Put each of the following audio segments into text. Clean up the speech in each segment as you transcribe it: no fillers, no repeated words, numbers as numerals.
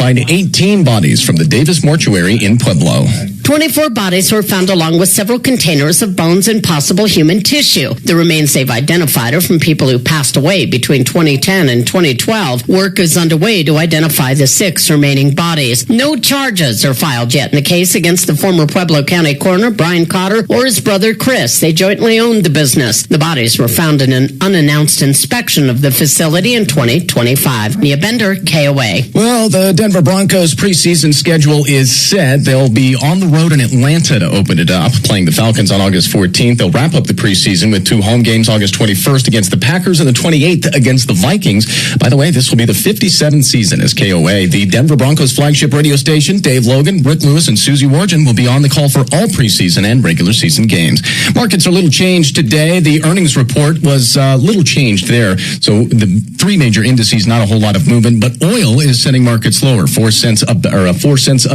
identified 18 bodies from the Davis Mortuary in Pueblo. 24 bodies were found along with several containers of bones and possible human tissue. The remains they've identified are from people who passed away between 2010 and 2012. Work is underway to identify the 6 remaining bodies. No charges are filed yet in the case against the former Pueblo County coroner, Brian Cotter, or his brother, Chris. They jointly owned the business. The bodies were found in an unannounced inspection of the facility in 2025. Nia Bender, KOA. Well, the Denver Broncos preseason schedule is set. They'll be on the road in Atlanta to open it up, playing the Falcons on August 14th. They'll wrap up the preseason with 2 home games, August 21st against the Packers and the 28th against the Vikings. By the way, this will be the 57th season as KOA. The Denver Broncos flagship radio station, Dave Logan, Rick Lewis, and Susie Wargen will be on the call for all preseason and regular season games. Markets are a little changed today. The earnings report was a little changed there. So the 3 major indices, not a whole lot of movement, but oil is setting markets lower. 4 cents a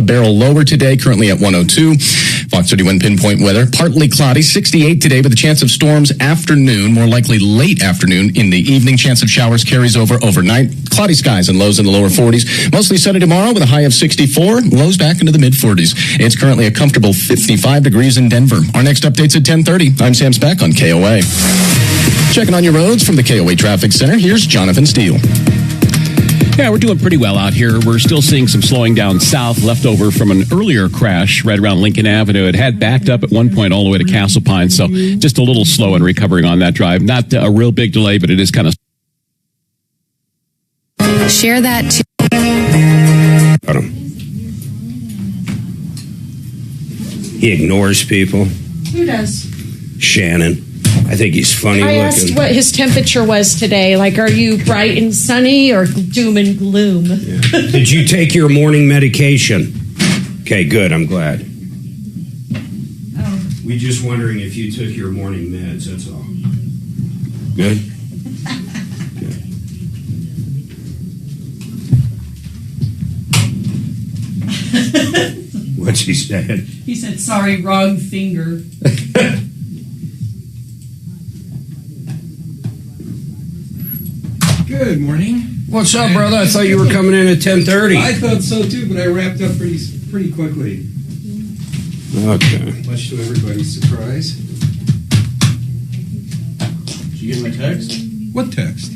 barrel lower today, currently at 102. Fox 31 pinpoint weather, partly cloudy, 68 today with a chance of storms afternoon, more likely late afternoon. In the evening, chance of showers carries over overnight. Cloudy skies and lows in the lower 40s. Mostly sunny tomorrow with a high of 64, lows back into the mid 40s. It's currently a comfortable 55 degrees in Denver. Our next update's at 10:30. I'm Sam Speck on KOA. Checking on your roads from the KOA Traffic Center, here's Jonathan Steele. Yeah, we're doing pretty well out here. We're still seeing some slowing down south, left over from an earlier crash right around Lincoln Avenue. It had backed up at one point all the way to Castle Pine, so just a little slow in recovering on that drive. Not a real big delay, but it is kind of... Share that too. He ignores people. Who does? Shannon. I think he's funny I looking. asked what his temperature was today. Like, are you bright and sunny or doom and gloom? Yeah. Did you take your morning medication? Okay, good. I'm glad. Oh. We're just wondering if you took your morning meds, that's all. Good? What's he said? He said, sorry, wrong finger. Good morning. What's up, brother? I thought you were coming in at 10:30. I thought so too, but I wrapped up pretty quickly. Okay. Much to everybody's surprise. Did you get my text? What text?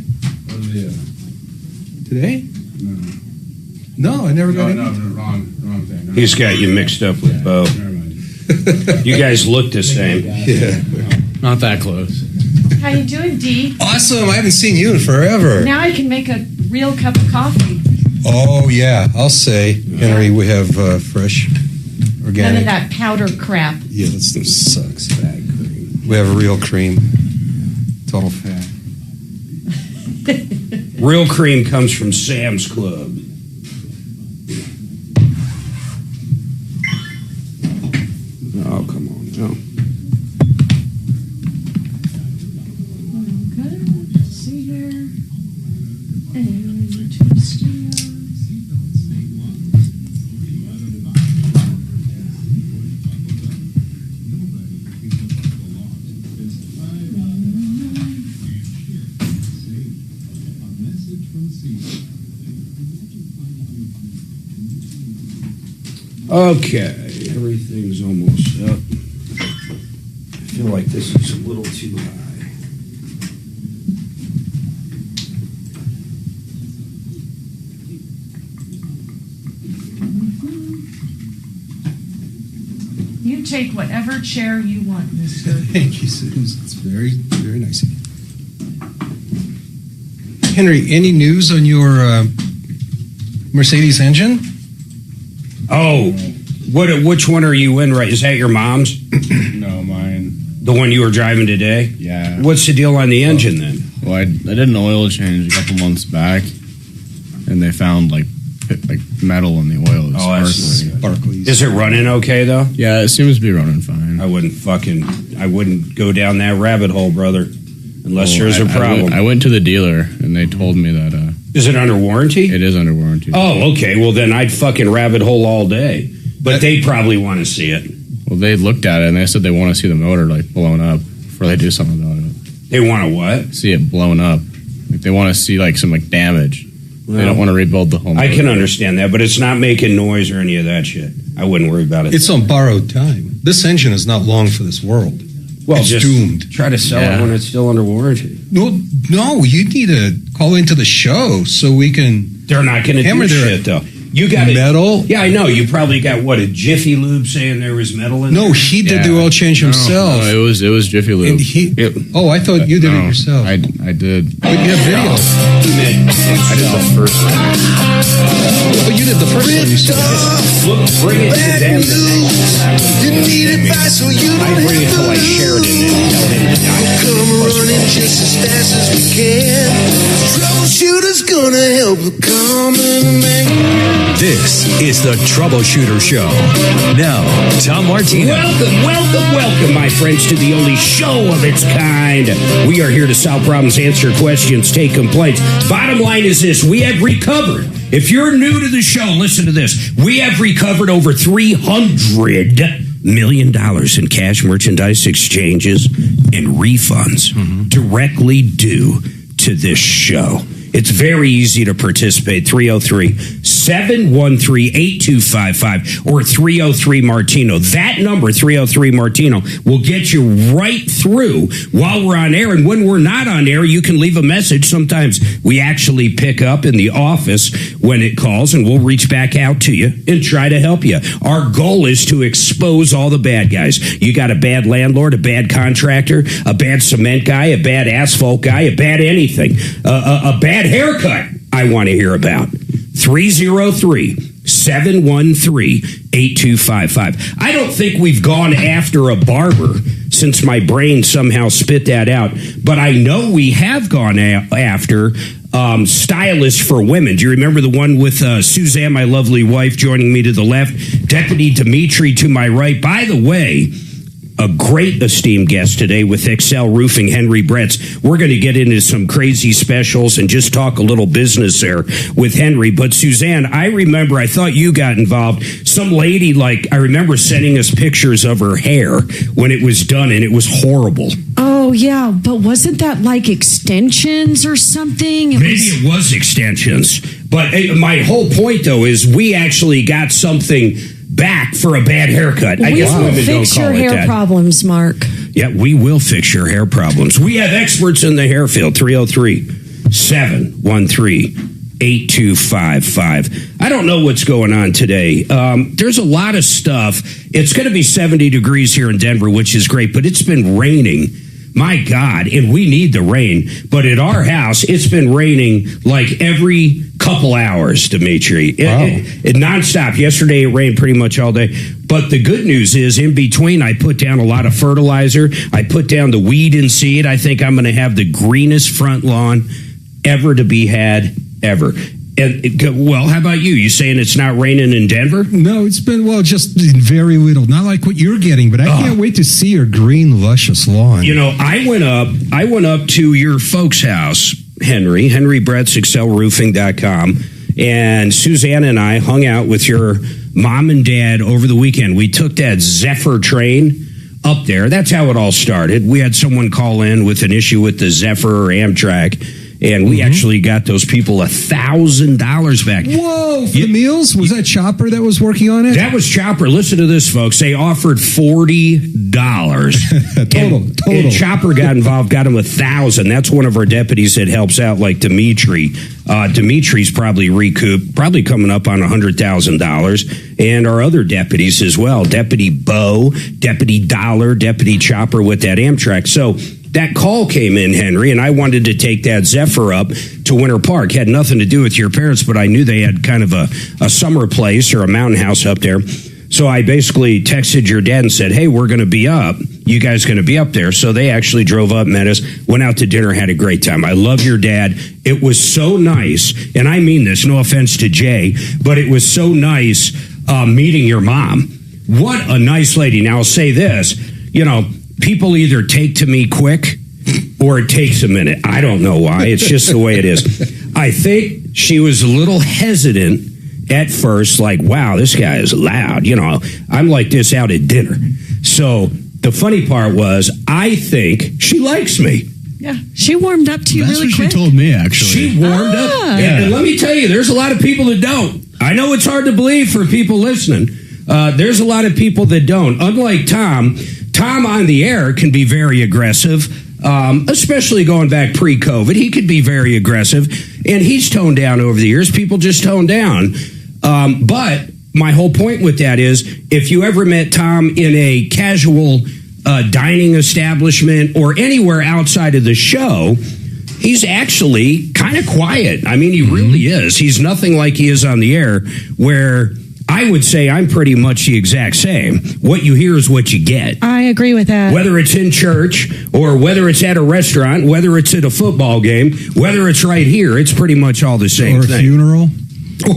Oh, yeah. Today? No, I never got it. No, wrong thing. No. He's got you mixed up with Bo. Never mind. You guys look the same. Yeah. Not that close. How you doing, Dee? Awesome. I haven't seen you in forever. Now I can make a real cup of coffee. Oh, yeah. I'll say, Henry, we have fresh, organic. None of that powder crap. Yeah, that stuff sucks. Bad cream. We have a real cream. Total fat. Real cream comes from Sam's Club. Oh, come on. No. Okay, let's see here. And 2 studios. Okay, everything's almost up. I feel like this is a little too high. You take whatever chair you want, mister. Thank you, Susan. It's very, very nice of you. Henry, any news on your Mercedes engine? Oh, which one are you in right? Is that your mom's? No, mine. The one you were driving today? Yeah. What's the deal on the engine then? Well, I did an oil change a couple months back, and they found like metal in the oil. That's sparkly. Is it running okay though? Yeah, it seems to be running fine. I wouldn't go down that rabbit hole, brother, unless there's a problem. I went to the dealer, and they told me that. Is it under warranty? It is under warranty. Oh, okay. Well, then I'd fucking rabbit hole all day. But they probably want to see it. Well, they looked at it, and they said they want to see the motor like blown up before they do something about it. They want to what? See it blown up. Like, they want to see like some like damage. They don't want to rebuild the home. I can understand that, but it's not making noise or any of that shit. I wouldn't worry about it. It's on borrowed time. This engine is not long for this world. Well, it's just doomed. Try to sell it when it's still under warranty. No, you need to call into the show so we can. They're not going to do shit, though. You got metal? Yeah, I know. You probably got, a Jiffy Lube saying there was metal in there? No, he did the oil change himself. No, it was Jiffy Lube. I thought you did it yourself. I did. But you have video. I did the first one. But you did the first one. You said. Look, bring it to them. You need advice, so you I bring it to like Sheridan and tell him to die. Come running just as fast as we can. Troubleshooter's gonna help the common man. This is the Troubleshooter Show. Now, Tom Martino. Welcome, my friends, to the only show of its kind. We are here to solve problems, answer questions, take complaints. Bottom line is this: we have recovered. If you're new to the show, listen to this. We have recovered over $300 million in cash merchandise exchanges and refunds directly due to this show. It's very easy to participate. 303-713-8255 or 303-MARTINO. That number, 303-MARTINO, will get you right through while we're on air. And when we're not on air, you can leave a message. Sometimes we actually pick up in the office when it calls, and we'll reach back out to you and try to help you. Our goal is to expose all the bad guys. You got a bad landlord, a bad contractor, a bad cement guy, a bad asphalt guy, a bad anything, a bad haircut I want to hear about. 303-713-8255. I don't think we've gone after a barber since my brain somehow spit that out, but I know we have gone after stylists for women. Do you remember the one with Suzanne, my lovely wife, joining me to the left, Deputy Dimitri to my right? By the way, a great esteemed guest today with Excel Roofing, Henry Bretz. We're going to get into some crazy specials and just talk a little business there with Henry. But Suzanne, I remember, I thought you got involved. Some lady, I remember sending us pictures of her hair when it was done, and it was horrible. Oh, yeah, but wasn't that like extensions or something? Maybe it was extensions. But my whole point, though, is we actually got something back for a bad haircut. I guess women don't call it that. Fix your hair problems, Mark. Yeah, we will fix your hair problems. We have experts in the hair field. 303-713-8255. I don't know what's going on today. There's a lot of stuff. It's going to be 70 degrees here in Denver, which is great, but it's been raining. My God, and we need the rain. But at our house, it's been raining like every couple hours, Dimitri. It nonstop. Yesterday, it rained pretty much all day. But the good news is, in between, I put down a lot of fertilizer. I put down the weed and seed. I think I'm going to have the greenest front lawn ever to be had, ever. And how about you? You saying it's not raining in Denver? No, it's been, just very little. Not like what you're getting, but I can't wait to see your green, luscious lawn. You know, I went up to your folks' house, Henry Bretz, ExcelRoofing.com, and Suzanne and I hung out with your mom and dad over the weekend. We took that Zephyr train up there. That's how it all started. We had someone call in with an issue with the Zephyr or Amtrak, and we actually got those people $1,000 back. Whoa, for the meals? Was that Chopper that was working on it? That was Chopper. Listen to this, folks. They offered $40. Total. And Chopper got involved, got him $1,000. That's one of our deputies that helps out, like Dimitri. Dimitri's probably recouped, probably coming up on $100,000. And our other deputies as well. Deputy Bo, Deputy Dollar, Deputy Chopper with that Amtrak. So that call came in, Henry, and I wanted to take that Zephyr up to Winter Park. Had nothing to do with your parents, but I knew they had kind of a summer place or a mountain house up there. So I basically texted your dad and said, hey, we're going to be up. You guys going to be up there? So they actually drove up, met us, went out to dinner, had a great time. I love your dad. It was so nice, and I mean this, no offense to Jay, but it was so nice meeting your mom. What a nice lady. Now, I'll say this, people either take to me quick or it takes a minute. I don't know why. It's just the way it is. I think she was a little hesitant at first, like, wow, this guy is loud. I'm like this out at dinner. So the funny part was, I think she likes me. Yeah, she warmed up to you That's really what quick. she told me, actually. She warmed up. And let me tell you, there's a lot of people that don't. I know it's hard to believe for people listening. There's a lot of people that don't. Unlike Tom on the air can be very aggressive, especially going back pre-COVID. He could be very aggressive, and he's toned down over the years. People just tone down. But my whole point with that is, if you ever met Tom in a casual dining establishment or anywhere outside of the show, he's actually kind of quiet. I mean, he really is. He's nothing like he is on the air, where I would say I'm pretty much the exact same. What you hear is what you get. I agree with that. Whether it's in church or whether it's at a restaurant, whether it's at a football game, whether it's right here, it's pretty much all the same thing. Or a funeral.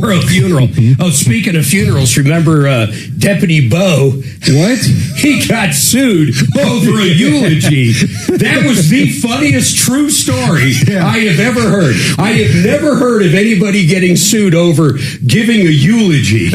Or a funeral. Oh, speaking of funerals, remember Deputy Bo? What? He got sued over a eulogy. That was the funniest true story I have ever heard. I have never heard of anybody getting sued over giving a eulogy.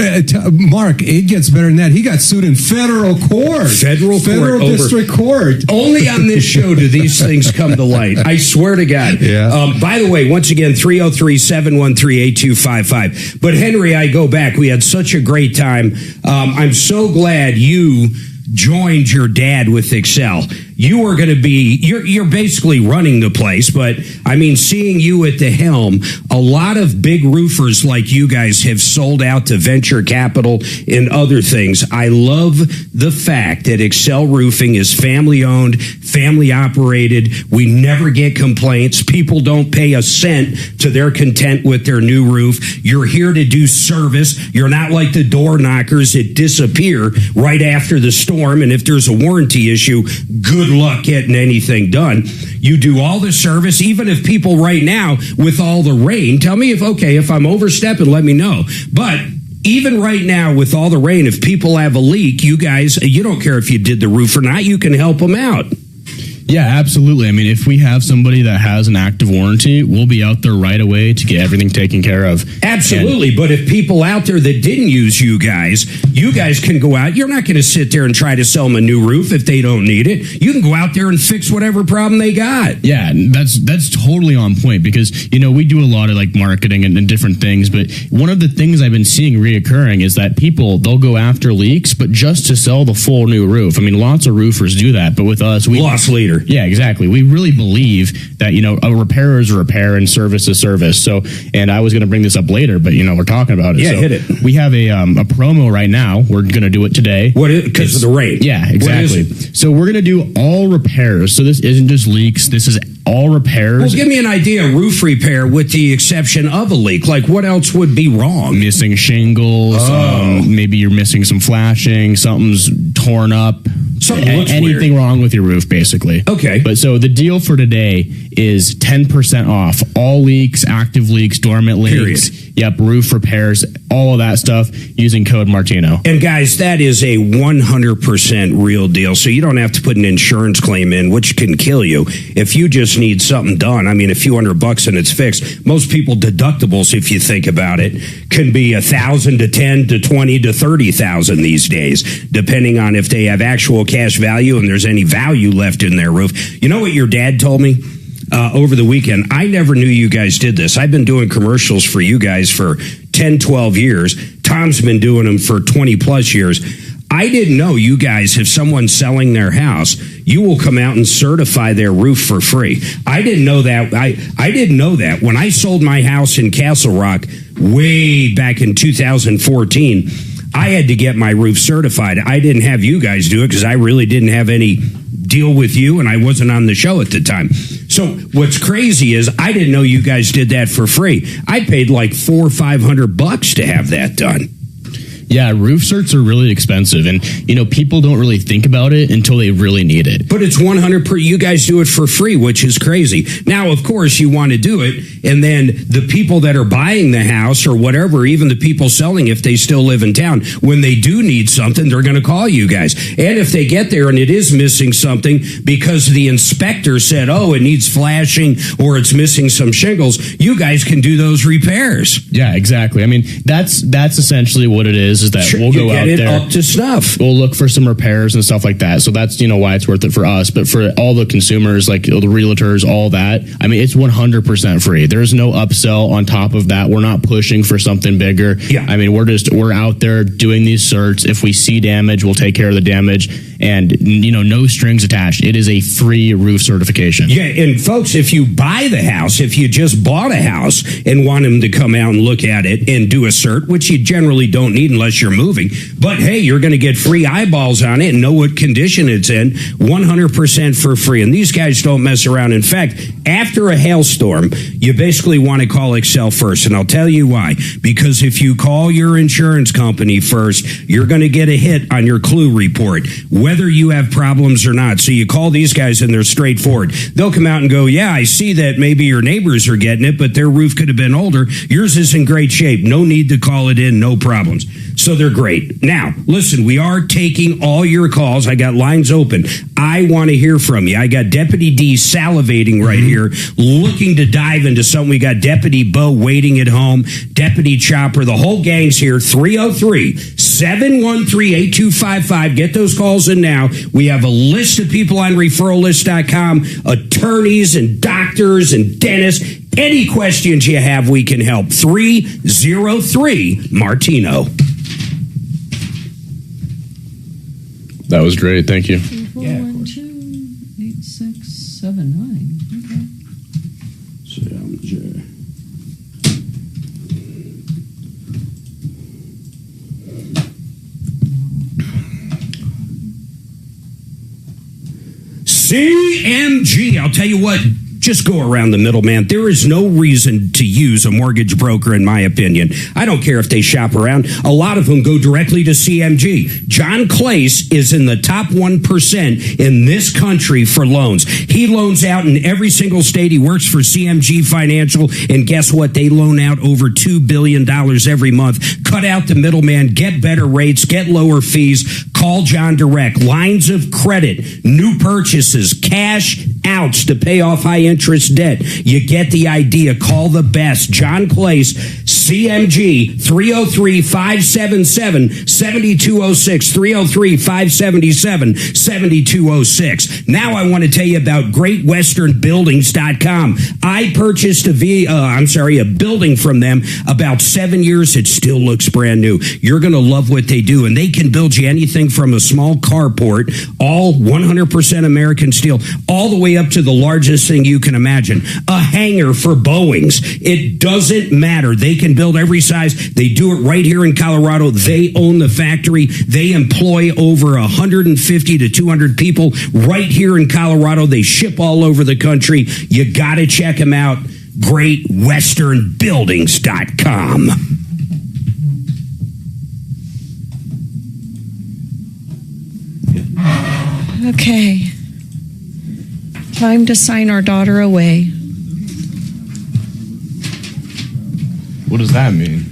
Mark, it gets better than that. He got sued in federal court. Federal district court. Only on this show do these things come to light. I swear to God. Yeah. By the way, once again, 303-713-8255. But Henry, I go back. We had such a great time. I'm so glad you joined your dad with Excel. You are going to be, you're basically running the place, but I mean, seeing you at the helm, a lot of big roofers like you guys have sold out to venture capital and other things. I love the fact that Excel Roofing is family owned, family operated. We never get complaints. People don't pay a cent to their content with their new roof. You're here to do service. You're not like the door knockers that disappear right after the storm. And if there's a warranty issue, good luck getting anything done. You do all the service, even if people right now with all the rain, tell me if I'm overstepping, let me know. But even right now with all the rain, if people have a leak, you guys, you don't care if you did the roof or not, you can help them out. Yeah, absolutely. I mean, if we have somebody that has an active warranty, we'll be out there right away to get everything taken care of. Absolutely. But if people out there that didn't use you guys can go out. You're not going to sit there and try to sell them a new roof if they don't need it. You can go out there and fix whatever problem they got. Yeah, that's totally on point, because, you know, we do a lot of like marketing and different things. But one of the things I've been seeing reoccurring is that they'll go after leaks, but just to sell the full new roof. I mean, lots of roofers do that. But with us, loss leader. Yeah, exactly. We really believe that, you know, a repair is a repair and service is service. So, and I was going to bring this up later, but, you know, we're talking about it. Yeah, so hit it. We have a promo right now. We're going to do it today. Because of the rain. Yeah, exactly. So we're going to do all repairs. So this isn't just leaks. This is all repairs. Well, give me an idea. Roof repair with the exception of a leak. Like, what else would be wrong? Missing shingles. Maybe you're missing some flashing. Something's torn up. Anything wrong with your roof, basically. Okay. But so the deal for today is 10% off all leaks, active leaks, dormant leaks. Period. Yep, roof repairs, all of that stuff using code Martino. And guys, that is a 100% real deal. So you don't have to put an insurance claim in, which can kill you. If you just need something done, I mean, a few $100 and it's fixed. Most people deductibles, if you think about it, can be $1,000 to $10,000 to $20,000 to $30,000 these days, depending on if they have actual cash value and there's any value left in their roof. You know what your dad told me? Over the weekend, I never knew you guys did this. I've been doing commercials for you guys for 10, 12 years. Tom's been doing them for 20 plus years. I didn't know you guys, if someone's selling their house, you will come out and certify their roof for free. I didn't know that. I didn't know that. When I sold my house in Castle Rock way back in 2014, I had to get my roof certified. I didn't have you guys do it because I really didn't have any deal with you, and I wasn't on the show at the time. So what's crazy is I didn't know you guys did that for free. I paid like $400 or $500 to have that done. Yeah, roof certs are really expensive, and you know, people don't really think about it until they really need it. But it's 100 per. You guys do it for free, which is crazy. Now, of course, you want to do it, and then the people that are buying the house or whatever, even the people selling, if they still live in town, when they do need something, they're going to call you guys. And if they get there and it is missing something because the inspector said, "Oh, it needs flashing," or it's missing some shingles, you guys can do those repairs. Yeah, exactly. I mean, that's essentially what it is. is that we'll go out there up to snuff. We'll look for some repairs and stuff like that. So that's, why it's worth it for us. But for all the consumers, like the realtors, all that, I mean, it's 100% free. There's no upsell on top of that. We're not pushing for something bigger. Yeah. I mean, we're out there doing these certs. If we see damage, we'll take care of the damage, and no strings attached. It is a free roof certification. Yeah, and folks, if you buy the house, if you just bought a house and want them to come out and look at it and do a cert, which you generally don't need unless you're moving, but hey, you're going to get free eyeballs on it and know what condition it's in, 100% for free. And these guys don't mess around. In fact, after a hailstorm, you basically want to call Excel first, and I'll tell you why. Because if you call your insurance company first, you're going to get a hit on your clue report, whether you have problems or not. So you call these guys and they're straightforward. They'll come out and go, yeah, I see that maybe your neighbors are getting it, but their roof could have been older. Yours is in great shape. No need to call it in, no problems. So they're great. Now, listen, we are taking all your calls. I got lines open. I want to hear from you. I got Deputy D salivating right here, looking to dive into something. We got Deputy Bo waiting at home, Deputy Chopper, the whole gang's here. 303-713-8255. Get those calls in now. We have a list of people on referrallist.com, attorneys and doctors and dentists. Any questions you have, we can help. 303 Martino. That was great. Thank you. 412-8679. Okay. CMG. I'll tell you what. Just go around the middle, man. There is no reason to use a mortgage broker, in my opinion. I don't care if they shop around. A lot of them go directly to CMG. John Clace is in the top 1% in this country for loans. He loans out in every single state. He works for CMG Financial, and guess what? They loan out over $2 billion every month. Cut out the middleman, get better rates, get lower fees. Call John direct. Lines of credit, new purchases, cash outs to pay off high interest debt. You get the idea. Call the best. John Clace, CMG, 303-577-7206, 303-577-7206. Now I want to tell you about GreatWesternBuildings.com. I purchased a building from them about 7 years. It still looks brand new. You're going to love what they do, and they can build you anything from a small carport, all 100% American steel, all the way up to the largest thing you can imagine, a hangar for Boeings. It doesn't matter. They can build every size. They do it right here in Colorado. They own the factory. They employ over 150 to 200 people right here in Colorado. They ship all over the country. You got to check them out. GreatWesternBuildings.com. Okay. Time to sign our daughter away. What does that mean?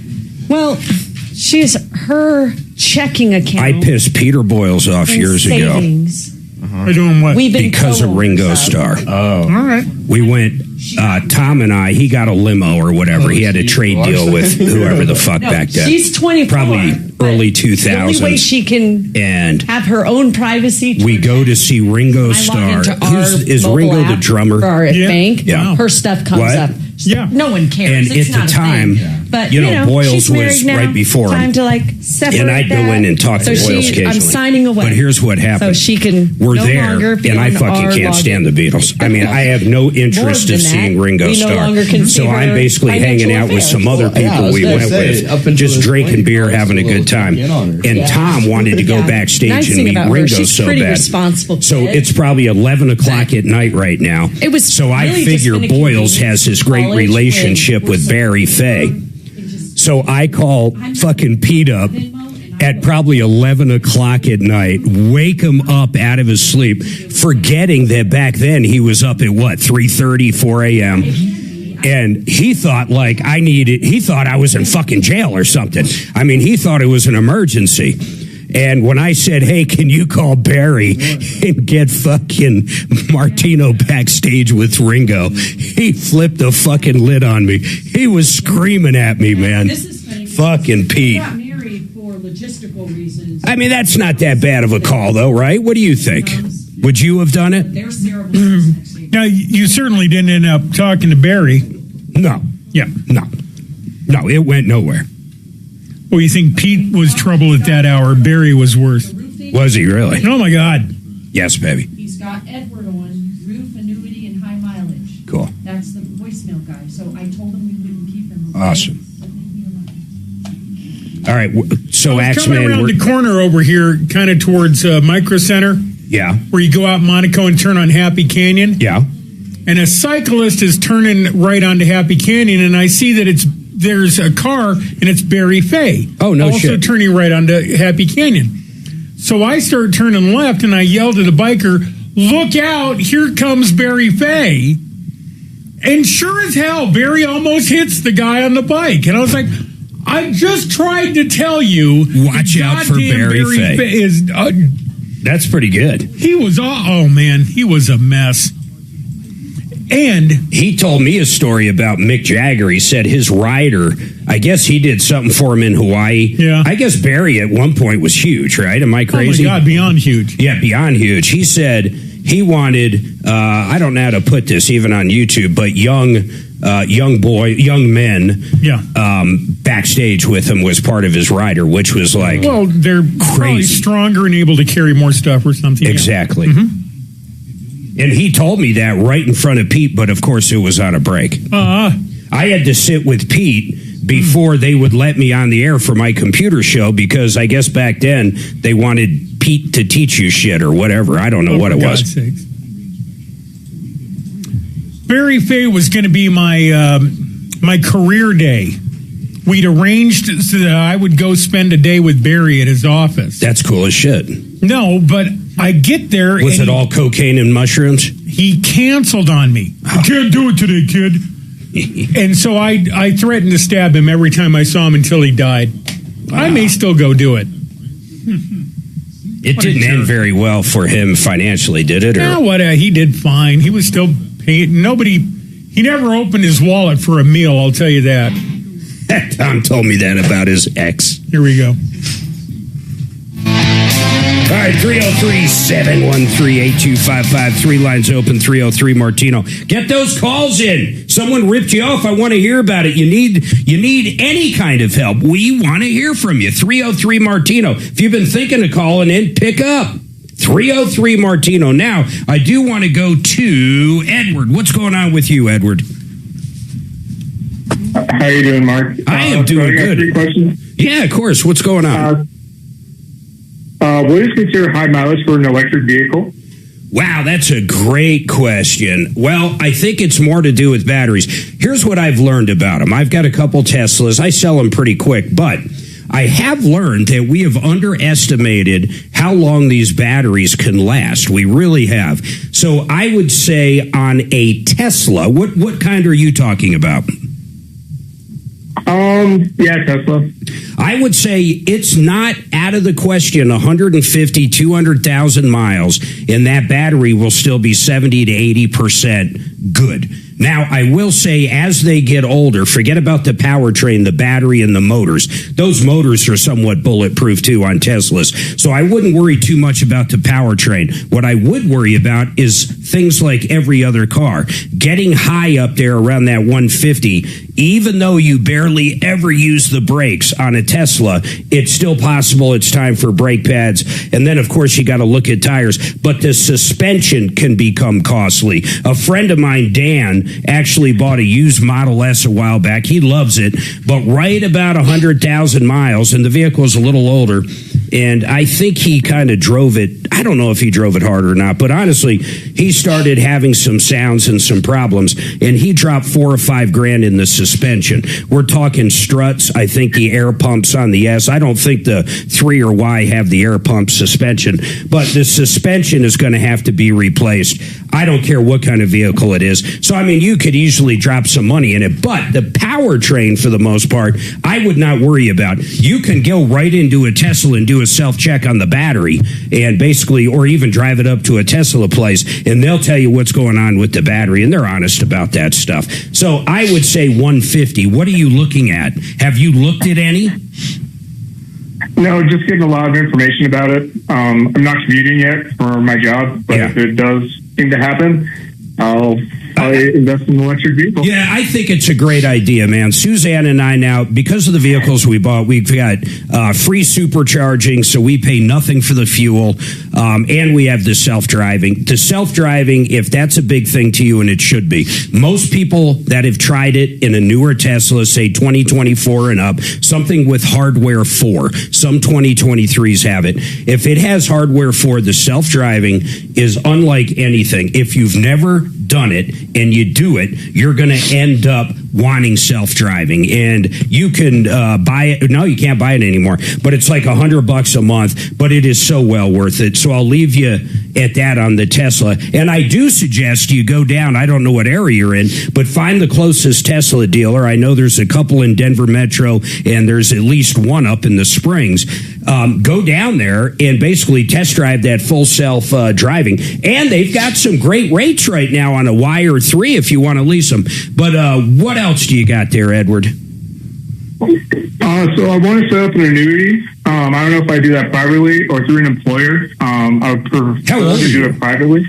Well, she's her checking account. I pissed Peter Boyles off years savings. ago. We're doing what? We've been Because of Ringo Starr. Oh. All right. We went, Tom and I, he got a limo or whatever. He had a trade deal with whoever the fuck back then. She's 24. Probably early 2000s. The only way she can have her own privacy. We go to see Ringo Starr. Is Ringo the drummer? For our bank. Yeah. Her stuff comes What? up. Yeah. No one cares. And It's at the not a time, thing. But, Boyles she's married was now. right before him. Time to separate And I'd go that. in and talk to Boyles occasionally. I'm signing away. But here's what happened. So she can We're no there, longer be and I on fucking our can't login. stand the Beatles. I mean, I have no interest More of than seeing that, Ringo we no Starr. longer can see So I'm her basically hanging financial out with some affairs. other people we went with, just drinking beer, having a good time. And Tom wanted to go Yeah. backstage Nice and thing meet about her, Ringo she's so pretty bad. responsible So kid. it's probably 11 o'clock at night right now. It was so I really figure just been a Boyles has this great college relationship when with Barry Fay. So I call fucking Pete up at probably 11 o'clock at night, wake him up out of his sleep, forgetting that back then he was up at 3:30, 4 a.m. And he thought he thought I was in fucking jail or something. I mean, he thought it was an emergency. And when I said, hey, can you call Barry and get fucking Martino backstage with Ringo, he flipped the fucking lid on me. He was screaming at me, man. Fucking Pete. Married for logistical reasons. I mean, that's not that bad of a call, though, right? What do you think? Would you have done it? Their cerebrals next week. Now, you certainly didn't end up talking to Barry. No. Yeah. No, it went nowhere. Well, you think Pete was trouble at that hour? Barry was worse. Was he really? Oh, my God. Yes, baby. He's got Edward on roof, annuity, and high mileage. Cool. That's the voicemail guy. So I told him we wouldn't keep him. Okay? Awesome. All right, so coming Axeman, around the corner over here, kind of towards Micro Center. Yeah. Where you go out Monaco and turn on Happy Canyon. Yeah. And a cyclist is turning right onto Happy Canyon, and I see that there's a car, and it's Barry Fay. Oh, no shit. Also turning right onto Happy Canyon. So I start turning left, and I yelled at a biker, "Look out, here comes Barry Fay." And sure as hell, Barry almost hits the guy on the bike. And I was like, I just tried to tell you. Watch out for Barry Fay. That's pretty good. He was, oh man, he was a mess. And he told me a story about Mick Jagger. He said his rider, I guess he did something for him in Hawaii. Yeah. I guess Barry at one point was huge, right? Am I crazy? Oh my God, beyond huge. Yeah, beyond huge. He said he wanted, I don't know how to put this even on YouTube, but young men backstage with him was part of his rider, which was like, well, they're probably stronger and able to carry more stuff or something. Exactly. Yeah. And he told me that right in front of Pete, but of course it was on a break. I had to sit with Pete before they would let me on the air for my computer show, because I guess back then they wanted Pete to teach you shit or whatever. I don't know what it was. God's sakes. Barry Fay was going to be my my career day. We'd arranged so that I would go spend a day with Barry at his office. That's cool as shit. No, but I get there. Was it all cocaine and mushrooms? He canceled on me. I can't do it today, kid. And so I threatened to stab him every time I saw him until he died. Wow. I may still go do it. It didn't end very well for him financially, did it? Yeah, he did fine. He was still paying. He never opened his wallet for a meal, I'll tell you that. Tom told me that about his ex. Here we go. All right, 303-713-8255. 3 lines open, 303 Martino. Get those calls in. Someone ripped you off. I want to hear about it. You need any kind of help. We want to hear from you. 303 Martino. If you've been thinking of calling in, pick up. 303 Martino. Now, I do want to go to Edward. What's going on with you, Edward? How are you doing, Mark? I am doing good. 3 questions? Yeah, of course. What's going on? What is considered high mileage for an electric vehicle? Wow, that's a great question. Well, I think it's more to do with batteries. Here's what I've learned about them. I've got a couple Teslas. I sell them pretty quick, but I have learned that we have underestimated how long these batteries can last. We really have. So I would say on a Tesla, what kind are you talking about? Yeah, Tesla. I would say it's not out of the question 150, 200,000 miles, and that battery will still be 70 to 80% good. Now, I will say, as they get older, forget about the powertrain, the battery, and the motors. Those motors are somewhat bulletproof, too, on Teslas. So I wouldn't worry too much about the powertrain. What I would worry about is things like every other car. Getting high up there around that 150, even though you barely ever use the brakes on a Tesla, it's still possible it's time for brake pads. And then, of course, you got to look at tires. But the suspension can become costly. A friend of mine, Dan, actually bought a used Model S a while back. He loves it, but right about 100,000 miles, and the vehicle is a little older, and I think he kind of drove it. I don't know if he drove it hard or not, but honestly, he started having some sounds and some problems, and he dropped $4 or $5 grand in the suspension. We're talking struts. I think the air pumps on the S. I don't think the 3 or Y have the air pump suspension, but the suspension is going to have to be replaced. I don't care what kind of vehicle it is. So, I mean, you could easily drop some money in it, but the powertrain, for the most part, I would not worry about. You can go right into a Tesla and do a self-check on the battery and basically, or even drive it up to a Tesla place, and they'll tell you what's going on with the battery, and they're honest about that stuff. So I would say 150. What are you looking at? Have you looked at any? No, just getting a lot of information about it. I'm not commuting yet for my job, but if it does seem to happen, I'll invest in an electric vehicle. Yeah, I think it's a great idea, man. Suzanne and I now, because of the vehicles we bought, we've got free supercharging, so we pay nothing for the fuel, and we have the self-driving. The self-driving, if that's a big thing to you, and it should be, most people that have tried it in a newer Tesla, say 2024 and up, something with hardware 4, some 2023s have it. If it has hardware 4, the self-driving is unlike anything. If you've never done it and you do it, you're going to end up wanting self-driving, and you can buy it. No, you can't buy it anymore, but it's like $100 a month, but it is so well worth it. So I'll leave you at that on the Tesla. And I do suggest you go down, I don't know what area you're in, but find the closest Tesla dealer. I know there's a couple in Denver Metro, and there's at least one up in the Springs. Go down there and basically test drive that full self-driving. And they've got some great rates right now on a Wire 3 if you want to lease them. But what else do you got there, Edward? So I want to set up an annuity. I don't know if I do that privately or through an employer. I would prefer to do it privately.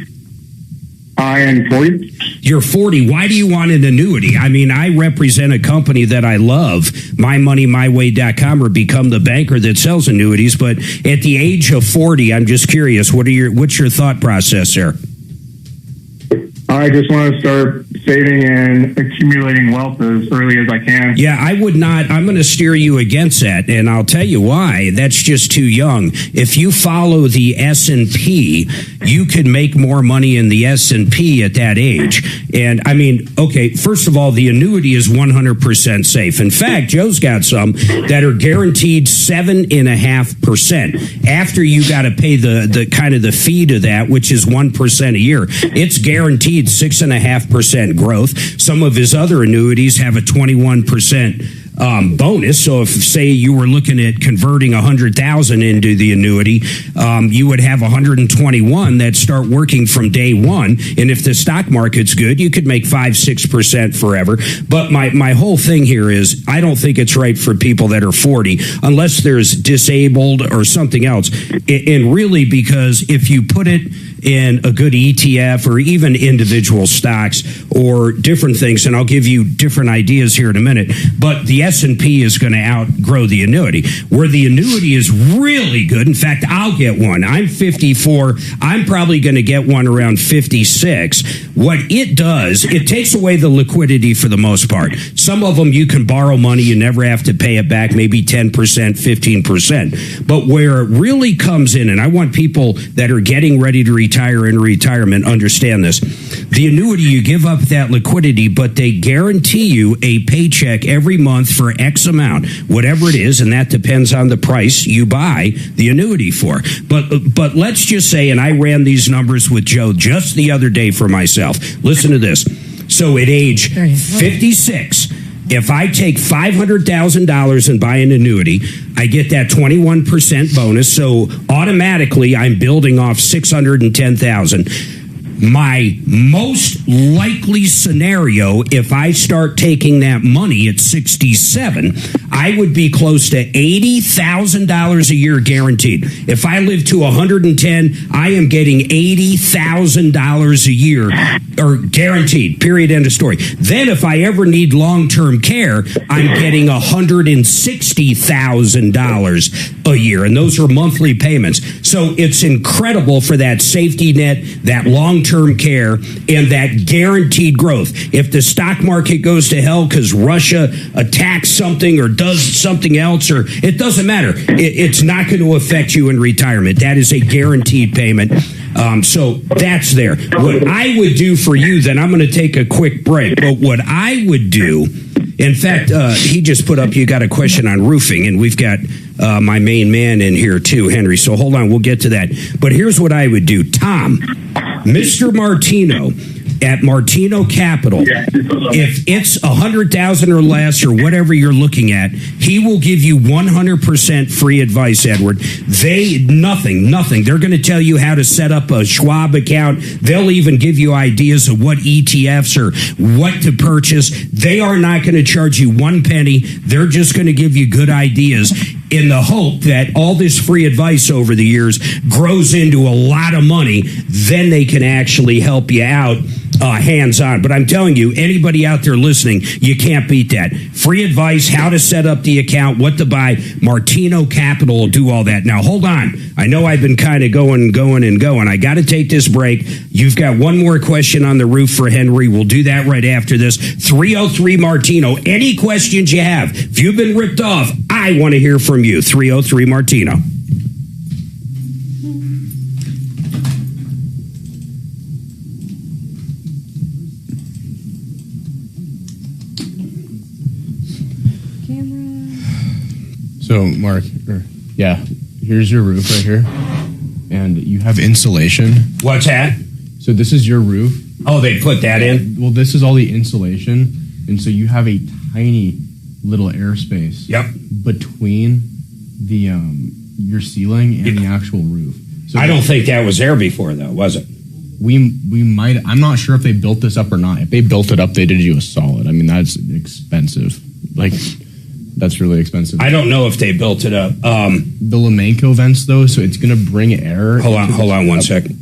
I am 40. You're 40. Why do you want an annuity? I mean, I represent a company that I love, mymoneymyway.com, or become the banker that sells annuities. But at the age of 40, I'm just curious, what's your thought process there? I just want to start saving and accumulating wealth as early as I can. Yeah, I would not. I'm going to steer you against that, and I'll tell you why. That's just too young. If you follow the S&P, you could make more money in the S&P at that age. And I mean, okay, first of all, the annuity is 100% safe. In fact, Joe's got some that are guaranteed 7.5%. After you got to pay the kind of the fee to that, which is 1% a year, it's guaranteed 6.5% growth. Some of his other annuities have a 21% bonus. So if, say, you were looking at converting 100,000 into the annuity, you would have 121 that start working from day one. And if the stock market's good, you could make 5-6% forever. But my whole thing here is, I don't think it's right for people that are 40, unless there's disabled or something else. And really, because if you put it in a good ETF or even individual stocks or different things, and I'll give you different ideas here in a minute, but the S&P is going to outgrow the annuity. Where the annuity is really good, in fact, I'll get one. I'm 54. I'm probably going to get one around 56. What it does, it takes away the liquidity for the most part. Some of them you can borrow money, you never have to pay it back, maybe 10%, 15%. But where it really comes in, and I want people that are getting ready to retire in retirement understand this. The annuity, you give up that liquidity, but they guarantee you a paycheck every month for X amount, whatever it is, and that depends on the price you buy the annuity for. But let's just say, and I ran these numbers with Joe just the other day for myself. Listen to this. So at age 56, if I take $500,000 and buy an annuity, I get that 21% bonus. So automatically, I'm building off $610,000. My most likely scenario, if I start taking that money at 67, I would be close to $80,000 a year guaranteed. If I live to 110, I am getting $80,000 a year, or guaranteed, period, end of story. Then if I ever need long-term care, I'm getting $160,000 a year, and those are monthly payments. So it's incredible for that safety net, that long-term care, and that guaranteed growth. If the stock market goes to hell because Russia attacks something or does something else, or it doesn't matter, it's not going to affect you in retirement. That is a guaranteed payment. So that's there. What I would do for you, then I'm going to take a quick break, but what I would do, in fact, he just put up, you got a question on roofing, and we've got my main man in here too, Henry. So hold on, we'll get to that. But here's what I would do. Tom, Mr. Martino at Martino Capital, if it's 100,000 or less or whatever you're looking at, he will give you 100% free advice, Edward. Nothing. They're going to tell you how to set up a Schwab account. They'll even give you ideas of what ETFs or what to purchase. They are not going to charge you one penny. They're just going to give you good ideas. in the hope that all this free advice over the years grows into a lot of money. Then they can actually help you out hands-on. But I'm telling you, anybody out there listening, you can't beat that. Free advice, how to set up the account, what to buy. Martino Capital will do all that. Now, hold on. I know I've been kind of going. I got to take this break. You've got one more question on the roof for Henry. We'll do that right after this. 303 Martino. Any questions you have? If you've been ripped off, I want to hear from you. 303 Martino. So, Mark, here's your roof right here, and you have insulation. What's that? So this is your roof. Oh, they put that in? Well, this is all the insulation, and so you have a tiny little airspace. Yep. Between the your ceiling and the actual roof. So I don't think that was there before, though, was it? We might. I'm not sure if they built this up or not. If they built it up, they did you a solid. I mean, that's expensive. That's really expensive. I don't know if they built it up. The Lamenco vents, though, so it's going to bring air. Hold on one second.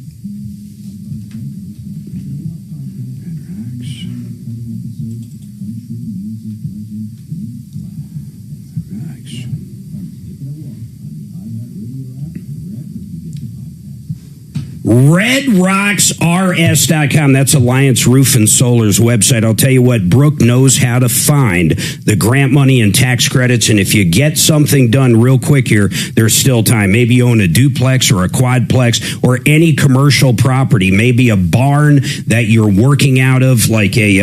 RedRocksRS.com. That's Alliance Roof and Solar's website. I'll tell you what, Brooke knows how to find the grant money and tax credits. And if you get something done real quick here, there's still time. Maybe you own a duplex or a quadplex or any commercial property, maybe a barn that you're working out of, like a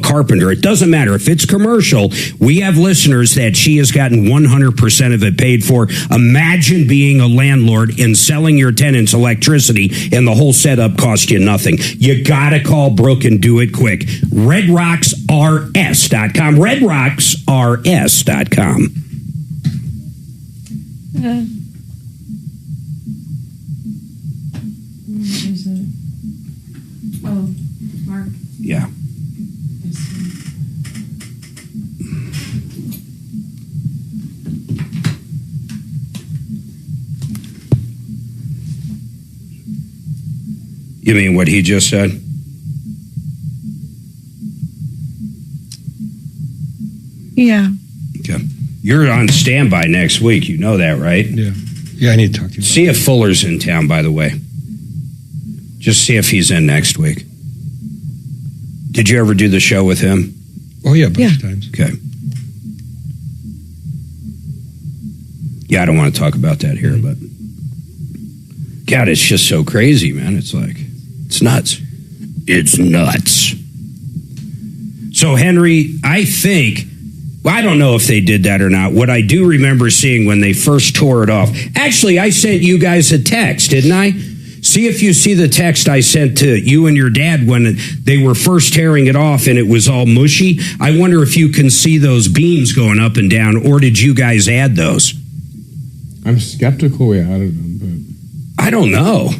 carpenter. It doesn't matter. If it's commercial, we have listeners that she has gotten 100% of it paid for. Imagine being a landlord and selling your tenants electricity, and the whole setup costs you nothing. You gotta call Brooke and do it quick. RedRocksRS.com. RedRocksRS.com. Is it? Oh, Mark. Yeah. You mean what he just said? Yeah. Okay. You're on standby next week. You know that, right? Yeah. Yeah, I need to talk to you. See if Fuller's in town, by the way. Just see if he's in next week. Did you ever do the show with him? Oh, yeah, a bunch of times. Okay. Yeah, I don't want to talk about that here, but God, it's just so crazy, man. It's like, it's nuts. It's nuts. So, Henry, I think, well, I don't know if they did that or not. What I do remember seeing when they first tore it off, actually, I sent you guys a text, didn't I? See if you see the text I sent to you and your dad when they were first tearing it off and it was all mushy. I wonder if you can see those beams going up and down, or did you guys add those? I'm skeptical we added them, but I don't know.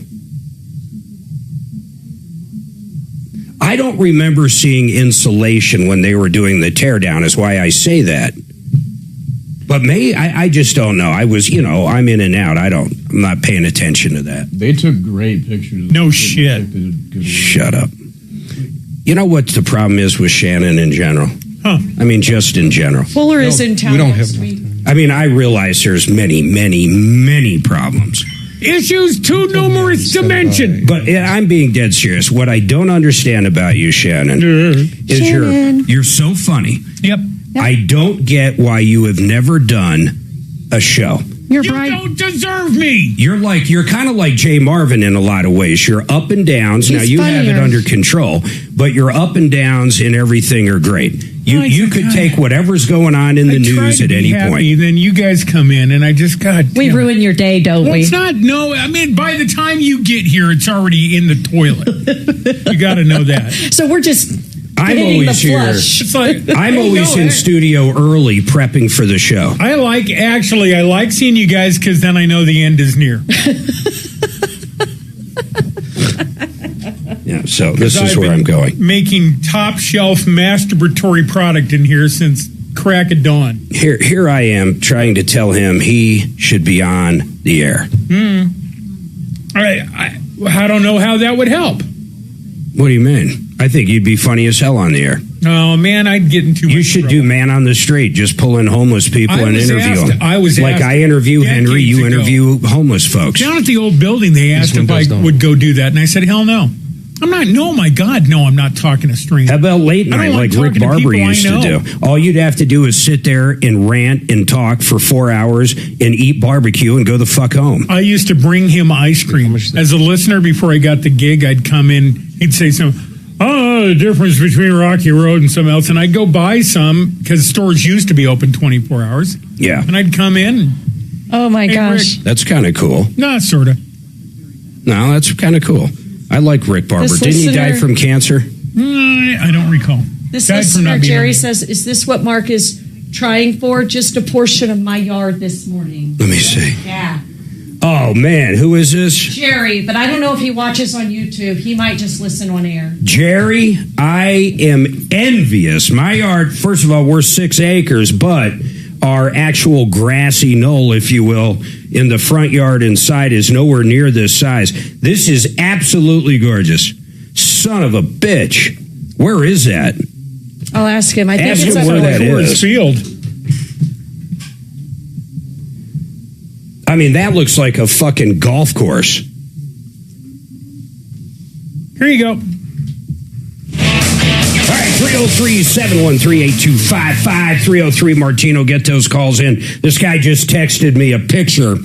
I don't remember seeing insulation when they were doing the teardown, is why I say that. But I just don't know. I was, I'm in and out. I'm not paying attention to that. They took great pictures. No shit. Shut up. You know what the problem is with Shannon in general? Huh. I mean, just in general. Fuller is in town. We don't next have week. I mean, I realize there's many, many, many problems. Issues too numerous to mention. But I'm being dead serious. What I don't understand about you, Shannon, is you're so funny. Yep. I don't get why you have never done a show. You don't deserve me. You're kind of like Jay Marvin in a lot of ways. You're up and downs. Now you have it under control, but your up and downs and everything are great. You could take whatever's going on in the news at any point. Then you guys come in, and I just got... We ruin your day, don't we? It's not... No, I mean, by the time you get here, it's already in the toilet. You got to know that. So we're just... I'm always here. I'm always in studio early prepping for the show. I like seeing you guys because then I know the end is near. Yeah, so this is where I'm going. Making top shelf masturbatory product in here since crack of dawn. Here I am trying to tell him he should be on the air. I don't know how that would help. What do you mean? I think you'd be funny as hell on the air. Oh, man, I'd get into You should do Man on the Street. Just pull in homeless people and interview them. I was like asked I interview Henry, you interview homeless folks. Down at the old building, they asked if I would go do that, and I said, hell no. I'm not, no, my God, no, I'm not talking to strangers. How about late night like Rick Barber used to do? All you'd have to do is sit there and rant and talk for 4 hours and eat barbecue and go the fuck home. I used to bring him ice cream. As a listener, before I got the gig, I'd come in, he'd say something, the difference between Rocky Road and something else, and I'd go buy some, because stores used to be open 24 hours. Yeah. And I'd come in. Oh, my gosh. Rick. That's kind of cool. No, sort of. No, that's kind of cool. I like Rick Barber. Didn't he die from cancer? I don't recall. This listener, Jerry, says, is this what Mark is trying for? Just a portion of my yard this morning. Let me see. Yeah. Oh, man. Who is this? Jerry, but I don't know if he watches on YouTube. He might just listen on air. Jerry, I am envious. My yard, first of all, we're 6 acres, but our actual grassy knoll, if you will, in the front yard inside is nowhere near this size. This is absolutely gorgeous. Son of a bitch. Where is that? I'll ask him. I think Ask it's him where that is. Field. I mean, that looks like a fucking golf course. Here you go. All right, 303-713-8255, 303 Martino. Get those calls in. This guy just texted me a picture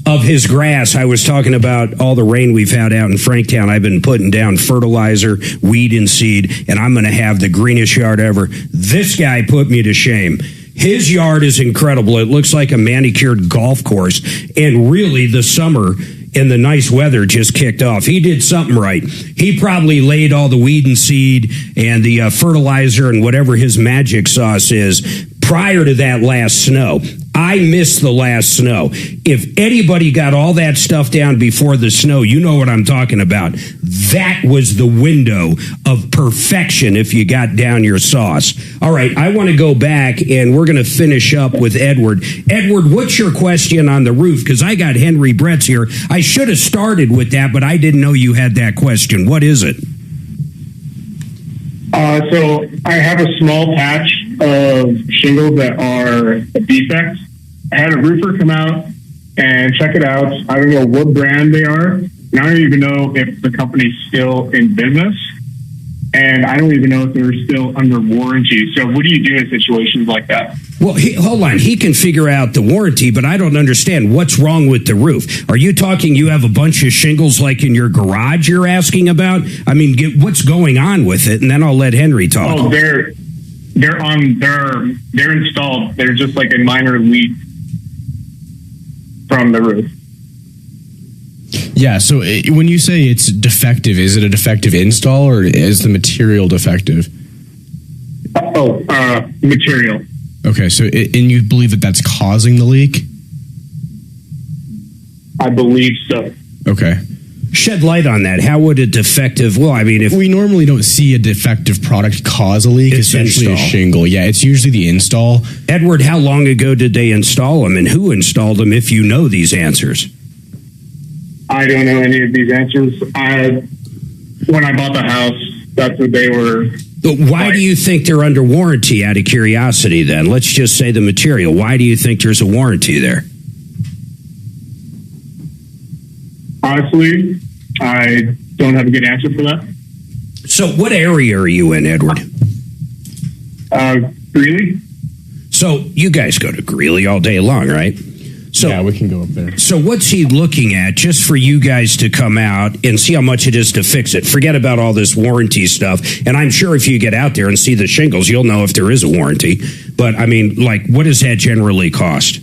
of his grass. I was talking about all the rain we've had out in Franktown. I've been putting down fertilizer, weed and seed, and I'm going to have the greenest yard ever. This guy put me to shame. His yard is incredible. It looks like a manicured golf course. And really, the summer and the nice weather just kicked off. He did something right. He probably laid all the weed and seed and the fertilizer and whatever his magic sauce is prior to that last snow. I missed the last snow. If anybody got all that stuff down before the snow, you know what I'm talking about. That was the window of perfection if you got down your sauce. All right, I want to go back, and we're going to finish up with Edward. Edward, what's your question on the roof? Because I got Henry Brett's here. I should have started with that, but I didn't know you had that question. What is it? So I have a small patch of shingles that are defects. I had a roofer come out and check it out. I don't know what brand they are. And I don't even know if the company's still in business. And I don't even know if they're still under warranty. So what do you do in situations like that? Well, hold on. He can figure out the warranty, but I don't understand what's wrong with the roof. Are you talking you have a bunch of shingles like in your garage you're asking about? I mean, what's going on with it? And then I'll let Henry talk. Oh, they're installed. They're just like a minor leak from the roof. Yeah, so when you say it's defective, is it a defective install or is the material defective? Material. Okay, so and you believe that that's causing the leak? I believe so. Okay. Shed light on that. How would a defective, well, I mean, if we normally don't see a defective product cause a leak, especially a shingle. Yeah, it's usually the install. Edward, how long ago did they install them and who installed them if you know these answers? I don't know any of these answers. When I bought the house, that's what they were. But why do you think they're under warranty out of curiosity then? Let's just say the material. Why do you think there's a warranty there? Honestly, I don't have a good answer for that. So what area are you in, Edward? Greeley. So you guys go to Greeley all day long, right? So, yeah, we can go up there. So what's he looking at just for you guys to come out and see how much it is to fix it? Forget about all this warranty stuff. And I'm sure if you get out there and see the shingles, you'll know if there is a warranty. But, I mean, like, what does that generally cost?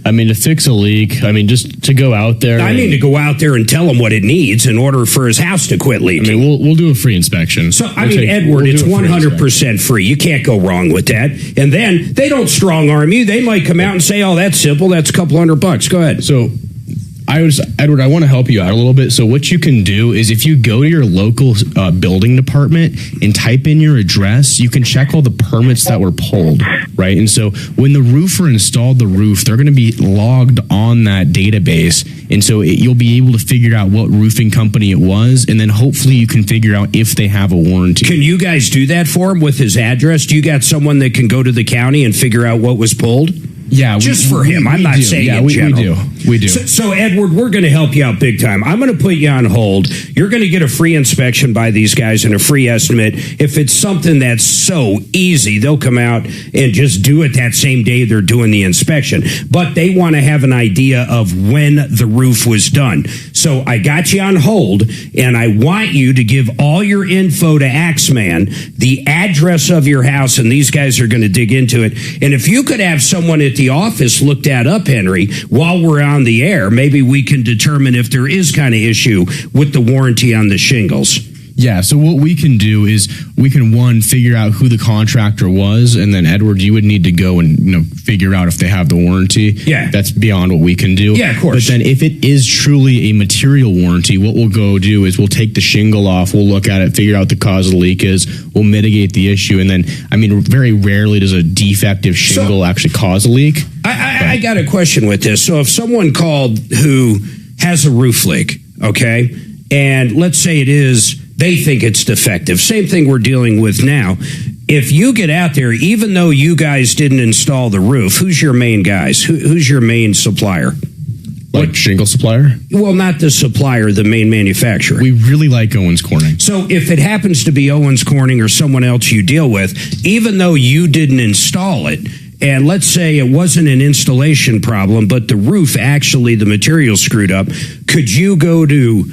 I mean, to fix a leak, I mean, just to go out there. I mean, to go out there and tell him what it needs in order for his house to quit leaking. I mean, we'll do a free inspection. So, Edward, it's 100% free. You can't go wrong with that. And then they don't strong arm you. They might come out and say, oh, that's simple. That's a couple $100. Go ahead. So Edward, I want to help you out a little bit. So what you can do is if you go to your local building department and type in your address, you can check all the permits that were pulled, right? And so when the roofer installed the roof, they're going to be logged on that database. And so you'll be able to figure out what roofing company it was, and then hopefully you can figure out if they have a warranty. Can you guys do that for him with his address? Do you got someone that can go to the county and figure out what was pulled? Yeah, just for him. I'm not saying in general. We do. So, Edward, we're going to help you out big time. I'm going to put you on hold. You're going to get a free inspection by these guys and a free estimate. If it's something that's so easy, they'll come out and just do it that same day they're doing the inspection. But they want to have an idea of when the roof was done. So I got you on hold, and I want you to give all your info to Axeman, the address of your house, and these guys are going to dig into it. And if you could have someone at the office look that up, Henry, while we're on the air, maybe we can determine if there is kind of issue with the warranty on the shingles. Yeah, so what we can do is we can, one, figure out who the contractor was, and then, Edward, you would need to go and figure out if they have the warranty. Yeah. That's beyond what we can do. Yeah, of course. But then if it is truly a material warranty, what we'll go do is we'll take the shingle off, we'll look at it, figure out the cause of the leak is, we'll mitigate the issue, and then, very rarely does a defective shingle actually cause a leak. I got a question with this. So if someone called who has a roof leak, okay, and let's say they think it's defective. Same thing we're dealing with now. If you get out there, even though you guys didn't install the roof, who's your main guys? Who's your main supplier? Like shingle supplier? Well, not the supplier, the main manufacturer. We really like Owens Corning. So if it happens to be Owens Corning or someone else you deal with, even though you didn't install it, and let's say it wasn't an installation problem, but the roof, actually the material screwed up, could you go to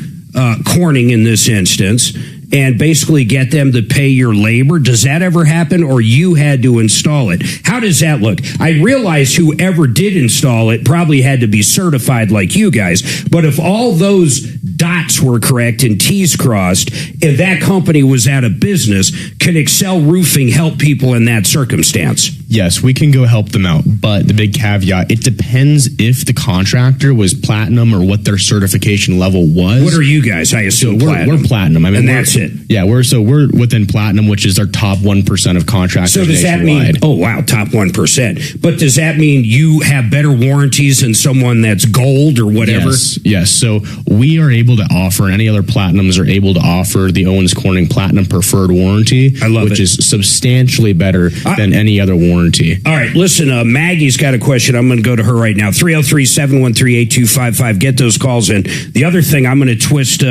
Corning in this instance and basically get them to pay your labor? Does that ever happen, or you had to install it? How does that look? I realize whoever did install it probably had to be certified like you guys, but if all those dots were correct and T's crossed and that company was out of business, can Excel Roofing help people in that circumstance? Yes, we can go help them out, but the big caveat, it depends if the contractor was platinum or what their certification level was. What are you guys? I assume we're platinum. And that's it. Yeah, we're within platinum, which is our top 1% of contractors. So does that mean? Oh wow, top 1%. But does that mean you have better warranties than someone that's gold or whatever? Yes. So we are able to offer, and any other platinums are able to offer the Owens Corning Platinum Preferred Warranty, which is substantially better than any other warranty. All right, listen, Maggie's got a question. I'm going to go to her right now. 303-713-8255. Get those calls in. The other thing, I'm going to twist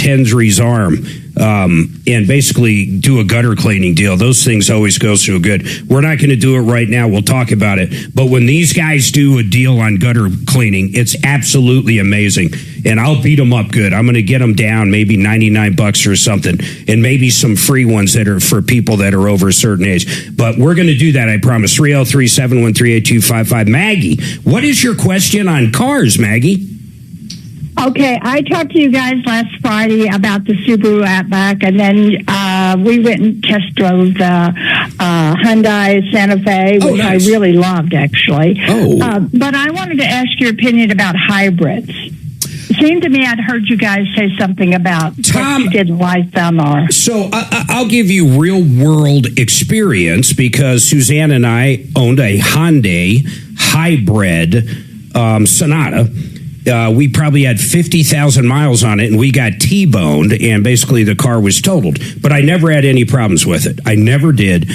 Henry's arm and basically do a gutter cleaning deal. Those things always go so good. We're not going to do it right now. We'll talk about it. But when these guys do a deal on gutter cleaning, it's absolutely amazing. And I'll beat them up good. I'm going to get them down maybe $99 or something, and maybe some free ones that are for people that are over a certain age. But we're going to do that, I promise. 303-713-8255. Maggie, what is your question on cars, Maggie? Okay, I talked to you guys last Friday about the Subaru Outback, and then we went and test drove the Hyundai Santa Fe, which nice. I really loved, actually. But I wanted to ask your opinion about hybrids. It seemed to me I'd heard you guys say something about Tom, you didn't like them. So I'll give you real world experience, because Suzanne and I owned a Hyundai hybrid Sonata. We probably had 50,000 miles on it, and we got T-boned, and basically the car was totaled. But I never had any problems with it. I never did.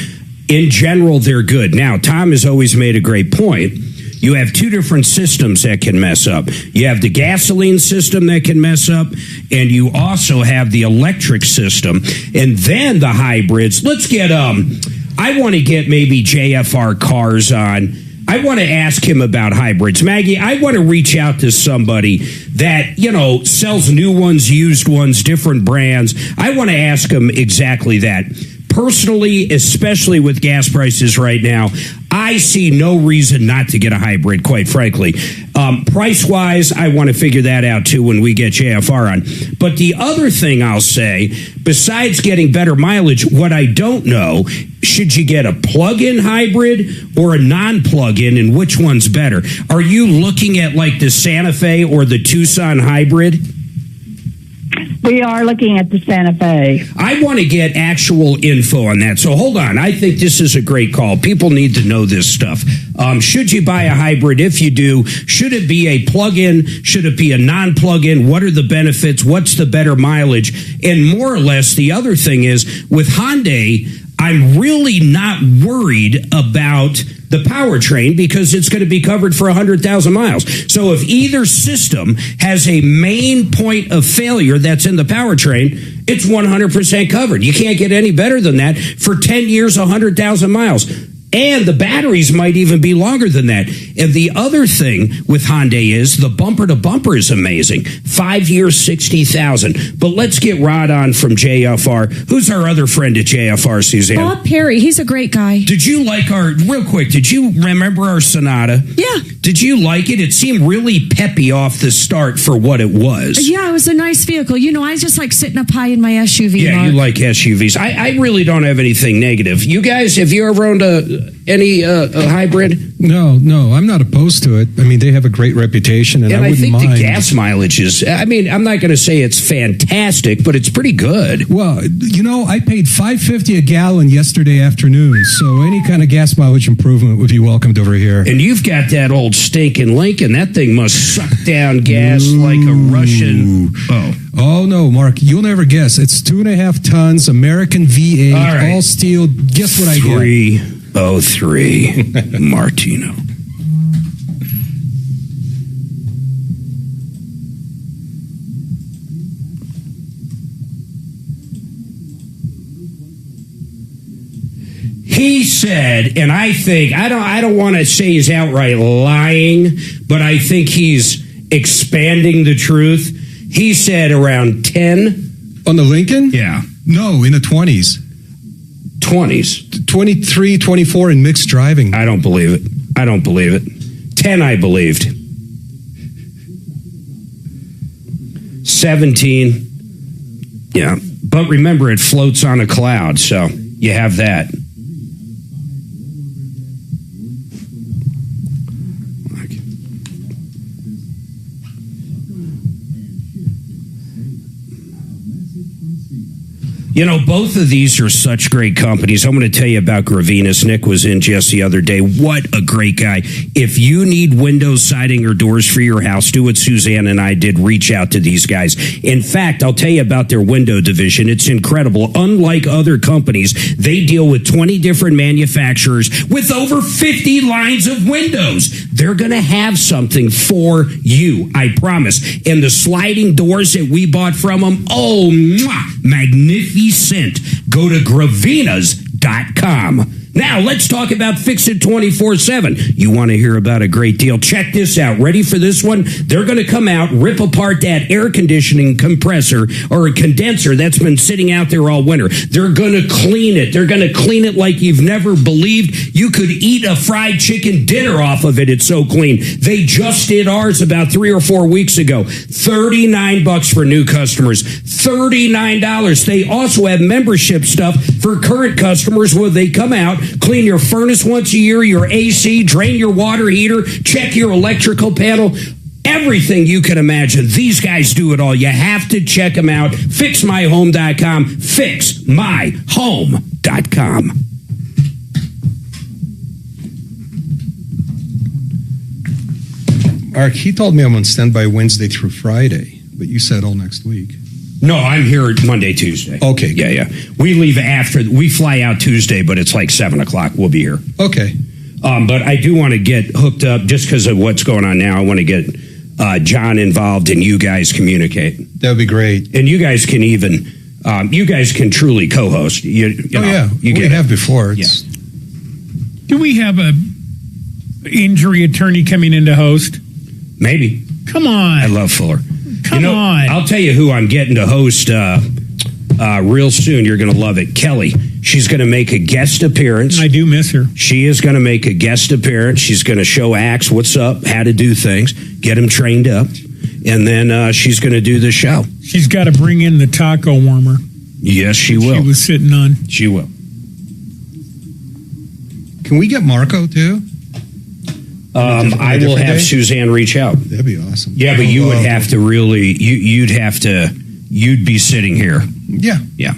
In general, they're good. Now, Tom has always made a great point. You have two different systems that can mess up. You have the gasoline system that can mess up, and you also have the electric system. And then the hybrids. Let's get, I want to get maybe JFR Cars on. I want to ask him about hybrids. Maggie, I want to reach out to somebody that, sells new ones, used ones, different brands. I want to ask him exactly that. Personally, especially with gas prices right now, I see no reason not to get a hybrid, quite frankly. Price-wise, I want to figure that out, too, when we get JFR on. But the other thing I'll say, besides getting better mileage, what I don't know, should you get a plug-in hybrid or a non-plug-in, and which one's better? Are you looking at, like, the Santa Fe or the Tucson hybrid? We are looking at the Santa Fe. I want to get actual info on that. So hold on. I think this is a great call. People need to know this stuff. Should you buy a hybrid? If you do, should it be a plug-in? Should it be a non-plug-in? What are the benefits? What's the better mileage? And more or less, the other thing is, with Hyundai, I'm really not worried about the powertrain because it's going to be covered for 100,000 miles. So if either system has a main point of failure that's in the powertrain, it's 100% covered. You can't get any better than that for 10 years, 100,000 miles. And the batteries might even be longer than that. And the other thing with Hyundai is the bumper-to-bumper is amazing. 5 years, 60,000. But let's get Rod on from JFR. Who's our other friend at JFR, Suzanne? Bob Perry. He's a great guy. Did you like real quick, did you remember our Sonata? Yeah. Did you like it? It seemed really peppy off the start for what it was. Yeah, it was a nice vehicle. You know, I just like sitting up high in my SUV. Yeah, Mark. you like SUVs. I really don't have anything negative. You guys, have you ever owned any hybrid? No, I'm not opposed to it. I mean, they have a great reputation, and I wouldn't think mind. the gas mileage is, I mean, I'm not going to say it's fantastic, but it's pretty good. Well, you know, I paid $5.50 a gallon yesterday afternoon, so any kind of gas mileage improvement would be welcomed over here. And you've got that old stinking Lincoln. That thing must suck down gas like a Russian. Oh, no, Mark, you'll never guess. It's 2.5 tons, American V8, all steel. Guess what I get? 303 Martino. He said, and I think, I don't want to say he's outright lying, but I think he's expanding the truth. He said around 10. On the Lincoln? Yeah. No, in the 20s. 20s. 23, 24 in mixed driving. I don't believe it. 10 I believed. 17. Yeah. But remember, it floats on a cloud, so you have that. You know, both of these are such great companies. I'm going to tell you about Gravinas. Nick was in just the other day. What a great guy. If you need windows, siding, or doors for your house, do what Suzanne and I did. Reach out to these guys. In fact, I'll tell you about their window division. It's incredible. Unlike other companies, they deal with 20 different manufacturers with over 50 lines of windows. They're going to have something for you, I promise. And the sliding doors that we bought from them, oh, magnificent. Go to gravinas.com. Now, let's talk about Fix It 24/7. You want to hear about a great deal? Check this out. Ready for this one? They're going to come out, rip apart that air conditioning compressor or a condenser that's been sitting out there all winter. They're going to clean it. They're going to clean it like you've never believed. You could eat a fried chicken dinner off of it. It's so clean. They just did ours about 3 or 4 weeks ago. $39 for new customers. $39. They also have membership stuff for current customers where they come out, clean your furnace once a year, your AC, drain your water heater, check your electrical panel, everything you can imagine. These guys do it all. You have to check them out. FixMyHome.com. FixMyHome.com. Mark, he told me I'm on standby Wednesday through Friday, but you said all next week. No, I'm here Monday, Tuesday. Okay. Yeah. We fly out Tuesday, but it's like 7 o'clock. We'll be here. Okay. But I do want to get hooked up just because of what's going on now. I want to get John involved and you guys communicate. That would be great. And you guys can even, you guys can truly co-host. You know, we have before. Do we have a injury attorney coming in to host? Maybe. Come on. I love Fuller. Come on. I'll tell you who I'm getting to host real soon. You're going to love it. Kelly. She's going to make a guest appearance. I do miss her. She is going to make a guest appearance. She's going to show Axe what's up, how to do things, get them trained up, and then she's going to do the show. She's got to bring in the taco warmer. Yes, she will. She was sitting on. She will. Can we get Marco too? I will have Suzanne reach out. That'd be awesome. Yeah, but you would have to really. You'd be sitting here. Yeah. Yeah.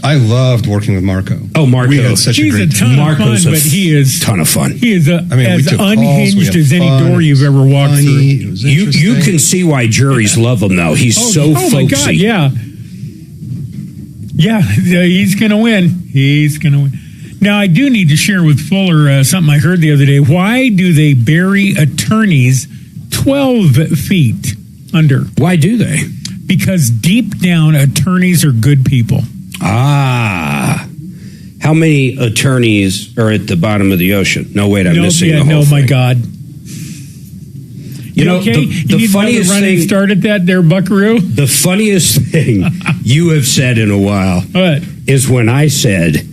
I loved working with Marco. Oh, Marco. We had such He's a great a ton Marco's of fun, but he is ton of fun. He is as we took calls, unhinged we had as any fun, door you've ever walked through. It was You can see why juries love him, though. He's so folksy. Oh my God, yeah. Yeah, he's going to win. He's going to win. Now, I do need to share with Fuller something I heard the other day. Why do they bury attorneys 12 feet under? Why do they? Because deep down, attorneys are good people. Ah. How many attorneys are at the bottom of the ocean? No, wait, I'm missing the whole thing. My God. You know, okay? the funniest thing... start at that there, Buckaroo? The funniest thing you have said in a while is when I said,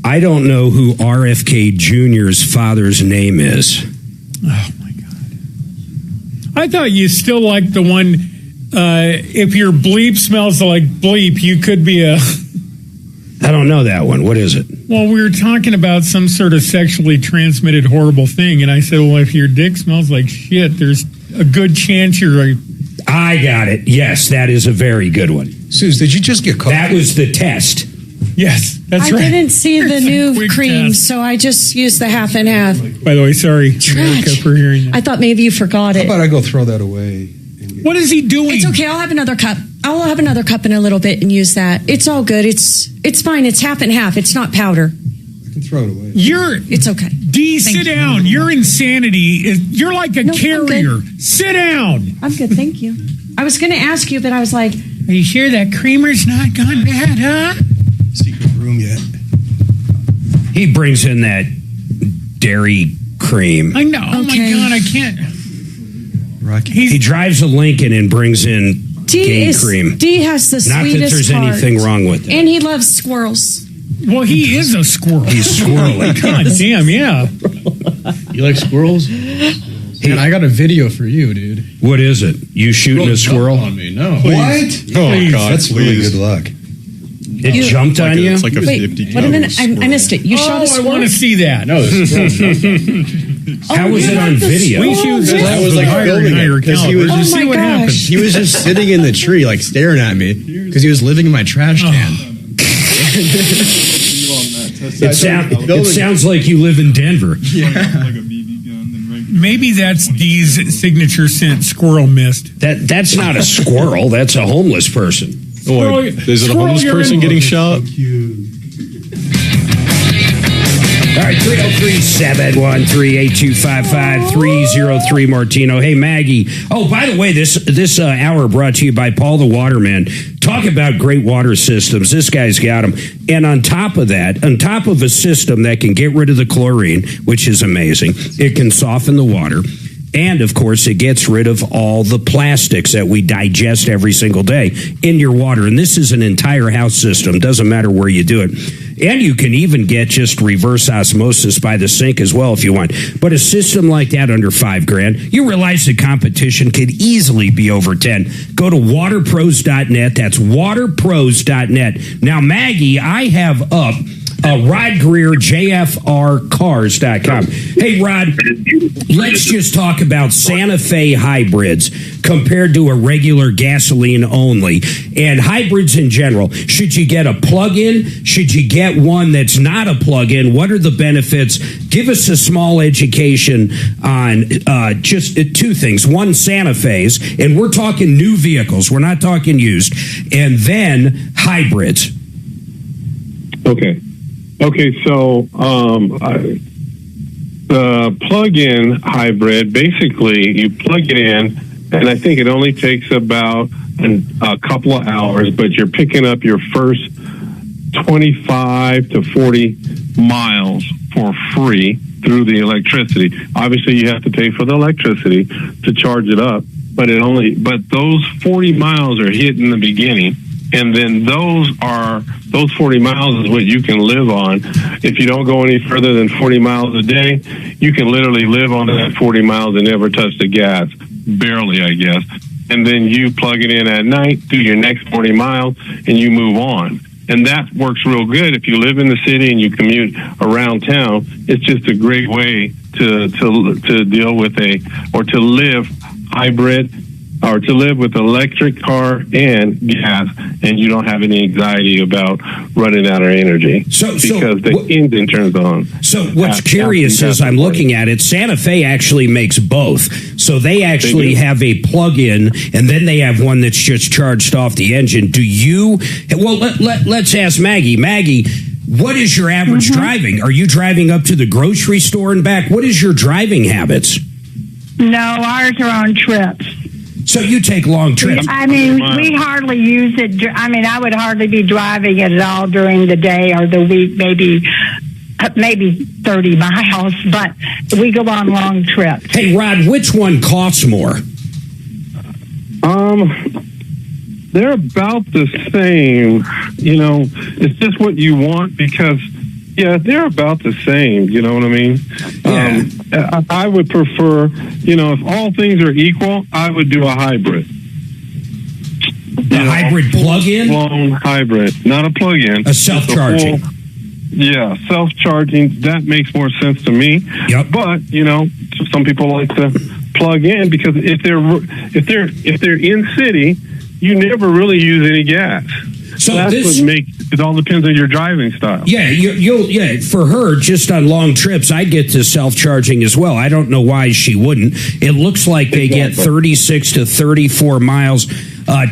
I don't know who RFK Jr.'s father's name is. Oh, my God. I thought you still liked the one, if your bleep smells like bleep, you could be a... I don't know that one. What is it? Well, we were talking about some sort of sexually transmitted horrible thing, and I said, well, if your dick smells like shit, there's a good chance you're a... I got it. Yes, that is a very good one. Suze, did you just get caught? That was the test. Yes, that's right. I didn't see the new cream, test. so I just used the half and half. By the way, sorry, America, for hearing that. I thought maybe you forgot it. How about I go throw that away? What is he doing? It's okay. I'll have another cup. I'll have another cup in a little bit and use that. It's all good. It's fine. It's half and half. It's not powder. I can throw it away. It's okay. D, sit down. Your insanity is. You're like a carrier. Sit down. I'm good. Thank you. I was going to ask you, but I was like, are you sure that creamer's not gone bad, huh? Secret room yet? He brings in that dairy cream. I know. Oh my God, I can't. He drives a Lincoln and brings in gay cream. D has the Not sweetest that there's heart. anything wrong with it. And he loves squirrels. Well, he is a squirrel. He's squirrely. God damn, yeah. You like squirrels? Man, I got a video for you, dude. What is it? You shooting a squirrel? On me? No. What? Oh, God. That's really good luck. It jumped on you? It's like a Wait, 50. wait a minute. I missed it. You shot a I squirrel? want to see that. No, How was it on video? I was like filming it because he was just see what happened. He was just sitting in the tree, like staring at me because he was living in my trash can. It sounds like you live in Denver. Maybe that's D's signature scent, squirrel mist. That's not a squirrel. That's a homeless person. Or is it a homeless person getting shot? All right, 303-713-8255-303 Martino. Hey, Maggie. Oh, by the way, this hour brought to you by Paul the Waterman. Talk about great water systems. This guy's got them. And on top of that, on top of a system that can get rid of the chlorine, which is amazing, it can soften the water. And, of course, it gets rid of all the plastics that we digest every single day in your water. And this is an entire house system. Doesn't matter where you do it. And you can even get just reverse osmosis by the sink as well if you want. But a system like that under $5,000, you realize the competition could easily be over 10. Go to waterpros.net. That's waterpros.net. Now, Maggie, I have up Rod Greer, JFRcars.com. Hey, Rod, let's just talk about Santa Fe hybrids compared to a regular gasoline only. And hybrids in general. Should you get a plug-in? Should you get one that's not a plug-in? What are the benefits? Give us a small education on just two things. One, Santa Fe's, and we're talking new vehicles. We're not talking used. And then hybrids. Okay, so the plug-in hybrid, basically you plug it in, and I think it only takes about a couple of hours, but you're picking up your first 25 to 40 miles for free through the electricity. Obviously, you have to pay for the electricity to charge it up, but those 40 miles are hit in the beginning, And then those 40 miles is what you can live on. If you don't go any further than 40 miles a day, you can literally live on that 40 miles and never touch the gas. Barely, I guess. And then you plug it in at night, do your next 40 miles, and you move on. And that works real good if you live in the city and you commute around town. It's just a great way to deal with to live hybrid, or to live with electric car and gas, and you don't have any anxiety about running out of energy because the engine turns on. So what's curious is I'm looking at it, Santa Fe actually makes both. So they actually have a plug-in, and then they have one that's just charged off the engine. Do you, well, let's ask Maggie. Maggie, what is your average driving? Are you driving up to the grocery store and back? What is your driving habits? No, ours are on trips. So you take long trips. I mean, we hardly use it. I mean, I would hardly be driving it at all during the day or the week, maybe 30 miles, but we go on long trips. Hey, Rod, which one costs more? They're about the same. You know, it's just what you want because, yeah, they're about the same. You know what I mean? Yeah. I would prefer, you know, if all things are equal, I would do a hybrid. Hybrid plug-in? Full-blown hybrid, not a plug-in. A self-charging. Yeah, self-charging. That makes more sense to me. Yep. But you know, some people like to plug in because if they're in city, you never really use any gas. So that's what makes it all depends on your driving style. Yeah, for her, just on long trips, I get to self-charging as well. I don't know why she wouldn't. It looks like they get 36 to 34 miles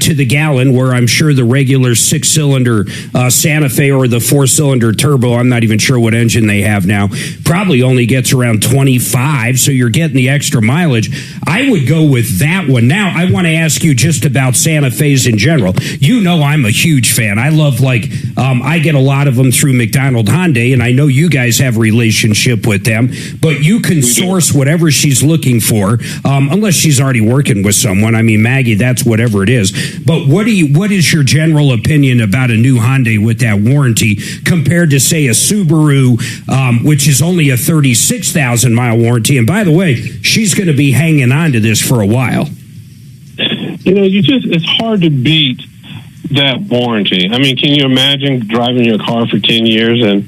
to the gallon, where I'm sure the regular 6-cylinder Santa Fe or the 4-cylinder turbo, I'm not even sure what engine they have now, probably only gets around 25, so you're getting the extra mileage. I would go with that one. Now, I want to ask you just about Santa Fe's in general. You know I'm a huge fan. I love, I get a lot of them through McDonald Hyundai, and I know you guys have a relationship with them, but you can source whatever she's looking for, unless she's already working with someone. I mean, Maggie, that's whatever it is. But what is your general opinion about a new Hyundai with that warranty compared to, say, a Subaru, which is only a 36,000 mile warranty? And by the way, she's going to be hanging on to this for a while. You know, it's hard to beat that warranty. I mean, can you imagine driving your car for 10 years and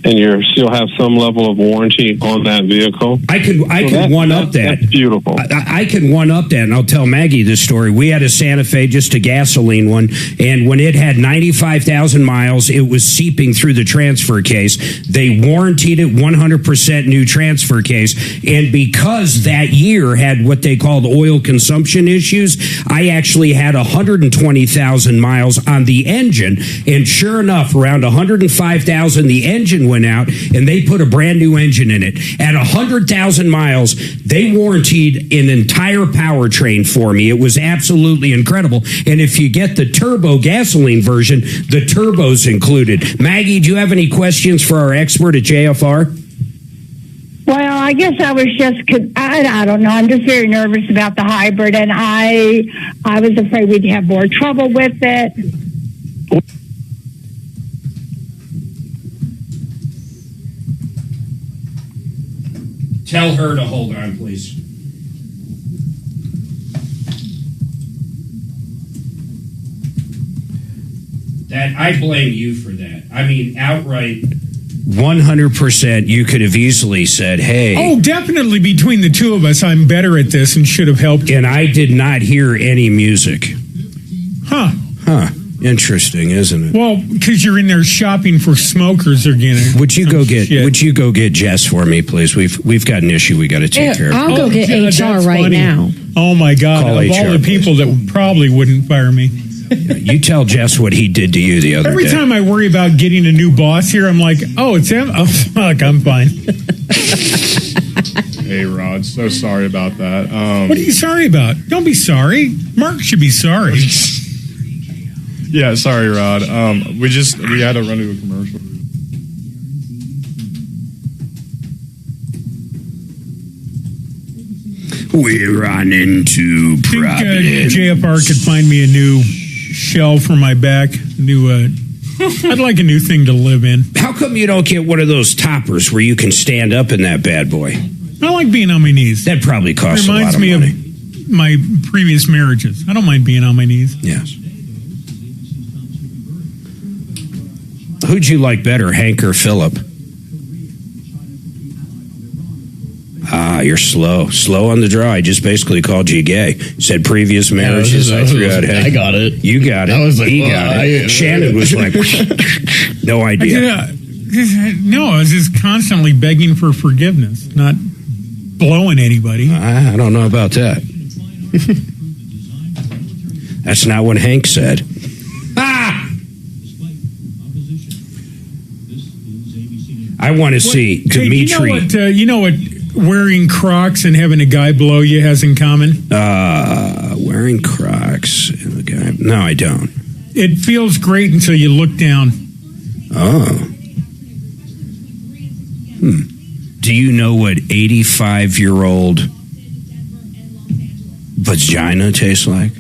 you still have some level of warranty on that vehicle? I can one up that. That's beautiful. I can one up that, and I'll tell Maggie this story. We had a Santa Fe, just a gasoline one, and when it had 95,000 miles, it was seeping through the transfer case. They warranted it 100% new transfer case, and because that year had what they called oil consumption issues, I actually had 120,000 miles on the engine, and sure enough, around 105,000, the engine went out, and they put a brand new engine in it. At 100,000 miles, they warranted an entire powertrain for me. It was absolutely incredible. And if you get the turbo gasoline version, the turbo's included. Maggie, do you have any questions for our expert at JFR? Well, I guess I was just, I don't know. I'm just very nervous about the hybrid, and I was afraid we'd have more trouble with it. Tell her to hold on, please. That I blame you for that. I mean, outright, 100%. You could have easily said, "Hey." Oh, definitely. Between the two of us, I'm better at this and should have helped. And I did not hear any music. Huh. Interesting, isn't it? Well, because you're in there shopping for smokers again. Would you go get Jess for me, please? We've got an issue we got to take care of. I'll go get HR right now. Oh my God! Call of HR, all the people that probably wouldn't fire me. You tell Jess what he did to you the other day. Every time I worry about getting a new boss here, I'm like, oh, it's him. Oh, fuck, I'm fine. Hey, Rod, so sorry about that. What are you sorry about? Don't be sorry. Mark should be sorry. Yeah, sorry, Rod. We had to run to a commercial. We run into I think problems. JFR could find me a new shell for my back. I'd like a new thing to live in. How come you don't get one of those toppers where you can stand up in that bad boy? I like being on my knees. That probably costs a lot of money. Reminds me of my previous marriages. I don't mind being on my knees. Yes. Who'd you like better, Hank or Philip? You're slow. Slow on the draw. I just basically called you gay. Said previous marriages. I threw out Hank. I got it. You got it. I was like, he got it. Shannon was like, no idea. No, I was just constantly begging for forgiveness, not blowing anybody. I don't know about that. That's not what Hank said. I want to see Dimitri. You know what wearing Crocs and having a guy blow you has in common? Wearing Crocs and a guy. No, I don't. It feels great until you look down. Oh. Do you know what 85-year-old vagina tastes like?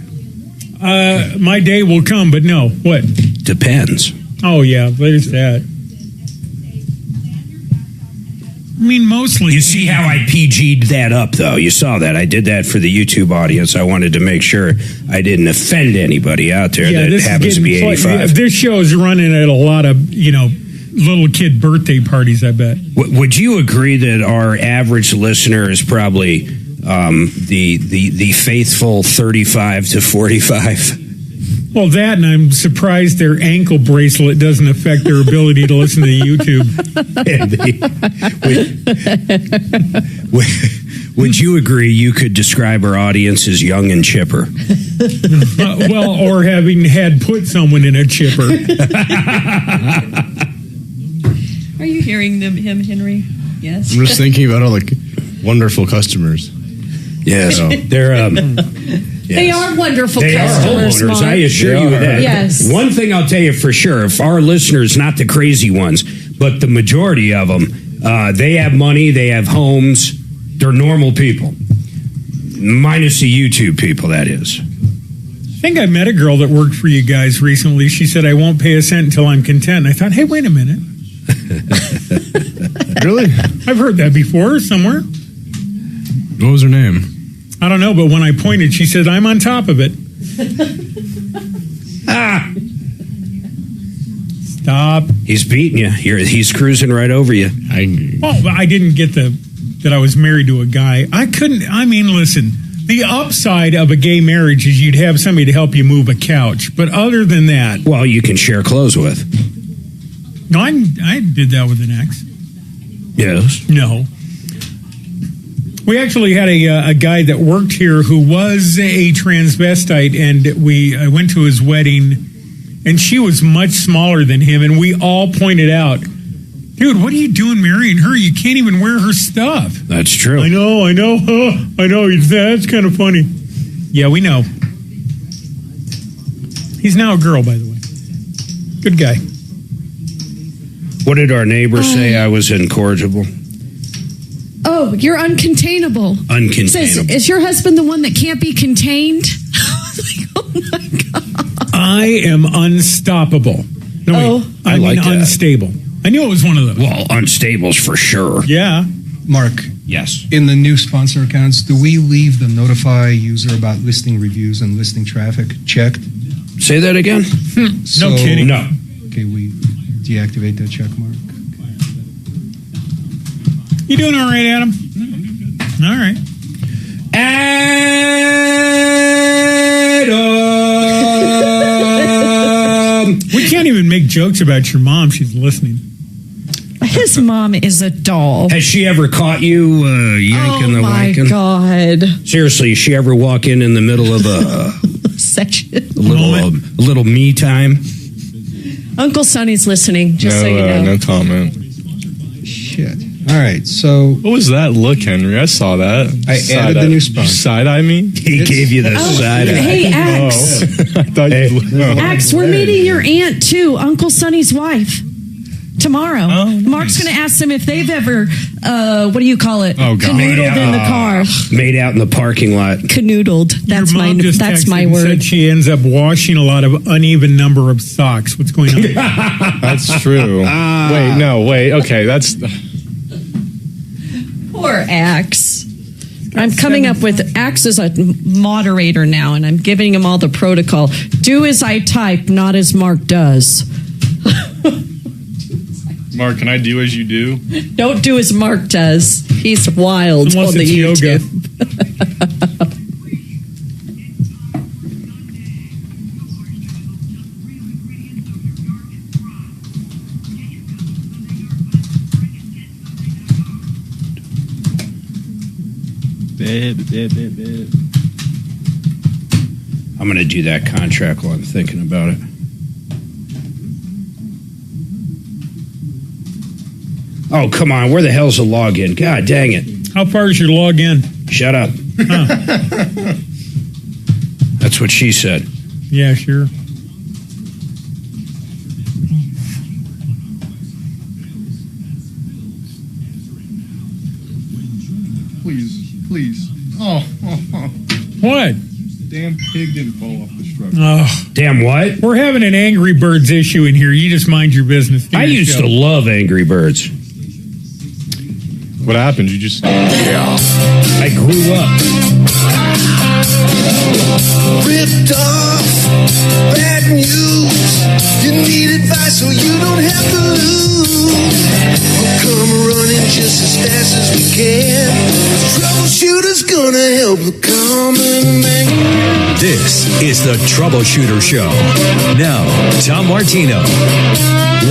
My day will come, but no. What? Depends. Oh, yeah, there's that. I mean, mostly. You see how I PG'd that up, though? You saw that. I did that for the YouTube audience. I wanted to make sure I didn't offend anybody out there that happens to be 85. This show is running at a lot of, little kid birthday parties, I bet. Would you agree that our average listener is probably the faithful 35 to 45? Well, that, and I'm surprised their ankle bracelet doesn't affect their ability to listen to YouTube. Would you agree you could describe our audience as young and chipper? Or having had put someone in a chipper. Are you hearing him, Henry? Yes. I'm just thinking about all the wonderful customers. Yes, they're. They are wonderful they customers. Are homeowners, I assure you of that. Yes. One thing I'll tell you for sure: if our listeners, not the crazy ones, but the majority of them, they have money, they have homes, they're normal people, minus the YouTube people. That is. I think I met a girl that worked for you guys recently. She said, "I won't pay a cent until I'm content." And I thought, "Hey, wait a minute." Really? I've heard that before somewhere. What was her name? I don't know, but when I pointed, she said, "I'm on top of it." Stop. He's beating you. He's cruising right over you. I didn't get that I was married to a guy. Listen, the upside of a gay marriage is you'd have somebody to help you move a couch. But other than that... Well, you can share clothes with. No, I did that with an ex. Yes. No. We actually had a guy that worked here who was a transvestite, and I went to his wedding, and she was much smaller than him, and we all pointed out, "Dude, what are you doing marrying her? You can't even wear her stuff." That's true. I know. I know. That's kind of funny. Yeah, we know. He's now a girl, by the way. Good guy. What did our neighbor say? I was incorrigible. Oh, you're uncontainable. Uncontainable. Says, is your husband the one that can't be contained? Oh my God. I am unstoppable. No, wait. I mean unstable. I knew it was one of those. Well, unstables for sure. Yeah. Mark. Yes. In the new sponsor accounts, do we leave the notify user about listing reviews and listing traffic checked? Say that again? No kidding. No. Okay, we deactivate that check mark. You doing all right, Adam? All right. Adam! We can't even make jokes about your mom. She's listening. His mom is a doll. Has she ever caught you yanking the wanking? Oh, my God. Seriously, has she ever walk in the middle of a section? A little me time? Uncle Sonny's listening, just so you know. No comment. Shit. All right, so... What was that look, Henry? I saw that. I added the new sponsor. Side-eye me? He gave you the side-eye. Hey, Axe. I thought Axe, we're meeting your aunt, too, Uncle Sonny's wife. Tomorrow. Oh, nice. Mark's going to ask them if they've ever, what do you call it? Oh, God. Canoodled in the car. Made out in the parking lot. Canoodled. That's Your mom just that's texted my and word. Said she ends up washing a lot of uneven number of socks. What's going on? That's true. Wait. Okay, that's. Poor Axe. I'm coming up with Axe as a moderator now, and I'm giving him all the protocol. Do as I type, not as Mark does. Mark, can I do as you do? Don't do as Mark does. He's wild Unless on the it's YouTube. I'm going to do that contract while I'm thinking about it. Oh, come on. Where the hell's the login? God dang it. How far is your login? Shut up. That's what she said. Yeah, sure. Please. Oh. What? Damn pig didn't fall off the structure. Oh, Damn what? we're having an Angry Birds issue in here. You just mind your business. Do I your used show. to love Angry Birds. What happened? You just. I grew up. Ripped off, bad news. You need advice so you don't have to lose. We'll come running just as fast as we can. Troubleshooter's gonna help the common man. This is the Troubleshooter Show. Now, Tom Martino.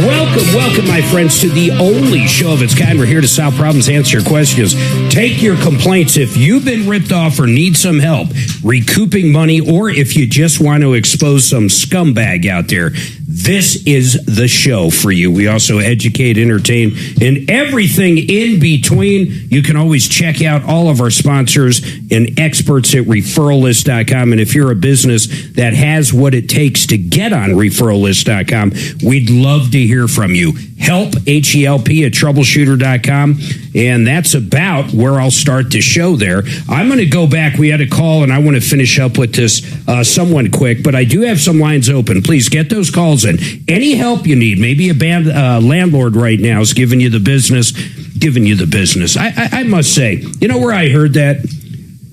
Welcome, my friends, to the only show of its kind. We're here to solve problems, answer your questions, take your complaints. If you've been ripped off or need some help recouping money, or if you just want to expose some scumbag out there, this is the show for you. We also educate, entertain, and everything in between. You can always check out all of our sponsors and experts at referrallist.com. And if you're a business that has what it takes to get on referrallist.com, we'd love to hear from you. Help, H-E-L-P, at troubleshooter.com. And that's about where I'll start the show there. I'm going to go back. We had a call, and I want to finish up with this somewhat quick, but I do have some lines open. Please get those calls in. Any help you need, maybe a landlord right now is giving you the business. I must say, you know where I heard that?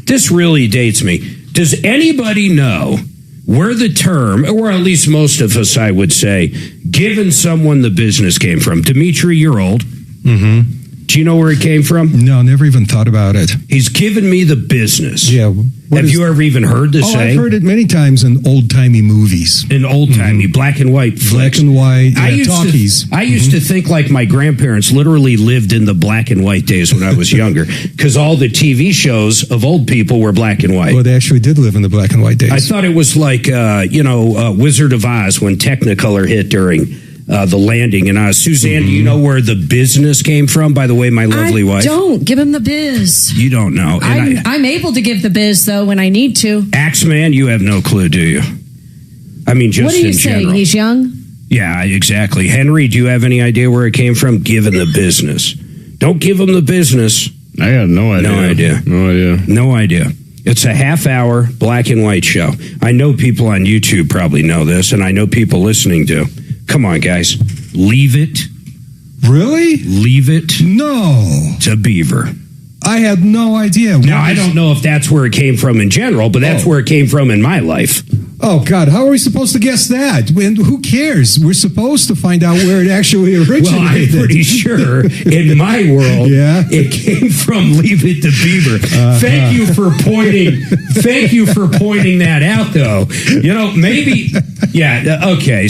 This really dates me. Does anybody know where the term, or at least most of us, I would say, giving someone the business came from? Dimitri, you're old. Mm-hmm. Do you know where it came from? No, never even thought about it. He's given me the business. Yeah. Have you ever even heard this saying? I've heard it many times in old-timey movies. In old-timey, black and white flicks. Black and white, talkies. I used to think like my grandparents literally lived in the black and white days when I was younger, because all the TV shows of old people were black and white. Well, they actually did live in the black and white days. I thought it was like, Wizard of Oz when Technicolor hit during the landing in Oz. Suzanne, do you know where the business came from, by the way, my lovely wife? Don't give him the biz. You don't know. I'm able to give the biz, though, when I need to. Axeman, you have no clue, do you? I mean, just what are you in saying? general. He's young? Yeah, exactly. Henry, do you have any idea where it came from? Give him the business. Don't give him the business. I got no idea. No idea. It's a half-hour black and white show. I know people on YouTube probably know this, and I know people listening do. Come on, guys. Leave it. Really? Leave it. No. To Beaver. I had no idea. Now, I don't know if that's where it came from in general, but that's where it came from in my life. Oh, God. How are we supposed to guess that? Who cares? We're supposed to find out where it actually originated. Well, I'm pretty sure in my world, it came from Leave It to Beaver. Thank you for pointing that out, though. You know, maybe... Yeah, okay.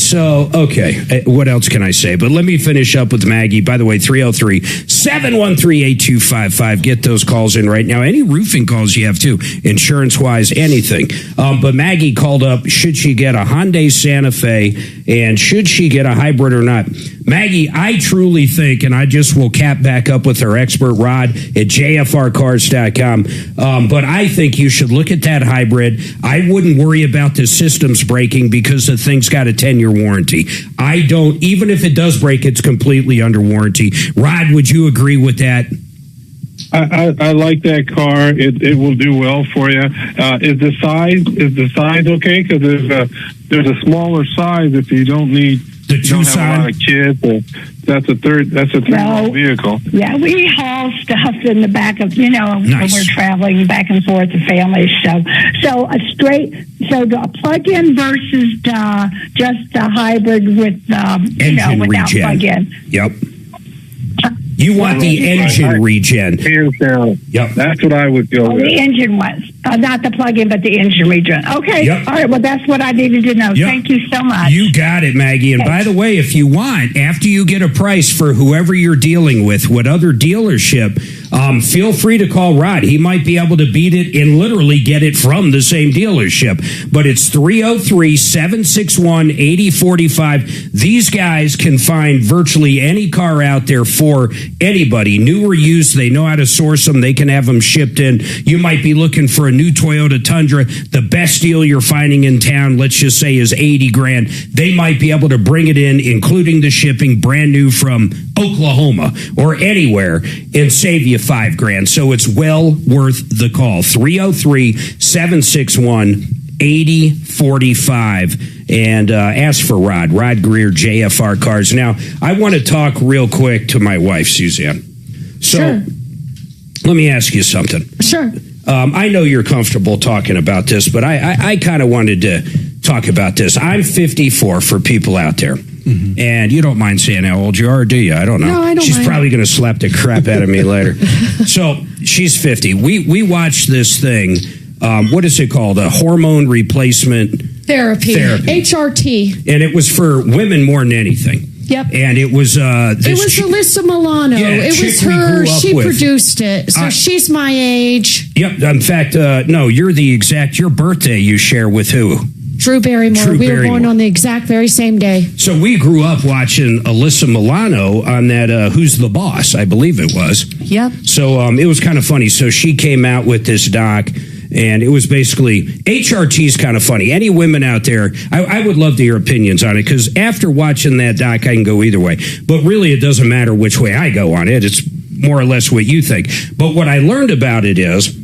What else can I say? But let me finish up with Maggie. By the way, 303-713-8255. Get those calls in right now. Any roofing calls you have, too. Insurance-wise, anything. But Maggie called up, should she get a Hyundai Santa Fe, and should she get a hybrid or not? Maggie, I truly think, and I just will cap back up with our expert Rod at jfrcars.com, but I think you should look at that hybrid. I wouldn't worry about the systems breaking because the thing's got a 10-year warranty. I don't, even if it does break, it's completely under warranty. Rod, would you agree with that? I like that car. It will do well for you. Is the size okay? Because there's a smaller size if you don't need the have a lot of kids. That's a third vehicle. Yeah, we haul stuff in the back of when we're traveling back and forth to families. So a plug-in versus just a hybrid with engine without regen. plug-in. Yep. You want the engine regen. Hands down. Yep. That's what I would go with. The engine ones. Not the plug-in, but the engine regen. Okay. Yep. All right. Well, that's what I needed to know. Yep. Thank you so much. You got it, Maggie. And by the way, if you want, after you get a price for whoever you're dealing with, what other dealership, feel free to call Rod. He might be able to beat it and literally get it from the same dealership. But it's 303-761-8045. These guys can find virtually any car out there for anybody, new or used. They know how to source them. They can have them shipped in. You might be looking for a new Toyota Tundra. The best deal you're finding in town, let's just say, is $80,000. They might be able to bring it in, including the shipping, brand new from Oklahoma or anywhere, and save you $5,000. So it's well worth the call. 303-761-8045. And ask for Rod Greer, JFR Cars. Now, I want to talk real quick to my wife, Suzanne. So, let me ask you something. Sure. I know you're comfortable talking about this, but I kind of wanted to talk about this. I'm 54 for people out there. Mm-hmm. And you don't mind saying how old you are, do you? I don't know. No, I don't She's mind. probably going to slap the crap out of me later. So, she's 50. We watched this thing. What is it called? A hormone replacement Therapy. HRT. And it was for women more than anything. Yep. And it was Alyssa Milano. Yeah, it was her. She produced it. So she's my age. Yep. In fact, no, you're your birthday you share with who? Drew Barrymore. We were born on the exact very same day. So we grew up watching Alyssa Milano on that Who's the Boss, I believe it was. Yep. So it was kind of funny. So she came out with this doc, and it was basically, HRT is kind of funny. Any women out there, I would love to hear opinions on it, because after watching that doc, I can go either way. But really, it doesn't matter which way I go on it. It's more or less what you think. But what I learned about it is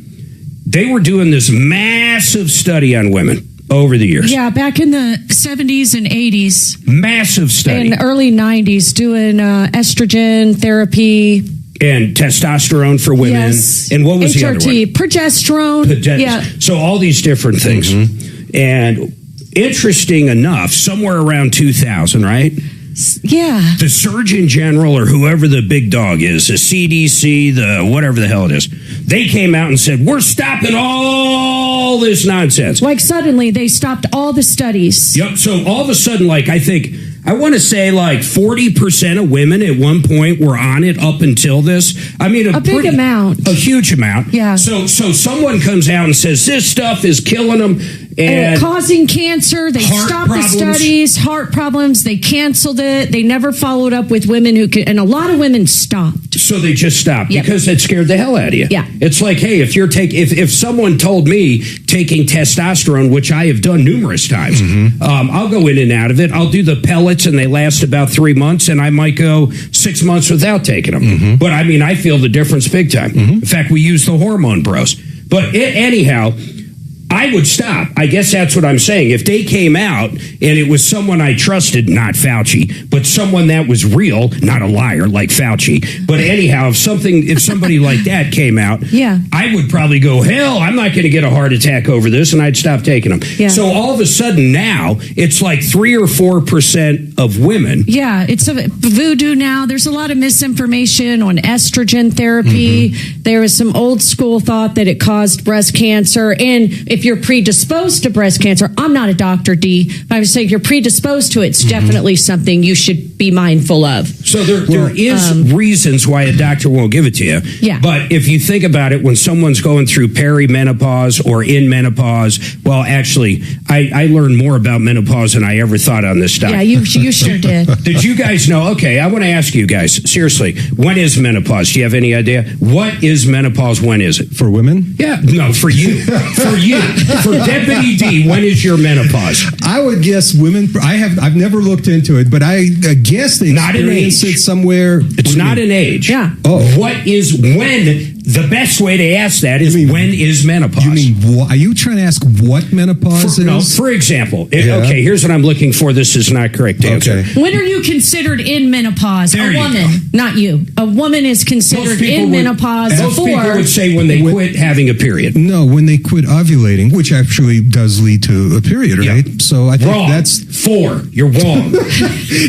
they were doing this massive study on women over the years. Yeah, back in the 70s and 80s. Massive study. In the early 90s, doing estrogen therapy. And testosterone for women. Yes. And what was the other one? Progesterone. Yeah. So all these different things. Mm-hmm. And interesting enough, somewhere around 2000, right? Yeah. The Surgeon General, or whoever the big dog is, the CDC, the whatever the hell it is, they came out and said, we're stopping all this nonsense. Like suddenly they stopped all the studies. Yep. So all of a sudden, I want to say 40% of women at one point were on it up until this. I mean, a big amount. A huge amount. Yeah. So someone comes out and says, this stuff is killing them. And causing cancer. They stopped the studies, heart problems. They canceled it. They never followed up with women and a lot of women stopped. So they just stopped because it scared the hell out of you. Yeah. It's like, hey, if someone told me taking testosterone, which I have done numerous times, I'll go in and out of it. I'll do the pellets and they last about 3 months, and I might go 6 months without taking them. But I mean, I feel the difference big time. In fact, we use the hormone bros. But anyhow, I would stop. I guess that's what I'm saying. If they came out and it was someone I trusted, not Fauci, but someone that was real, not a liar like Fauci. But anyhow, if somebody like that came out, I would probably go, hell, I'm not going to get a heart attack over this, and I'd stop taking them. Yeah. So all of a sudden now, it's like 3 or 4% of women. Yeah, it's a voodoo now. There's a lot of misinformation on estrogen therapy. There was some old school thought that it caused breast cancer. And if if you're predisposed to breast cancer, I'm not a doctor, D, but I'm saying if you're predisposed to it, it's definitely something you should be mindful of. So there is reasons why a doctor won't give it to you. Yeah. But if you think about it, when someone's going through perimenopause or in menopause, well, actually, I learned more about menopause than I ever thought on this stuff. Yeah, you sure did. Did you guys know? Okay, I want to ask you guys, seriously, when is menopause? Do you have any idea? What is menopause? When is it? For women? Yeah, no, for you. For you. For Deputy D, when is your menopause? I would guess women. I've never looked into it, but I guess they Not an experience age. it somewhere. It's not an age. Yeah. Oh. What is when? The best way to ask that is when is menopause? You mean, are you trying to ask what menopause is? No, for example, Yeah. okay, here's what I'm looking for. This is not correct answer. Okay. When are you considered in menopause? There A you woman, not you. A woman is considered in menopause Most people would say when they quit having a period. No, when they quit ovulating, which actually does lead to a period, right? So I think Wrong. that's 4. You're wrong.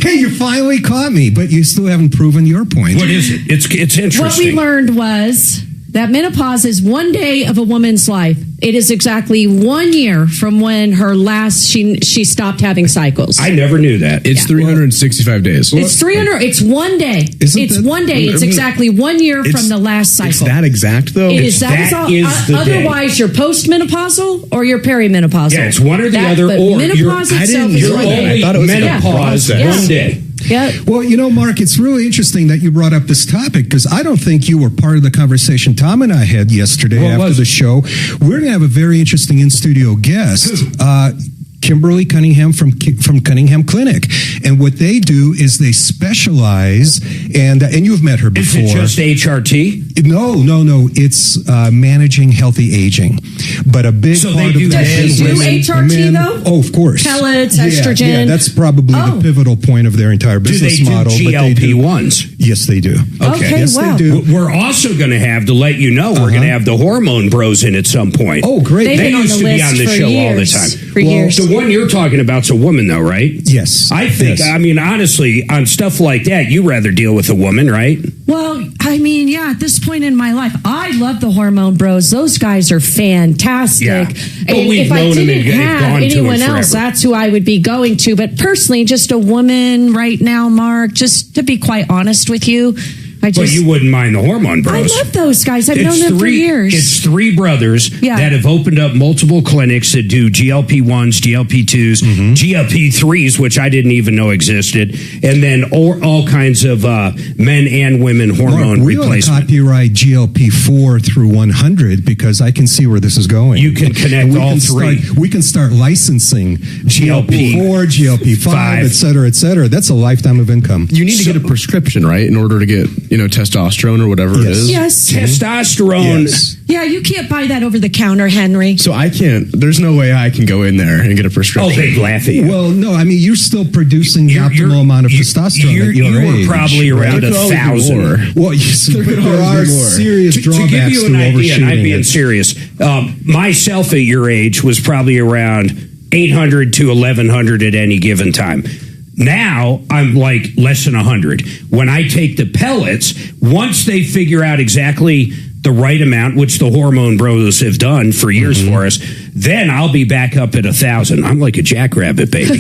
Hey, you finally caught me, but you still haven't proven your point. What is it? It's interesting. What we learned was that menopause is one day of a woman's life. It is exactly 1 year from when her last she stopped having cycles. I never knew that. It's 365 days. It's 300. It's 1 day. It's 1 day. It's exactly 1 year from the last cycle. It's that exact, though? It is. That is all. Otherwise, you're postmenopausal or you're perimenopausal. Yeah, it's one or the other. But Or menopause itself is 1 day. I thought it was menopause. Yeah. 1 day. Yeah. Well, Mark, it's really interesting that you brought up this topic because I don't think you were part of the conversation Tom and I had yesterday after the show. We're going to have a very interesting in-studio guest. Kimberly Cunningham from Cunningham Clinic, and what they do is they specialize, and you've met her before. Is it just HRT? No. It's managing healthy aging, but a big So part they do of that Does is she do women- HRT men- though? Oh, of course. Pellets, estrogen. Yeah, that's probably the pivotal point of their entire business do they model. do but they do- GLP-1s? Yes, they do. Okay, yes, wow. they do. We're also going to have, to let you know, we're going to have the hormone bros in at some point. Oh, great. They've They been on used the to be list on the for show all the years. time. For years. The one you're talking about's a woman, though, right? Yes. I think, Yes. I mean, honestly, on stuff like that, you rather deal with a woman, right? Well, I mean, yeah, at this point in my life, I love the hormone bros. Those guys are fantastic. Yeah. But And we've if I known them didn't and have gone to anyone them else, forever. that's who I would be going to. But personally, just a woman right now, Mark, just to be quite honest with you, I But just... you wouldn't mind the hormone bros. I love those guys. I've known them for years. It's 3 brothers Yeah. that have opened up multiple clinics that do GLP-1s, GLP-2s, GLP-3s, which I didn't even know existed, and then all kinds of men and women hormone Mark, we ought to replacement. copyright GLP-4 through 100 because I can see where this is going. You can connect And we all can 3. we can start licensing GLP-4, GLP-5, et cetera, et cetera. That's a lifetime of income. You need to get a prescription, right, in order to get, testosterone or whatever it is. Yes. Testosterone. Yes. Yeah, you can't buy that over the counter, Henry. So I can't, there's no way I can go in there and get a Oh, prescription. they'd laugh at you. Well, no, I mean, you're still producing the optimal amount of testosterone at your you age. were probably around There could always be 1,000. more. Well, yes, but there are serious To drawbacks give you an idea, and overshooting I'm being it. serious, myself at your age was probably around 800 to 1,100 at any given time. Now I'm like less than 100. When I take the pellets, once they figure out exactly the right amount, which the hormone bros have done for years for us, then I'll be back up at 1,000. I'm like a jackrabbit, baby.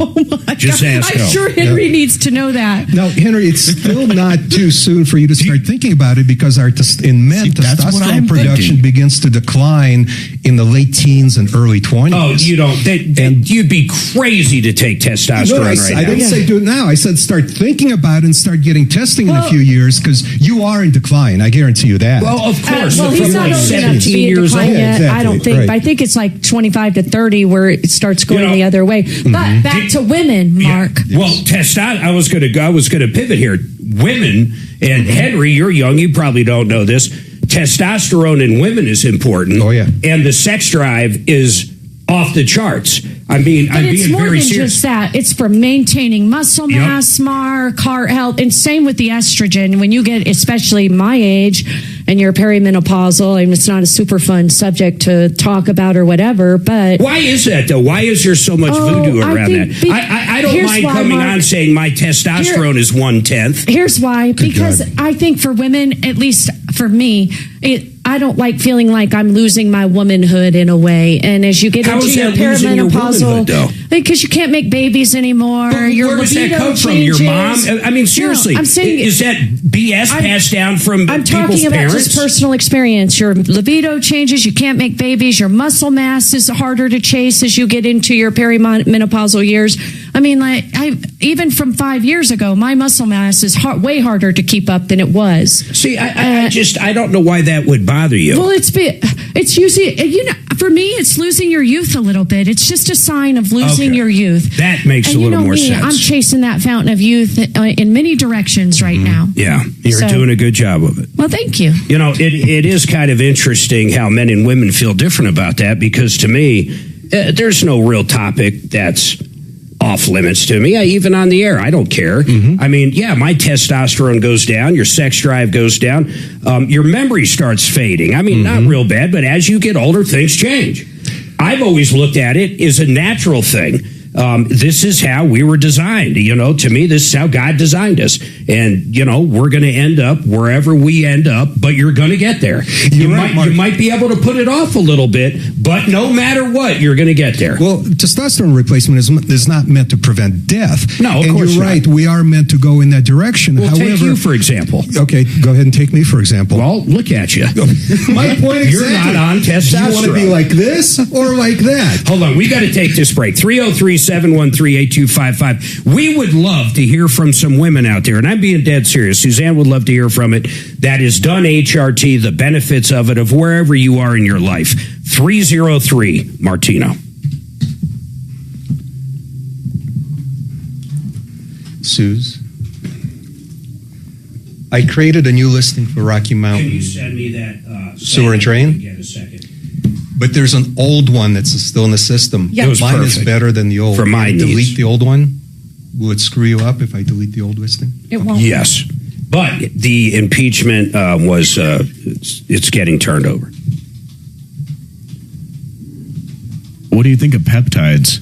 Oh my Just God. ask I'm Hal. sure Henry needs to know that. Now, Henry, it's still not too soon for you to start thinking about it because in men, that's what I'm testosterone production thinking. begins to decline in the late teens and early 20s. Oh, you don't. You'd be crazy to take testosterone No, I right now. didn't say do it now. I said start thinking about it and start getting testing in a few years because you are in decline. I guarantee you that. Well, of course. Well, he's from not like old enough to 17 be in years decline old. yet. exactly, I don't think. right. But I think it's like 25 to 30 where it starts going the other way. But back to women, Mark. Well, I was going to pivot here. Women, and Henry, you're young. You probably don't know this. Testosterone in women is important. Oh, yeah. And the sex drive is off the charts. I'm being It's more very than serious. just that. It's for maintaining muscle mass, Mark, heart health, and same with the estrogen. When you get, especially my age, and you're perimenopausal, and it's not a super fun subject to talk about or whatever, but... Why is that, though? Why is there so much voodoo I around think that? I don't mind coming Mark, on saying my testosterone is 1/10. Here's why. Because I think for women, at least for me, I don't like feeling like I'm losing my womanhood in a way. And as you get How into is your that losing your perimenopausal, womanhood, though? because you can't make babies anymore. Your Where does that libido come from? changes. Your mom? I mean, seriously, No, I'm saying, is that BS passed down from I'm people's talking about parents? just personal experience. Your libido changes. You can't make babies. Your muscle mass is harder to chase as you get into your perimenopausal years. I mean, like even from 5 years ago, my muscle mass is way harder to keep up than it was. See, I don't know why that would bother you. Well, it's usually, for me, it's losing your youth a little bit. It's just a sign of losing your youth. That makes a little more sense. I'm chasing that fountain of youth in many directions right now. Yeah, you're doing a good job of it. Well, thank you. It is kind of interesting how men and women feel different about that, because to me, there's no real topic that's off limits to me. Even on the air, I don't care. I mean, yeah, my testosterone goes down, your sex drive goes down, your memory starts fading. I mean, not real bad, but as you get older, things change. I've always looked at it as a natural thing. This is how we were designed. To me, this is how God designed us. And, we're going to end up wherever we end up, but you're going to get there. You might be able to put it off a little bit, but no matter what, you're going to get there. Well, testosterone replacement is not meant to prevent death. No, of course you're right. We are meant to go in that direction. Well, However, take you, for example. Okay, go ahead and take me, for example. Well, look at you. My point exactly. You're not on testosterone. Do you want to be like this or like that? Hold on. We got to take this break. 303-713-8255. We would love to hear from some women out there, and I'm being dead serious. Suzanne would love to hear from it. That is done HRT, the benefits of it, of wherever you are in your life. 303 Martino. Suze, I created a new listing for Rocky Mountain. Can you send me that sewer and drain? Get a second. But there's an old one that's still in the system. Yeah. It was Mine perfect. is better than the old. For my needs. Delete the old one. Will it screw you up if I delete the old listing? It won't. Yes. But the impeachment was, it's getting turned over. What do you think of peptides?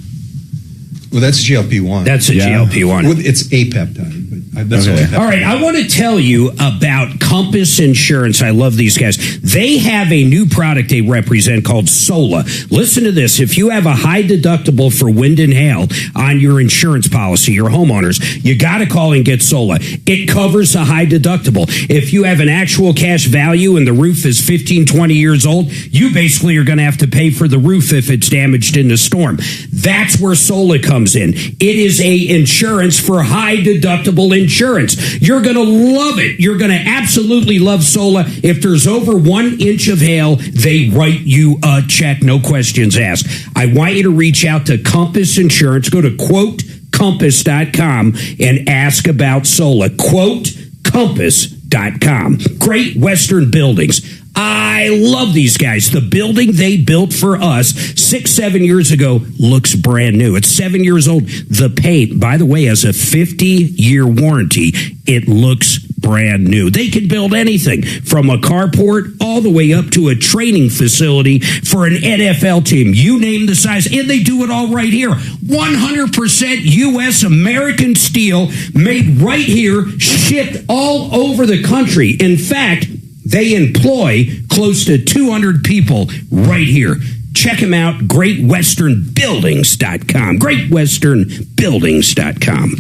Well, that's GLP-1. That's a GLP-1. Well, it's a peptide, but that's Okay. what All right, I want to tell you about Compass Insurance. I love these guys. They have a new product they represent called Sola. Listen to this. If you have a high deductible for wind and hail on your insurance policy, your homeowners, you got to call and get Sola. It covers a high deductible. If you have an actual cash value and the roof is 15, 20 years old, you basically are going to have to pay for the roof if it's damaged in the storm. That's where Sola comes in. It is a insurance for high deductible insurance. You're going to love it. You're going to absolutely love Sola. If there's over 1 inch of hail, they write you a check. No questions asked. I want you to reach out to Compass Insurance. Go to quotecompass.com and ask about Sola. Quotecompass.com. Great Western Buildings. I love these guys. The building they built for us 6-7 years ago looks brand new. It's 7 years old. The paint, by the way, has a 50-year warranty. It looks brand new. They can build anything from a carport all the way up to a training facility for an NFL team. You name the size, and they do it all right here. 100% U.S. American steel, made right here, shipped all over the country. In fact, they employ close to 200 people right here. Check them out, GreatWesternBuildings.com. GreatWesternBuildings.com.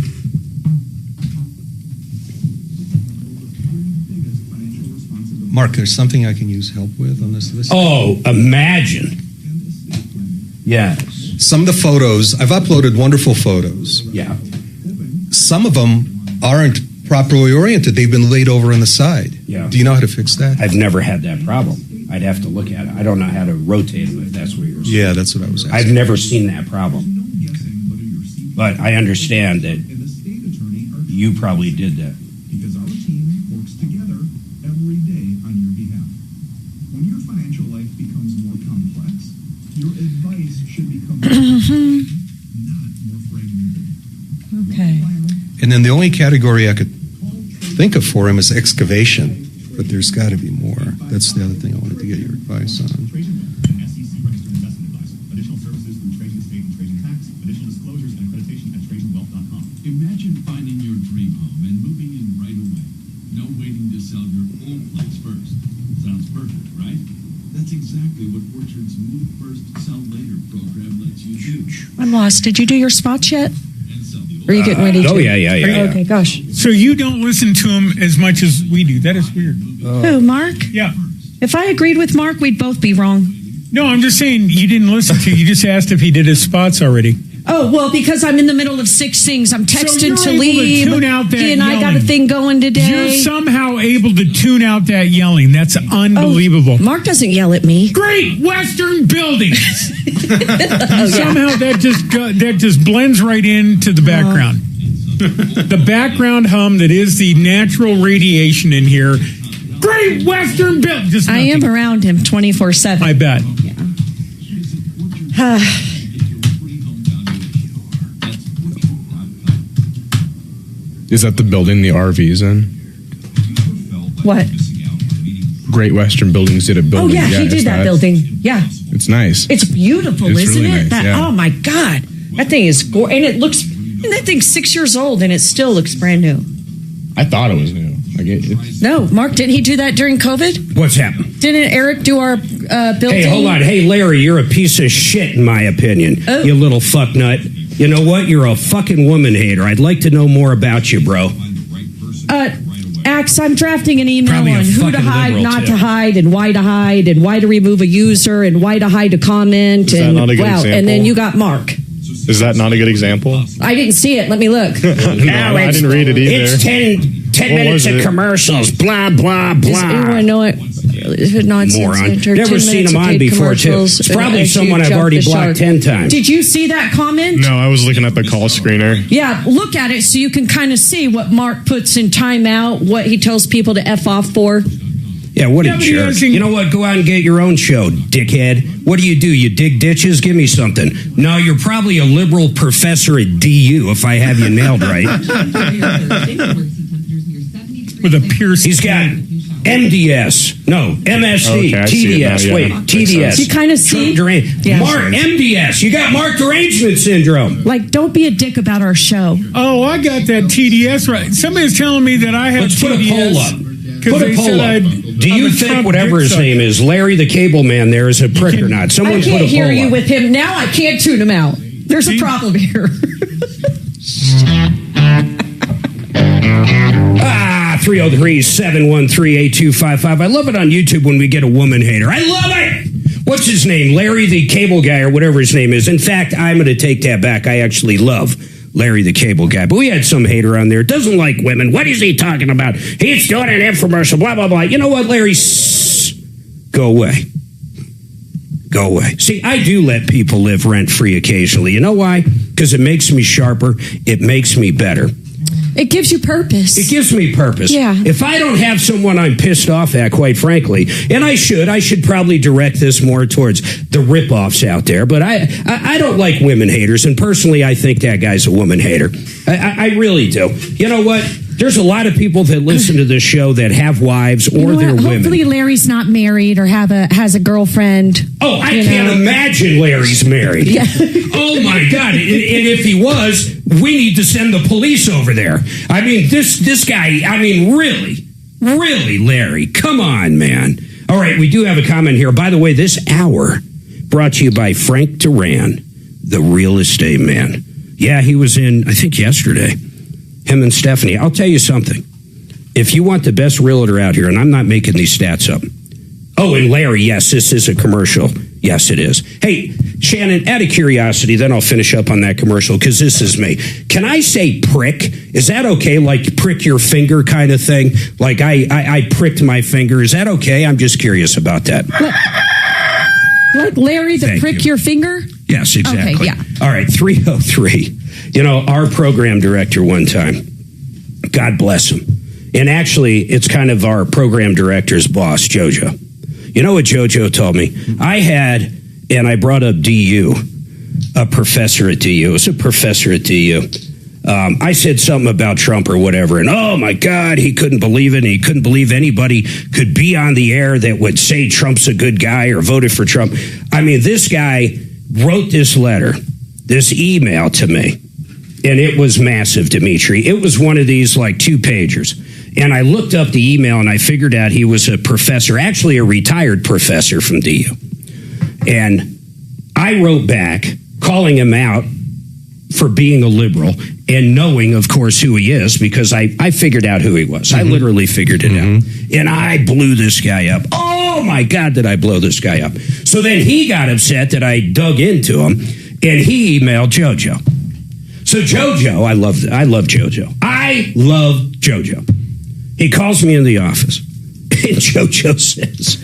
Mark, there's something I can use help with on this list? Oh, imagine. Yes. Some of the photos, I've uploaded wonderful photos. Yeah. Some of them aren't properly oriented. They've been laid over on the side. Yeah. Do you know how to fix that? I've never had that problem. I'd have to look at it. I don't know how to rotate it, if that's what you're saying. Yeah, that's what I was asking. I've never seen that problem. But I understand that you probably did that. Because our team works together every day on your behalf. When your financial life becomes more complex, your advice should become not more fragmented. Okay. And then the only category I could think of for him is excavation, but there's got to be more. That's the other thing I wanted to get your advice on. Imagine finding your dream home and moving in right away. No waiting to sell your old place first. Sounds perfect, right? That's exactly what Orchard's Move First, Sell Later program lets you do. I'm lost. Did you do your spots yet? Or are you getting ready to? Oh, yeah. Okay, gosh. So you don't listen to him as much as we do. That is weird. Who, Mark? Yeah. If I agreed with Mark, we'd both be wrong. No, I'm just saying you didn't listen to. You just asked if he did his spots already. Oh, well, because I'm in the middle of 6 things. I'm texting So to you're able leave. to tune out that He and I got a yelling. thing going today. You're somehow able to tune out that yelling. That's unbelievable. Mark doesn't yell at me. Great Western buildings. yeah. Somehow that just blends right into the background. The background hum that is the natural radiation in here. Great Western buildings. I am around him 24/7. I bet. Is that the building the RV's in? What? Great Western Buildings did a building. Oh, yeah, he did that building. Yeah. It's nice. It's beautiful, It's isn't really it? nice, yeah. Oh, my God. That thing is gorgeous. And it looks, and that thing's 6 years old, and it still looks brand new. I thought it was new. Like it's No, Mark, didn't he do that during COVID? What's happened? Didn't Eric do our building? Hey, hold on. Hey, Larry, you're a piece of shit, in my opinion. Oh. You little fucknut. You know what? You're a fucking woman hater. I'd like to know more about you, bro. Axe, I'm drafting an email Probably a on who to fucking hide, liberal, not too. to hide, and why to remove a user, and why to hide a comment. Is that and not a good wow, example? and then you got Mark. Is that not a good example? I didn't see it. Let me look. No, I didn't read it either. It's 10 What minutes was of it? commercials. Blah, blah, blah. Does anyone know it? Nonsense. Moron. Enter, Never 10 seen minutes him of on paid before, too. commercials, It's probably as you someone I've jump already the blocked shark. 10 times. Did you see that comment? No, I was looking at the call screener. Yeah, look at it so you can kind of see what Mark puts in timeout, what he tells people to F off for. Yeah, what a Yeah, but he jerk. hasn't- You know what? Go out and get your own show, dickhead. What do? You dig ditches? Give me something. No, you're probably a liberal professor at DU if I have you nailed right. With a pierced. He's got MDS. No, MSD. Okay, I see it now, TDS. yeah. Wait, Makes TDS. sense. You kinda see? Yeah. Mark, MDS. You got Mark derangement syndrome. Like, don't be a dick about our show. Oh, I got that TDS right. Somebody's telling me that I have Let's put a TDS. poll up. 'cause Put a they poll said up. I'd- Do I'm you a think Trump whatever his dick name is, Larry the Cable Man, there is a prick or not? Someone I put a can't poll hear you up. with him. Now I can't tune him out. There's a See? problem here. 303-713-8255. I love it on YouTube when we get a woman hater. I love it. What's his name? Larry the Cable Guy or whatever his name is. In fact, I'm going to take that back. I actually love Larry the Cable Guy. But we had some hater on there. Doesn't like women. What is he talking about? He's doing an infomercial, blah, blah, blah. You know what, Larry? Go away. Go away. See, I do let people live rent-free occasionally. You know why? Because it makes me sharper. It makes me better. It gives you purpose. It gives me purpose. Yeah. If I don't have someone I'm pissed off at, quite frankly, and I should probably direct this more towards the ripoffs out there, but I don't like women haters, and personally, I think that guy's a woman hater. I really do. You know what? There's a lot of people that listen to this show that have wives or You know they're what? women. Hopefully Larry's not married or has a girlfriend. Oh, I can't imagine Larry's married. Yeah. Oh, my God. And if he was, we need to send the police over there. I mean, this guy, I mean, really, Larry, come on, man. All right, we do have a comment here. By the way, this hour brought to you by Frank Duran, the real estate man. Yeah, he was in, I think, yesterday. Him and Stephanie. I'll tell you something. If you want the best realtor out here, and I'm not making these stats up. Oh, and Larry, yes, this is a commercial. Yes, it is. Hey, Shannon, out of curiosity, then I'll finish up on that commercial because this is me. Can I say prick? Is that okay? Like prick your finger kind of thing? Like I pricked my finger. Is that okay? I'm just curious about that. Like Larry the Thank prick you. your finger? Yes, exactly. Okay, yeah. All right, 303. You know, our program director one time, God bless him. And actually, it's kind of our program director's boss, JoJo. You know what JoJo told me? I had, and I brought up DU, a professor at DU. It was a professor at DU. I said something about Trump or whatever, and oh my God, he couldn't believe it. And he couldn't believe anybody could be on the air that would say Trump's a good guy or voted for Trump. I mean, this guy wrote this letter, this email to me. and it was massive, Dimitri. It was one of these like 2-pagers. And I looked up the email and I figured out he was a professor, actually a retired professor from DU. And I wrote back calling him out for being a liberal and knowing, of course, who he is, because I figured out who he was. I literally figured it out. And I blew this guy up. Oh, my God, did I blow this guy up. So then he got upset that I dug into him, and he emailed JoJo. So JoJo, I love JoJo. I love JoJo. He calls me in the office, and JoJo says,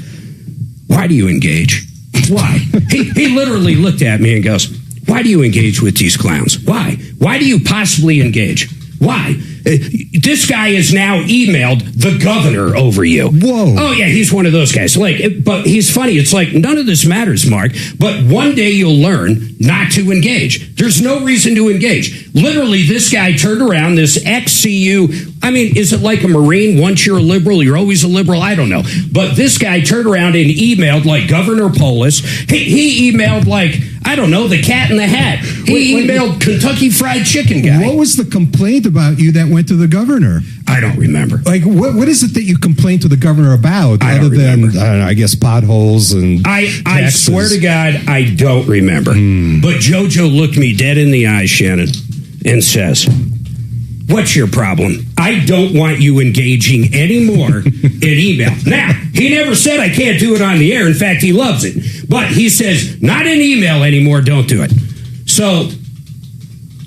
"Why do you engage? Why?" He literally looked at me and goes, "Why do you engage with these clowns? Why? Why do you possibly engage? Why? This guy has now emailed the governor over you." Whoa. Oh, yeah, he's one of those guys. But he's funny. It's like, none of this matters, Mark, but one day you'll learn not to engage. There's no reason to engage. Literally, this guy turned around, this ex-CU, I mean, is it like a Marine? Once you're a liberal, you're always a liberal? I don't know. But this guy turned around and emailed like Governor Polis. He emailed like, I don't know, the Cat in the Hat. He emailed Kentucky Fried Chicken guy. What was the complaint about you that went to the governor? I don't remember. Like, what is it that you complained to the governor about, other than, I guess, potholes and I swear to God, I don't remember. But JoJo looked me dead in the eye, Shannon, and says, "What's your problem? I don't want you engaging anymore in email." Now, he never said I can't do it on the air. In fact, he loves it. But he says, not in email anymore, don't do it. So,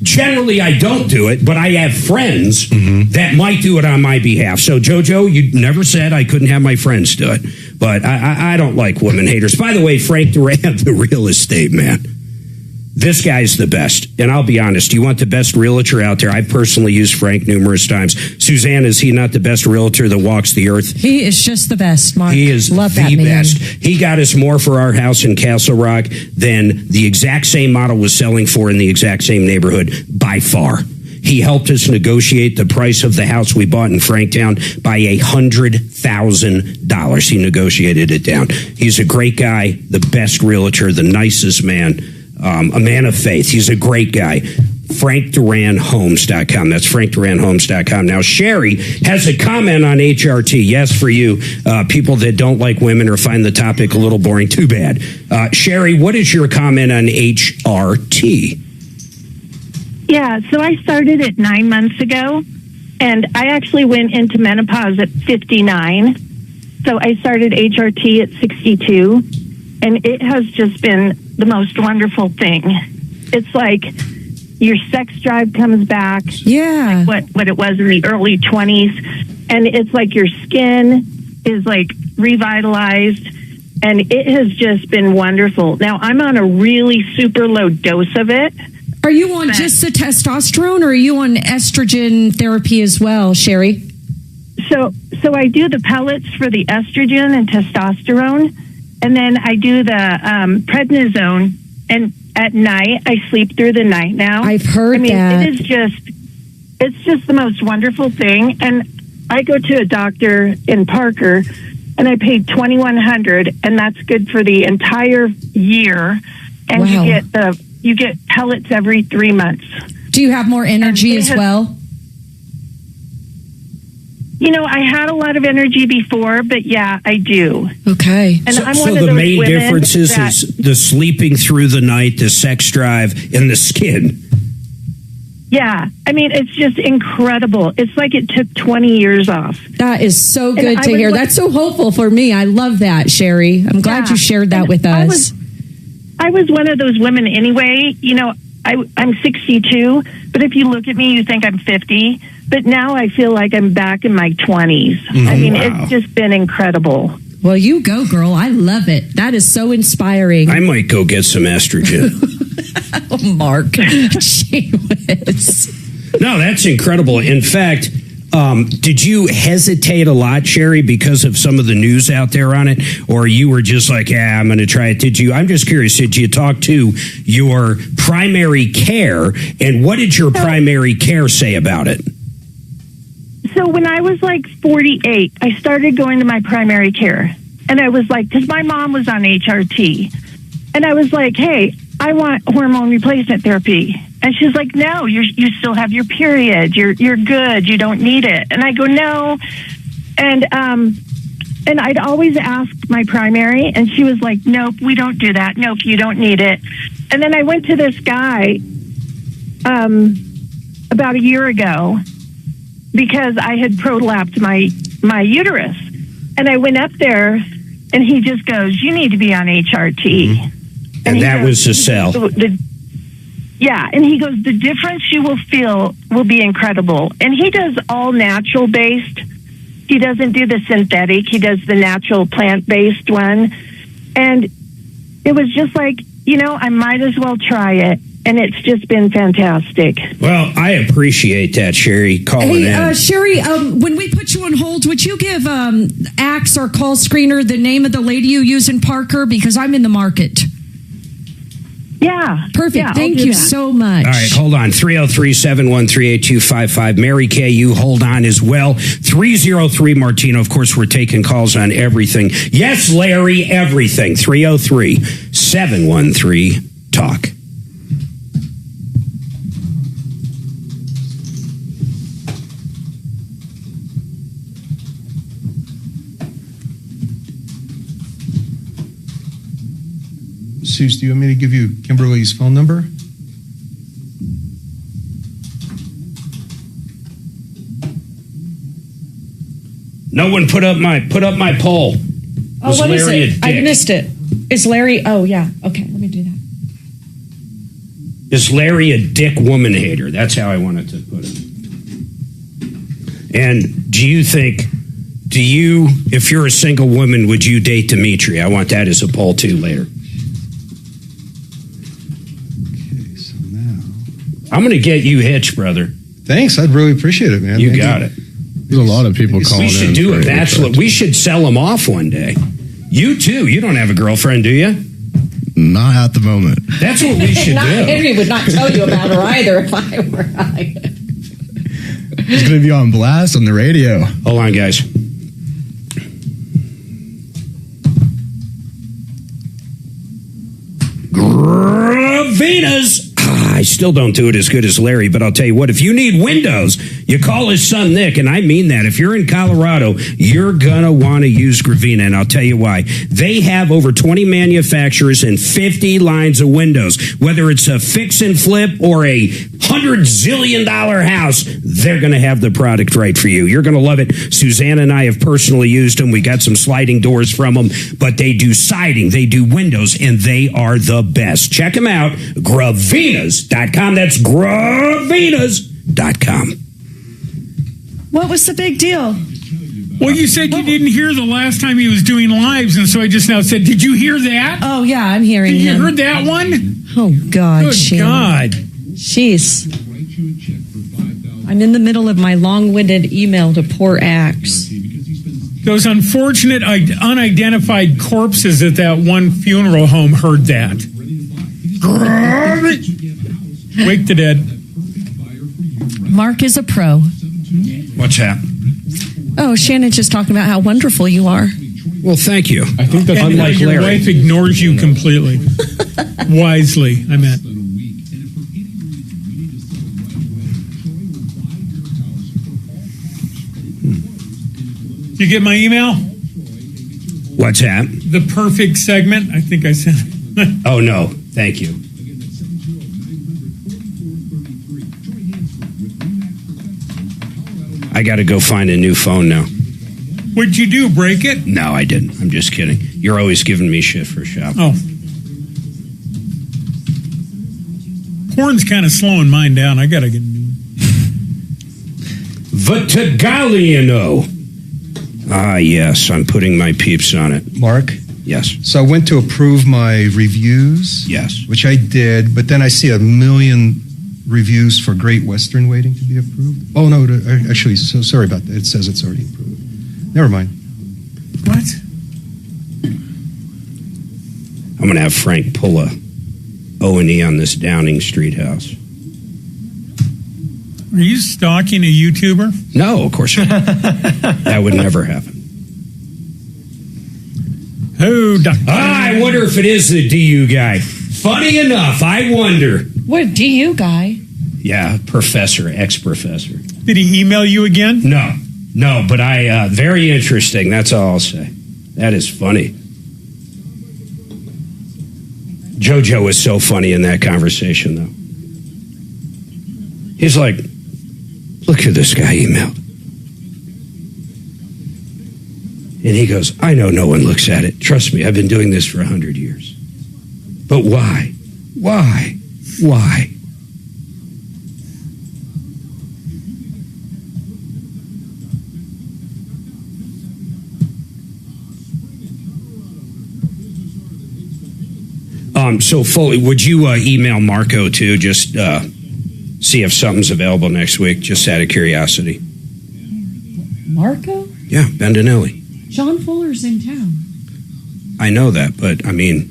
generally, I don't do it, but I have friends that might do it on my behalf. So, JoJo, you never said I couldn't have my friends do it. But I don't like women haters. By the way, Frank Duran, the real estate man. This guy's the best. And I'll be honest, you want the best realtor out there? I've personally used Frank numerous times. Suzanne, is he not the best realtor that walks the earth? He is just the best, Mark. He is Love the that man. best. He got us more for our house in Castle Rock than the exact same model was selling for in the exact same neighborhood by far. He helped us negotiate the price of the house we bought in Franktown by $100,000. He negotiated it down. He's a great guy, the best realtor, the nicest man. A man of faith. He's a great guy. FrankDuranHomes.com. That's FrankDuranHomes.com. Now, Sherry has a comment on HRT. Yes, for you, people that don't like women or find the topic a little boring. Too bad. Sherry, what is your comment on HRT? Yeah, so I started it 9 months ago, and I actually went into menopause at 59. So I started HRT at 62, and it has just been the most wonderful thing. It's like your sex drive comes back. Yeah. Like what it was in the early 20s. And it's like your skin is like revitalized. And it has just been wonderful. Now, I'm on a really super low dose of it. Are you on just the testosterone, or are you on estrogen therapy as well, Sherry? So I do the pellets for the estrogen and testosterone. And then I do the prednisone, and at night I sleep through the night now. I've heard that. It's just the most wonderful thing. And I go to a doctor in Parker, and I paid $2,100, and that's good for the entire year. And wow. you get pellets every 3 months. Do you have more energy as well? You know, I had a lot of energy before, but yeah, I do. Okay. And I'm one so of the those main women difference is the sleeping through the night, the sex drive, and the skin. Yeah. I mean, it's just incredible. It's like it took 20 years off. That is so good to hear. That's so hopeful for me. I love that, Sherry. I'm glad you shared that with us. I was one of those women anyway. You know, I'm 62, but if you look at me, you think I'm 50. But now I feel like I'm back in my 20s. I mean, It's just been incredible. Well, you go, girl. I love it. That is so inspiring. I might go get some estrogen. Oh, Mark. No, that's incredible. In fact, did you hesitate a lot, Sherry, because of some of the news out there on it? Or you were just like, yeah, I'm going to try it. I'm just curious, did you talk to your primary care? And what did your primary care say about it? So when I was like 48, I started going to my primary care. And I was like, because my mom was on HRT. And I was like, hey, I want hormone replacement therapy. And she's like, no, you still have your period. You're good. You don't need it. And I go, no. And I'd always ask my primary, and she was like, nope, we don't do that. Nope, you don't need it. And then I went to this guy about a year ago because I had prolapsed my uterus. And I went up there, and he just goes, you need to be on HRT. And that was the sell. Yeah, and he goes, the difference you will feel will be incredible. And he does all natural-based. He doesn't do the synthetic. He does the natural plant-based one. And it was just like, I might as well try it. And it's just been fantastic. Well, I appreciate that, Sherry, calling in. Sherry, when we put you on hold, would you give Axe, our call screener, the name of the lady you use in Parker? Because I'm in the market. Yeah. Perfect. Yeah, Thank you so much. All right, hold on. 303-713-8255. Mary Kay, you hold on as well. 303 Martino. Of course, we're taking calls on everything. Yes, Larry, everything. 303-713-TALK. Suze, do you want me to give you Kimberly's phone number? No one put up my poll. Oh, what is it? I missed it. Is Larry? Oh, yeah. Okay, let me do that. Is Larry a dick woman hater? That's how I wanted to put it. And do you, if you're a single woman, would you date Dimitri? I want that as a poll too later. I'm going to get you hitched, brother. Thanks. I'd really appreciate it, man. You got it. There's a lot of people calling in. We should do a bachelor. We should sell them off one day. You too. You don't have a girlfriend, do you? Not at the moment. That's what we should do. Henry would not tell you about her either if I were. It's going to be on blast on the radio. Hold on, guys. Gravinas. I still don't do it as good as Larry, but I'll tell you what, if you need windows, you call his son Nick, and I mean that. If you're in Colorado, you're going to want to use Gravina, and I'll tell you why. They have over 20 manufacturers and 50 lines of windows. Whether it's a fix and flip or a $100 zillion house, they're going to have the product right for you. You're going to love it. Susanna and I have personally used them. We got some sliding doors from them, but they do siding, they do windows, and they are the best. Check them out, Gravinas.com. That's Gravinas.com. What was the big deal? Well, you said you didn't hear the last time he was doing lives, and so I just now said, did you hear that? Oh, yeah, I'm hearing Did you him. heard that one? Oh, God, Good Shannon. God. Jeez. I'm in the middle of my long-winded email to poor Axe. Those unfortunate unidentified corpses at that one funeral home heard that. Wake the dead. Mark is a pro. What's that? Oh, Shannon's just talking about how wonderful you are. Well, thank you. I think that's unlike your Larry. wife ignores you completely. Wisely, I meant. You get my email? What's that? The perfect segment. I think I sent it. Oh, no. Thank you. I got to go find a new phone now. What'd you do, break it? No, I didn't. I'm just kidding. You're always giving me shit for shop. Oh. Porn's kind of slowing mine down. I got to get a new one. Vitagaliano. Ah, yes. I'm putting my peeps on it. Mark? Yes. So I went to approve my reviews. Yes. Which I did, but then I see 1 million reviews for Great Western waiting to be approved. Oh, no, actually, so sorry about that. It says it's already approved. Never mind. What? I'm going to have Frank pull a O&E on this Downing Street house. Are you stalking a YouTuber? No, of course not. That would never happen. Oh, I wonder if it is the DU guy. Funny enough, I wonder. What, DU guy? Yeah, professor, ex-professor. Did he email you again? No, but I, very interesting. That's all I'll say. That is funny. JoJo was so funny in that conversation, though. He's like, look who this guy emailed. And he goes, I know no one looks at it. Trust me, I've been doing this for 100 years. But why? Why? Why? So, Foley, would you email Marco, too? Just see if something's available next week, just out of curiosity. Marco? Yeah, Bendinelli. John Fuller's in town. I know that, but, I mean...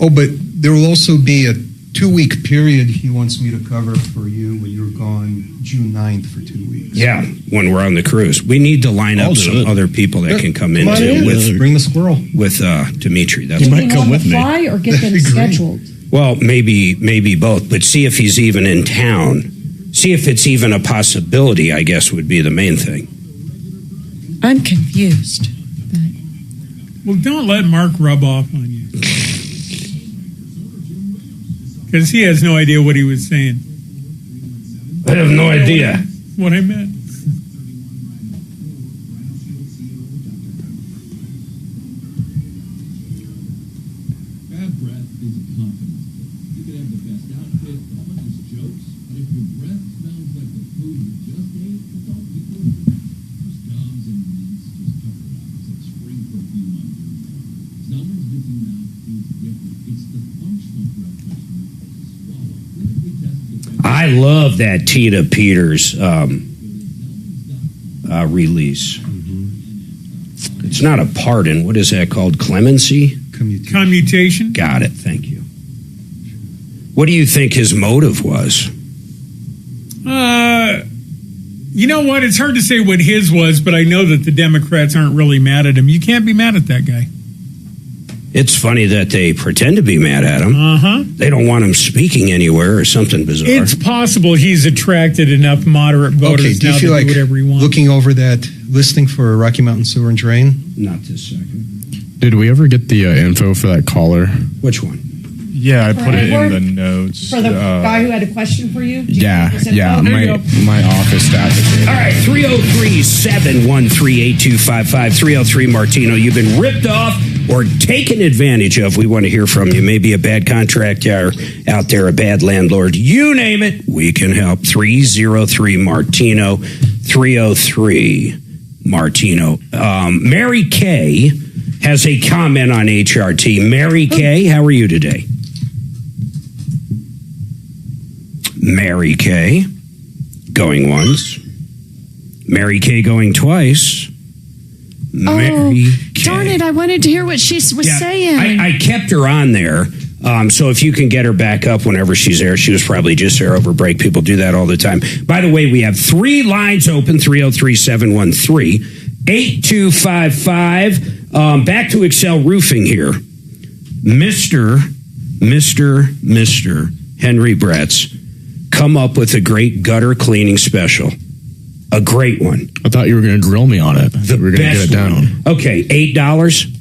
Oh, but there will also be a 2-week period he wants me to cover for you when you're gone June 9th for 2 weeks. Yeah, when we're on the cruise. We need to line up some other people that can come in, too. Bring the squirrel. With Dimitri. That's You might come with me. Fly or get them scheduled? Well, maybe both, but see if he's even in town. See if it's even a possibility, I guess, would be the main thing. I'm confused. Well, don't let Mark rub off on you. Because he has no idea what he was saying. I have no idea. What I meant. Bad breath is a compliment. You could have the best outfit, the funniest jokes, but if your breath smells like the food you just ate, it's all equal. Just gums and mints, just cover-ups. It's spring perfume on your breath. Zelmer's Minty Mouth is different. It's the functional breath freshener to swallow. Clinically tested. I love that Tina Peters release. Mm-hmm. It's not a pardon. What is that called? Clemency? Commutation. Got it. Thank you. What do you think his motive was? You know what? It's hard to say what his was, but I know that the Democrats aren't really mad at him. You can't be mad at that guy. It's funny that they pretend to be mad at him. Uh-huh. They don't want him speaking anywhere or something bizarre. It's possible he's attracted enough moderate voters Okay, do you now feel to like do whatever he wants. looking over that listing for Rocky Mountain Sewer and Drain? Not this second. Did we ever get the info for that caller? Which one? Yeah, I put it in Edward? the notes. For the guy who had a question for you? Yeah. My office staff is here. All right, 303-713-8255, 303 Martino. You've been ripped off or taken advantage of. We want to hear from you. Maybe a bad contractor out there, a bad landlord. You name it, we can help. 303 Martino, 303 Martino. Mary Kay has a comment on HRT. Mary Kay, how are you today? Mary Kay, going once. Mary Kay going twice. Mary Kay. Darn it, I wanted to hear what she was saying. I kept her on there. So if you can get her back up whenever she's there, she was probably just there over break. People do that all the time. By the way, we have 3 lines open, 303-713-8255. Back to Excel Roofing here. Mr. Henry Bretz come up with a great gutter cleaning special. A great one. I thought you were going to grill me on it. The we were going to get it down. One. Okay, $8?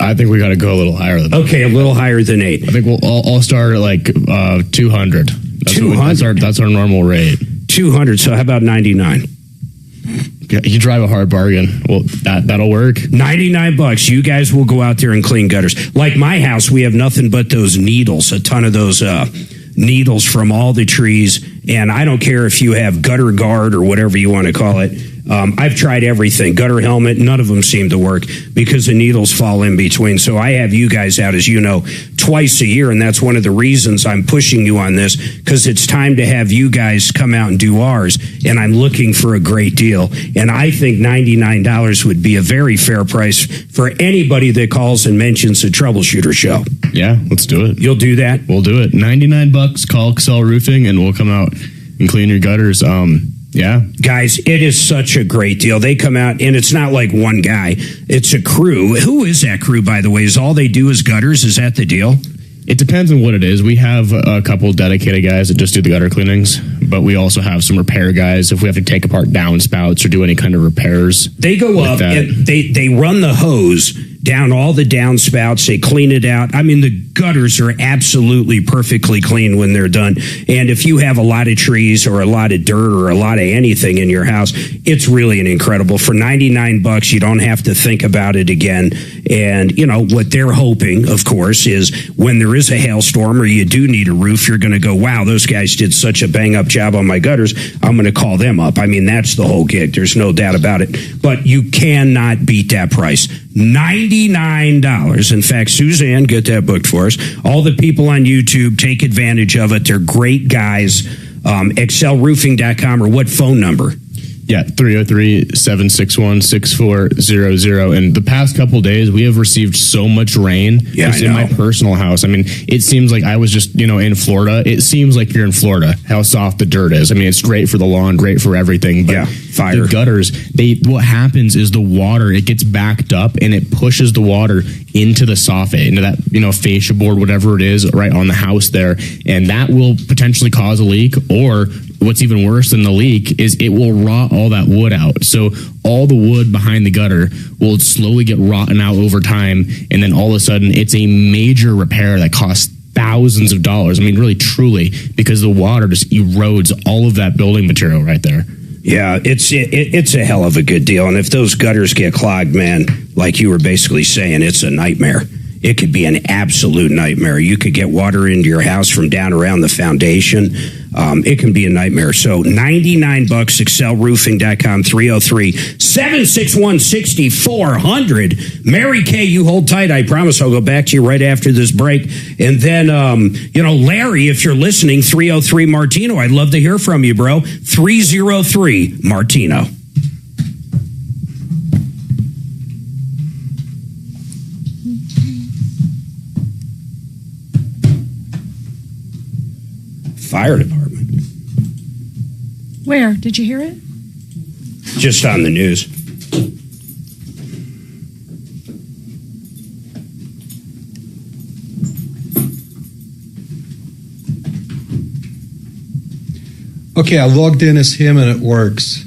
I think we got to go a little higher than that. Okay, a little higher than 8. I think I'll start at like 200. That's our normal rate. 200. So how about 99? Yeah, you drive a hard bargain. Well, that'll work. $99. You guys will go out there and clean gutters. Like my house, we have nothing but those needles. A ton of those needles from all the trees. And I don't care if you have gutter guard or whatever you want to call it. I've tried everything. Gutter helmet, none of them seem to work because the needles fall in between. So I have you guys out, as you know, twice a year, and that's one of the reasons I'm pushing you on this, because it's time to have you guys come out and do ours, and I'm looking for a great deal. And I think $99 would be a very fair price for anybody that calls and mentions the Troubleshooter Show. Yeah, let's do it. You'll do that? We'll do it. $99. Call Excel Roofing, and we'll come out and clean your gutters. Yeah. Guys, it is such a great deal. They come out, and it's not like one guy. It's a crew. Who is that crew, by the way? Is all they do is gutters? Is that the deal? It depends on what it is. We have a couple dedicated guys that just do the gutter cleanings, but we also have some repair guys if we have to take apart downspouts or do any kind of repairs. They go up and they run the hose down all the downspouts. They clean it out. I mean, the gutters are absolutely perfectly clean when they're done. And if you have a lot of trees or a lot of dirt or a lot of anything in your house, it's really an incredible. For $99, you don't have to think about it again. And, you know, what they're hoping, of course, is when there is a hailstorm or you do need a roof, you're going to go, wow, those guys did such a bang-up job on my gutters. I'm going to call them up. I mean, that's the whole gig. There's no doubt about it. But you cannot beat that price. $99. In fact, Suzanne, get that booked for us. All the people on YouTube, take advantage of it. They're great guys. ExcelRoofing.com, or what phone number? Yeah, 303-761-6400. And the past couple days, we have received so much rain just in my personal house. I mean, it seems like I was just, in Florida. It seems like you're in Florida, how soft the dirt is. I mean, it's great for the lawn, great for everything. But fire. The gutters, what happens is the water, it gets backed up and it pushes the water into the soffit, into that, fascia board, whatever it is, right on the house there. And that will potentially cause a leak, or what's even worse than the leak is it will rot all that wood out. So all the wood behind the gutter will slowly get rotten out over time. And then all of a sudden it's a major repair that costs thousands of dollars. I mean, really, truly, because the water just erodes all of that building material right there. Yeah, it's a hell of a good deal. And if those gutters get clogged, man, like you were basically saying, it's a nightmare. It could be an absolute nightmare. You could get water into your house from down around the foundation. It can be a nightmare. So $99, ExcelRoofing.com, 303-761-6400. Mary Kay, you hold tight. I promise I'll go back to you right after this break. And then, Larry, if you're listening, 303 Martino. I'd love to hear from you, bro. 303 Martino. Fire department. Where? Did you hear it? Just on the news. Okay, I logged in as him and it works.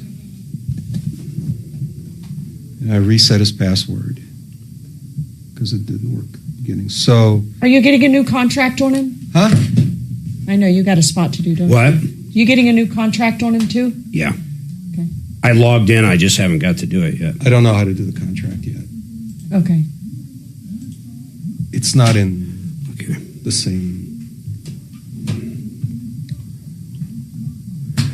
And I reset his password because it didn't work at the beginning. So, are you getting a new contract on him? Huh? I know you got a spot to do, don't What? you? You getting a new contract on him too? Yeah. Okay. I logged in. I just haven't got to do it yet. I don't know how to do the contract yet. Okay. It's not in the same.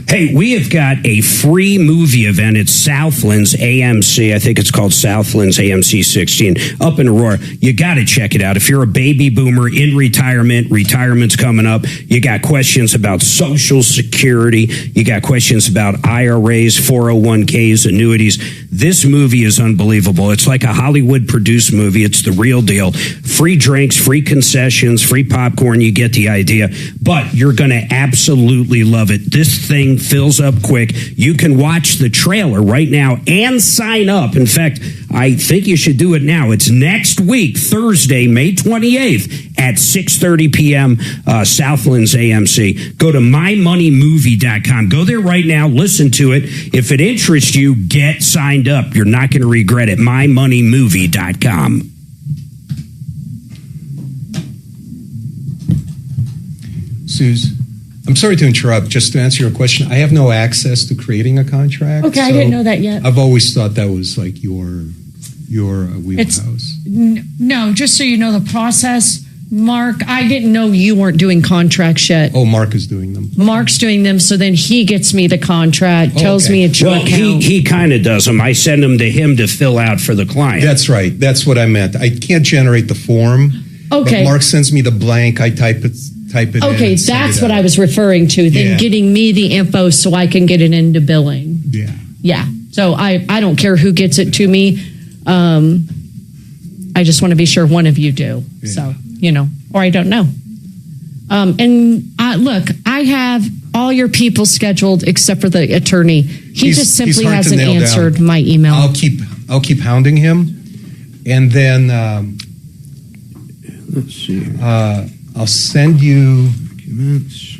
Hey, we have got a free movie event at Southlands AMC. I think it's called Southlands AMC 16 up in Aurora. You got to check it out. If you're a baby boomer in retirement, retirement's coming up. You got questions about Social Security. You got questions about IRAs, 401ks, annuities. This movie is unbelievable. It's like a Hollywood produced movie. It's the real deal. Free drinks, free concessions, free popcorn. You get the idea. But you're going to absolutely love it. This thing fills up quick. You can watch the trailer right now and sign up. In fact, I think you should do it now. It's next week, Thursday, May 28th at 6:30 p.m. Southlands AMC. Go to mymoneymovie.com. Go there right now. Listen to it. If it interests you, get signed up. You're not going to regret it. mymoneymovie.com. Suze, I'm sorry to interrupt. Just to answer your question, I have no access to creating a contract. Okay, I didn't know that yet. I've always thought that was like your wheelhouse. No, just so you know the process, Mark, I didn't know you weren't doing contracts yet. Oh, Mark is doing them. Mark's doing them, so then he gets me the contract, tells me it's your account. He kind of does them. I send them to him to fill out for the client. That's right. That's what I meant. I can't generate the form. Okay. But Mark sends me the blank. I type it in. Okay, that's what I was referring to. Then getting me the info so I can get it into billing. Yeah. Yeah. So I don't care who gets it to me. I just want to be sure one of you do. Yeah. So, or I don't know. Look, I have all your people scheduled except for the attorney. He just simply hasn't answered my email. I'll keep hounding him. And then, let's see. I'll send you documents.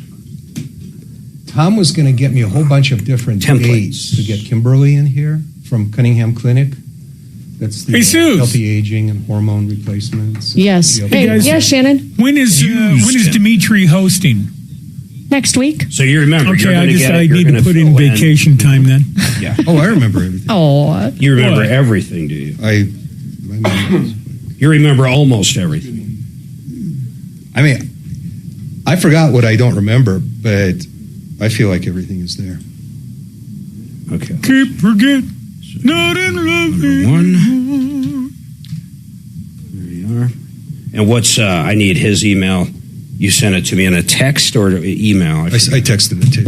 Tom was going to get me a whole bunch of different dates to get Kimberly in here from Cunningham Clinic. That's the healthy aging and hormone replacements. Yes. Hey, yes, Shannon. When is Dimitri hosting? Next week. So you remember? Okay, I need to put in vacation time then. Yeah. Oh, I remember everything. Oh, you remember everything, do you? You remember almost everything. I mean, I forgot what I don't remember, but I feel like everything is there. Okay. Keep forget, not in love. Number one. There you are. And what's? I need his email. You sent it to me in a text or email? I texted it to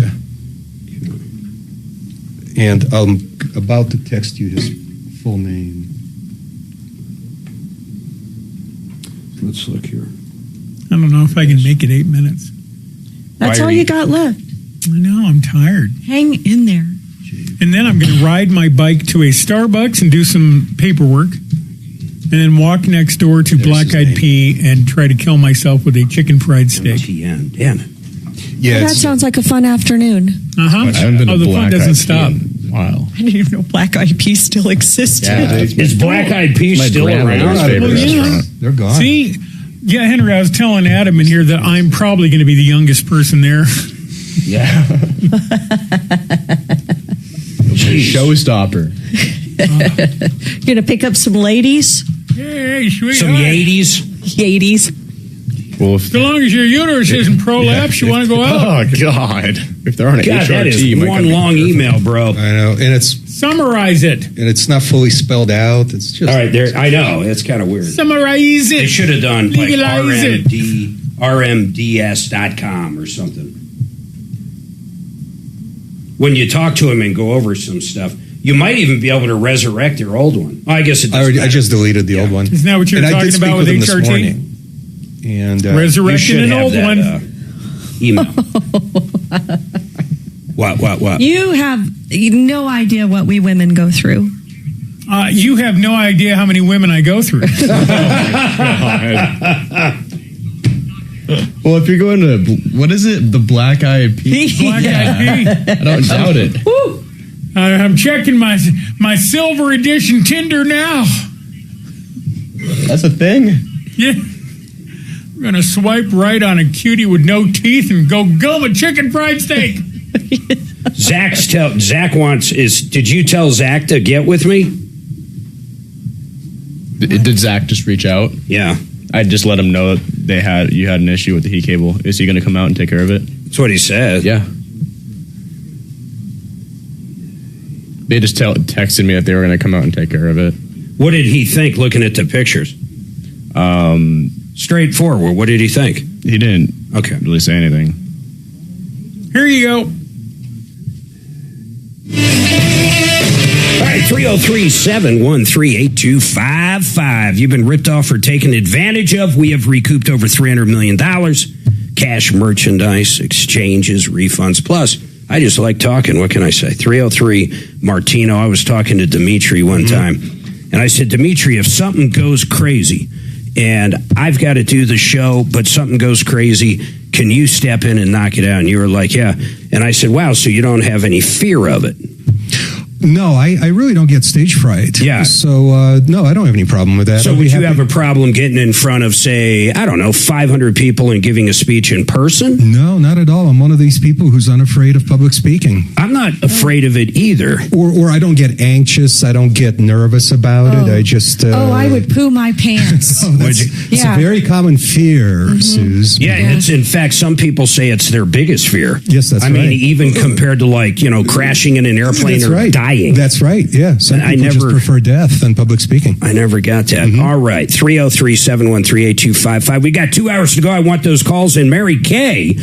you. And I'm about to text you his full name. Let's look here. I don't know if I can make it 8 minutes. That's all you got left. I know, I'm tired. Hang in there. And then I'm going to ride my bike to a Starbucks and do some paperwork. And then walk next door to Black Eyed Pea and try to kill myself with a chicken fried steak. Damn it. Yeah, that sounds like a fun afternoon. The fun doesn't stop. Wow. I didn't even know Black Eyed Pea still existed. Yeah, is Black Eyed Pea still around? They're gone. See, yeah, Henry, I was telling Adam in here that I'm probably going to be the youngest person there. Yeah. Showstopper. You're going to pick up some ladies? Hey, sweetheart. Some Yetis? Yetis. Well, as long as your uterus isn't prolapse, you want to go out? Oh, God. If there aren't God, HRT, that is one long email, bro. I know, and it's summarize it. And it's not fully spelled out. It's just all right. There, I know it's kind of weird. Summarize it. They should have done like Legalize rmds.com or something. When you talk to them and go over some stuff, you might even be able to resurrect their old one. Oh, I guess it doesn't I just deleted the old one. Isn't that what you're talking about with HRT? And resurrecting an old one. Email. What? You have no idea what we women go through. You have no idea how many women I go through. Well, if you're going to, what is it? The Black Eyed Pea? Black Eyed Pea. I don't doubt it. I'm checking my silver edition Tinder now. That's a thing? Yeah. We're going to swipe right on a cutie with no teeth and go gum a chicken fried steak. Zach wants did you tell Zach to get with me? Did Zach just reach out? Yeah. I just let him know that you had an issue with the heat cable. Is he going to come out and take care of it? That's what he said. Yeah. They just texted me that they were going to come out and take care of it. What did he think looking at the pictures? Straightforward. What did he think? He didn't really say anything. Here you go. All right, 303-713-8255. You've been ripped off or taken advantage of. We have recouped over $300 million. Cash, merchandise, exchanges, refunds. Plus, I just like talking. What can I say? 303 Martino. I was talking to Dimitri one time, and I said, Dimitri, if something goes crazy and I've got to do the show, but something goes crazy, can you step in and knock it out? And you were like, yeah. And I said, wow, so you don't have any fear of it? No, I really don't get stage fright. Yeah. So, no, I don't have any problem with that. So would you have a problem getting in front of, say, I don't know, 500 people and giving a speech in person? No, not at all. I'm one of these people who's unafraid of public speaking. I'm not afraid of it either. Or I don't get anxious. I don't get nervous about it. I just... I would poo my pants. It's a very common fear, Suze. Yeah, it's in fact, some people say it's their biggest fear. Yes, that's right. I mean, even compared to crashing in an airplane or dying. That's right, yeah. Some people just prefer death than public speaking. I never got that. All right, 303-713-8255. We got 2 hours to go. I want those calls in. Mary Kay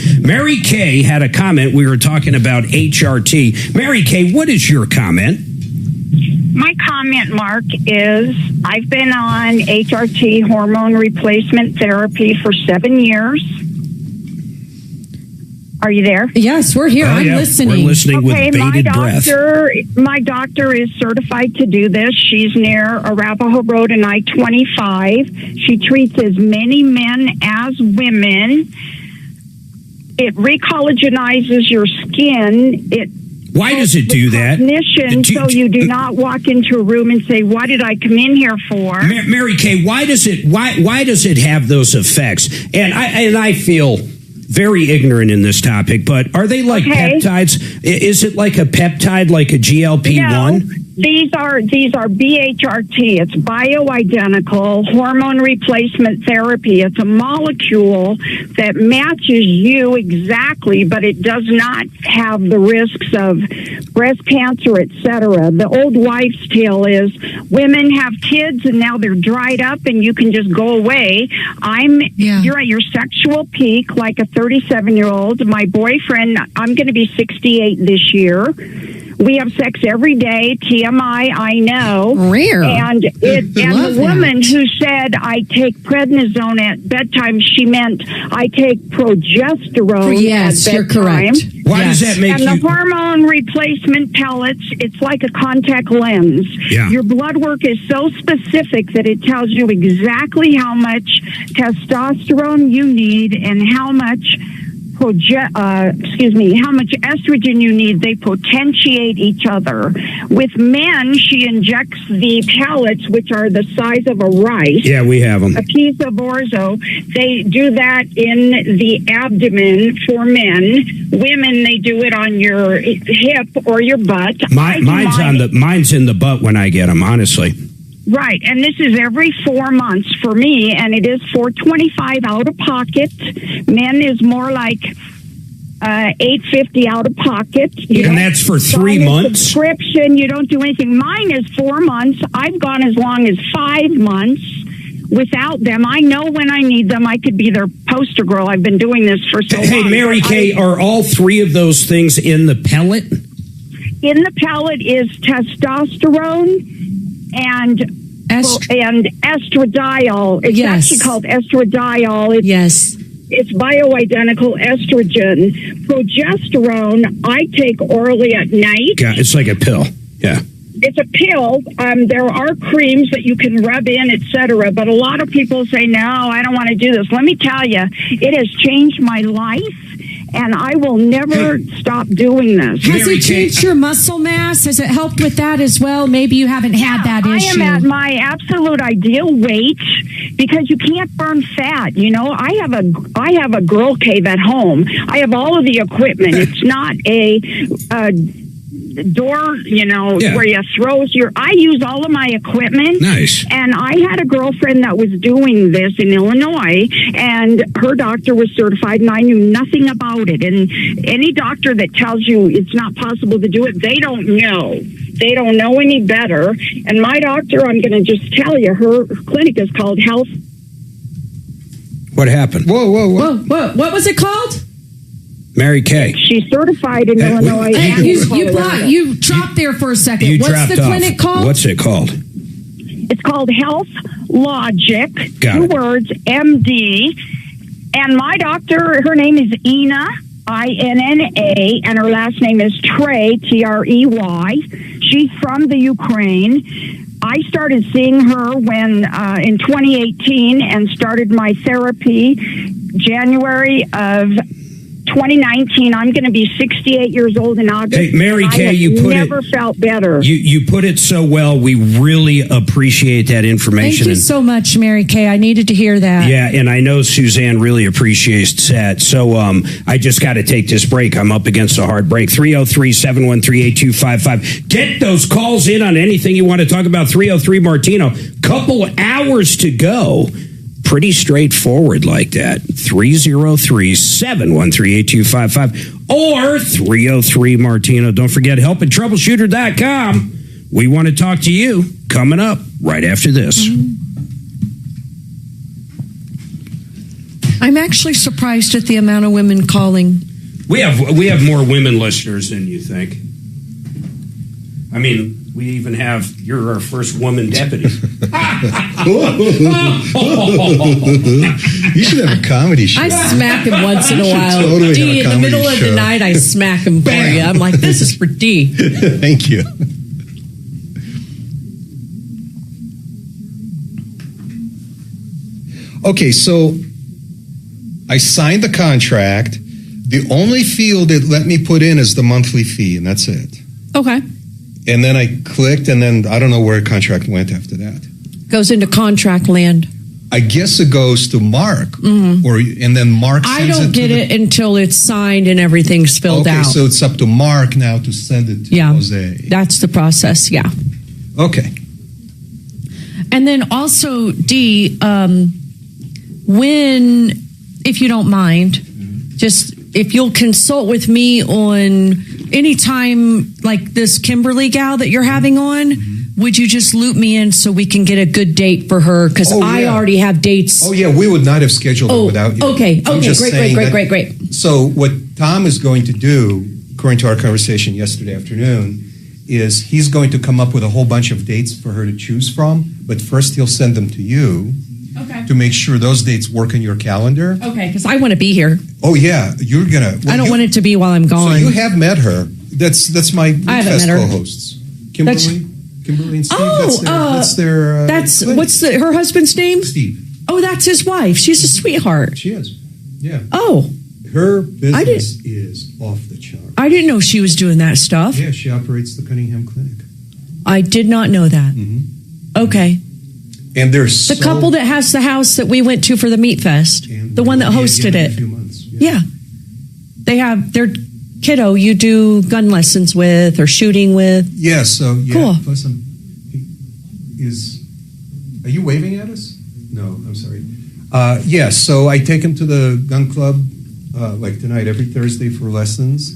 had a comment. We were talking about HRT. Mary Kay, what is your comment? My comment, Mark, is I've been on HRT, hormone replacement therapy, for 7 years. Are you there? Yes, we're here. I'm listening. We're listening with bated breath. My doctor is certified to do this. She's near Arapahoe Road and I-25. She treats as many men as women. It recollagenizes your skin. Why does it do that? So you do not walk into a room and say, "What did I come in here for?" Mary Kay, why does it have those effects? And I feel very ignorant in this topic, but are they like peptides? Is it like a peptide, like a GLP-1? No, these are BHRT. It's bioidentical hormone replacement therapy. It's a molecule that matches you exactly, but it does not have the risks of breast cancer, etc. The old wives' tale is women have kids and now they're dried up and you can just go away. You're at your sexual peak like a 37-year-old. My boyfriend, I'm going to be 68 this year. We have sex every day. TMI, I know. Rare. And the woman who said I take prednisone at bedtime, she meant I take progesterone. Yes, at you're bedtime. correct. Why does that make and the hormone replacement pellets, it's like a contact lens. Yeah. Your blood work is so specific that it tells you exactly how much testosterone you need and how much how much estrogen you need. They potentiate each other. With men, she injects the pellets, which are the size of a rice. Yeah, we have them. A piece of orzo. They do that in the abdomen for men. Women, they do it on your hip or your butt. Mine's in the butt when I get them, honestly. Right, and this is every 4 months for me, and it is $425 out of pocket. Men is more like $850 out of pocket. And that's for 3 months? Subscription, you don't do anything. Mine is 4 months. I've gone as long as 5 months without them. I know when I need them. I could be their poster girl. I've been doing this for so long. Hey, Mary Kay, are all three of those things in the pellet? In the pellet is testosterone and estradiol. It's actually called estradiol. It's bioidentical estrogen. Progesterone, I take orally at night. Yeah, it's like a pill. Yeah. It's a pill. There are creams that you can rub in, etc. But a lot of people say, no, I don't want to do this. Let me tell you, it has changed my life. And I will never stop doing this. Has it changed your muscle mass? Has it helped with that as well? Maybe you haven't had that issue. I am at my absolute ideal weight because you can't burn fat. You know, I have a girl cave at home. I have all of the equipment. It's not a door, where you throw I use all of my equipment. Nice. And I had a girlfriend that was doing this in Illinois, and her doctor was certified, and I knew nothing about it. And any doctor that tells you it's not possible to do it, they don't know. They don't know any better. And my doctor, I'm going to just tell you, her clinic is called Health. What happened? Whoa. What was it called? Mary Kay. She's certified in Illinois. You dropped there for a second. What's the clinic called? What's it called? It's called Health Logic. Got 2 it. words, MD. And my doctor, her name is Ina, INNA, and her last name is Trey, Trey. She's from the Ukraine. I started seeing her when in 2018 and started my therapy January of 2019. I'm going to be 68 years old in August. Hey, Mary Kay, never felt better. You put it so well. We really appreciate that information. Thank you so much, Mary Kay. I needed to hear that. Yeah, and I know Suzanne really appreciates that. So I just got to take this break. I'm up against a hard break. 303-713-8255. Get those calls in on anything you want to talk about. 303 Martino. Couple hours to go. Pretty straightforward like that. 303-713-8255 or 303 Martino. Don't forget help at troubleshooter.com. We want to talk to you coming up right after this. I'm actually surprised at the amount of women calling. We have more women listeners than you think. I mean, we even have, you're our first woman deputy. You should have a comedy show. I smack him once in a while. Totally D, have a in the middle comedy of the show. night, I smack him for you. I'm like, this is for D. Thank you. Okay, so I signed the contract. The only field it let me put in is the monthly fee, and that's it. Okay. And then I clicked, and then I don't know where contract went after that. Goes into contract land. I guess it goes to Mark, Mm-hmm. and then Mark I sends don't it get to it until it's signed and everything's filled okay, out. so it's up to Mark now to send it to Jose. That's the process, yeah. Okay. And then also, D, when, if you don't mind, just if you'll consult with me on any time like this Kimberly gal that you're having on, would you just loop me in so we can get a good date for her? Because I already have dates. Oh, yeah, we would not have scheduled it without you. Okay, I'm just saying great. So what Tom is going to do, according to our conversation yesterday afternoon, is he's going to come up with a whole bunch of dates for her to choose from, but first he'll send them to you to make sure those dates work in your calendar. Okay, because I want to be here. Oh, yeah, you're going to... I don't want it to be while I'm gone. So you have met her. That's my I haven't Fest met her. co-hosts. Kimberly and Steve. Oh, that's their what's her husband's name? Steve. Oh, that's his wife. She's a sweetheart. She is. Yeah. Oh. Her business is off the chart. I didn't know she was doing that stuff. Yeah, she operates the Cunningham Clinic. I did not know that. Okay. And there's The couple that has the house that we went to for the Meat Fest, the one that hosted in it. a few months. Yeah. They have their kiddo you do gun lessons with or shooting with. Yeah, so Cool. Plus are you waving at us? No, I'm sorry. Yeah, so I take him to the gun club like tonight every Thursday for lessons,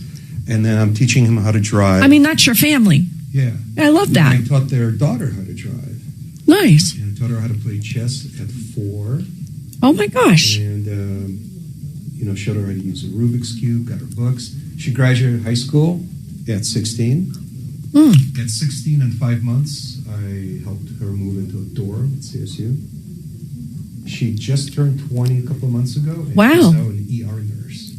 and then I'm teaching him how to drive. I mean, that's your family. Yeah. I love that. And I taught their daughter how to drive. Nice. And I taught her how to play chess at 4. Oh my gosh. And showed her how to use a Rubik's Cube, got her books. She graduated high school at 16. At 16 and 5 months, I helped her move into a dorm at CSU. She just turned 20 a couple of months ago. And Wow. She's now an ER nurse.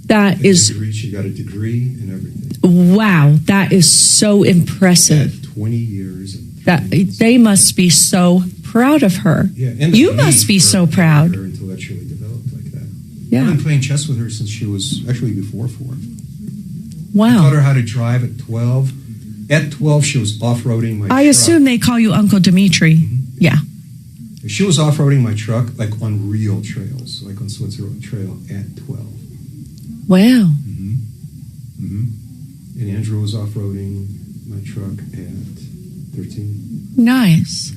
That is She got a degree and everything. wow. That is so impressive. 20 years. That they must be so proud of her. Yeah, and You must be so proud. Her intellectually developed like that. Yeah. I've been playing chess with her since she was actually before 4. I Wow. taught her how to drive at 12. At 12, she was off-roading my truck. I assume they call you Uncle Dimitri. Yeah. She was off-roading my truck like on real trails, like on Switzerland Trail at 12. Wow. And Andrew was off-roading my truck at 13. Nice.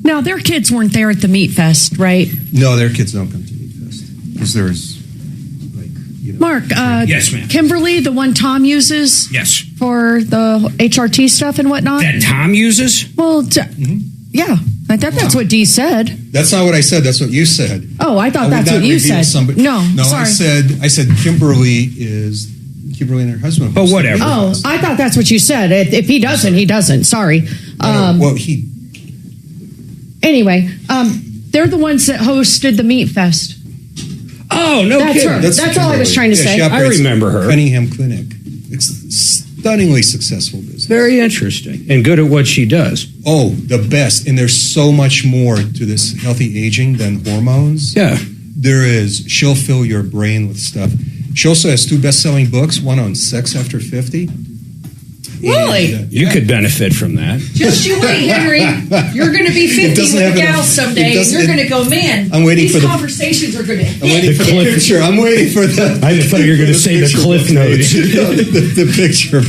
Now, their kids weren't there at the Meat Fest, right? No, their kids don't come to Meat Fest because there's Mark, yes, ma'am. Kimberly, the one Tom uses Yes. for the HRT stuff and whatnot? That Tom uses? Well, yeah. I thought that's what Dee said. That's not what I said. That's what you said. Oh, I thought would that's not what you reveal said. somebody- No, sorry. I said Kimberly and her husband. But whatever. Oh, I thought that's what you said. If he doesn't, he doesn't. Sorry. Anyway, they're the ones that hosted the Meat Fest. Oh, no That's kidding. her. That's all I was trying to say. She I operates remember her. Cunningham Clinic. It's a stunningly successful business. Very interesting. And good at what she does. Oh, the best. And there's so much more to this healthy aging than hormones. Yeah. There is. She'll fill your brain with stuff. She also has 2 best-selling books, one on sex after 50. Really? And, You could benefit from that. Just you wait, Henry. You're going to be 50 with doesn't the have gal enough- someday, it and you're doesn't- going to go, man, I'm waiting these for the- conversations are going to I'm waiting for the picture. I'm waiting for the... I thought you were going to say the picture Cliff book. Notes. the picture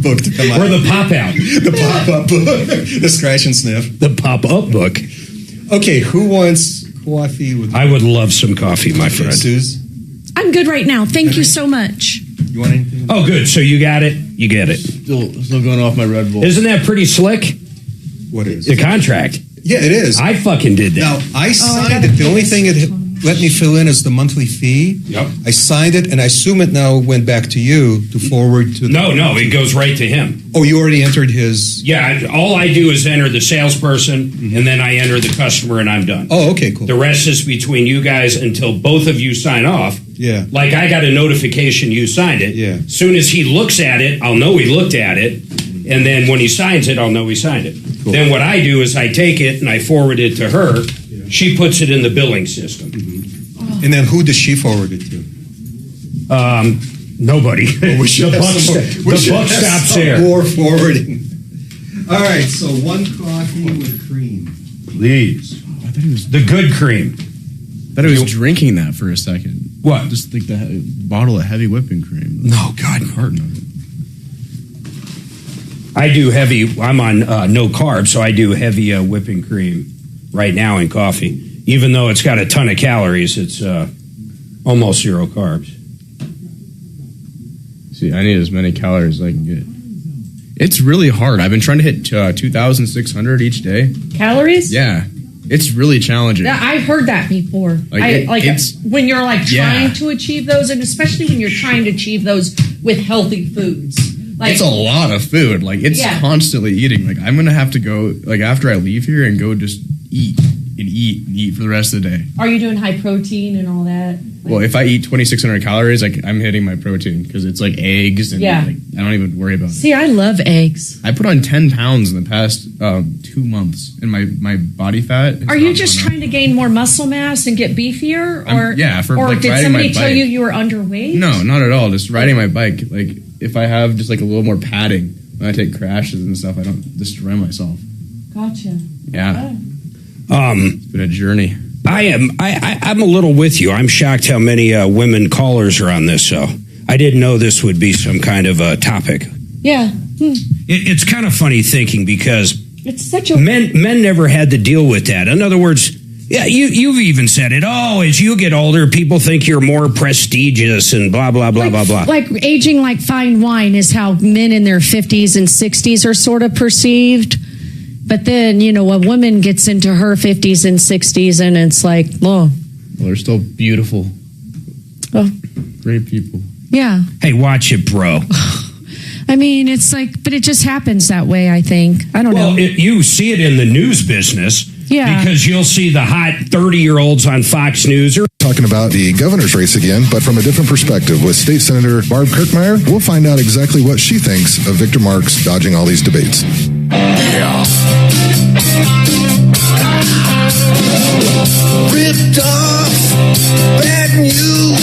book to come out. Or the pop-out. The pop-up book. The scratch and sniff. The pop-up book. Okay, who wants coffee with... I would love some coffee, my friend. Suze? I'm good right now. Thank you so much. You want anything? Oh, good. So you got it. You get it. Still going off my Red Bull. Isn't that pretty slick? What is? The contract. Yeah, it is. I fucking did that. Now, I signed it. The only thing let me fill in as the monthly fee. Yep. I signed it, and I assume it now went back to you to forward to. No, it goes right to him. Oh, you already entered his. Yeah, all I do is enter the salesperson, and then I enter the customer, and I'm done. Oh, okay, cool. The rest is between you guys until both of you sign off. Yeah. Like I got a notification you signed it. Yeah. As soon as he looks at it, I'll know he looked at it. And then when he signs it, I'll know he signed it. Cool. Then what I do is I take it and I forward it to her. Yeah. She puts it in the billing system. Mm-hmm. And then who does she forward it to? Nobody. The buck stops there. More forwarding. All right, so 1 coffee with cream. Please. I thought he was the good cream. I thought he was drinking that for a second. What? Just like the bottle of heavy whipping cream. No, God. Carton of it. I do heavy. I'm on no carb, so I do heavy whipping cream right now in coffee. Even though it's got a ton of calories, it's almost 0 carbs. See, I need as many calories as I can get. It's really hard. I've been trying to hit 2,600 each day. Calories? Yeah. It's really challenging. Yeah, I heard that before. When you're like trying to achieve those, and especially when you're trying to achieve those with healthy foods. Like, it's a lot of food. Like it's constantly eating. Like I'm gonna have to go like after I leave here and go just eat and eat and eat for the rest of the day. Are you doing high protein and all that? Well, if I eat 2,600 calories, like I'm hitting my protein because it's like eggs and like, I don't even worry about it. See, I love eggs. I put on 10 pounds in the past 2 months, and my body fat. Are you just trying to gain more muscle mass and get beefier, or did somebody tell you were underweight? No, not at all. Just riding my bike. Like if I have just like a little more padding when I take crashes and stuff, I don't destroy myself. Gotcha. Yeah. It's been a journey. I'm a little with you. I'm shocked how many women callers are on this show. I didn't know this would be some kind of a topic. Yeah. It's kind of funny thinking because it's such a men never had to deal with that. In other words, yeah, you've even said it. Oh, as you get older, people think you're more prestigious and blah blah blah blah blah. Like aging like fine wine is how men in their 50s and 60s are sort of perceived. But then, a woman gets into her 50s and 60s and it's like, oh. Well, they're still beautiful. Oh. Great people. Yeah. Hey, watch it, bro. I mean, it's like, but it just happens that way, I think. I don't know. Well, you see it in the news business. Yeah. Because you'll see the hot 30-year-olds on Fox News. Talking about the governor's race again, but from a different perspective. With State Senator Barb Kirkmeyer, we'll find out exactly what she thinks of Victor Marks dodging all these debates. Yeah. Ripped off, bad news.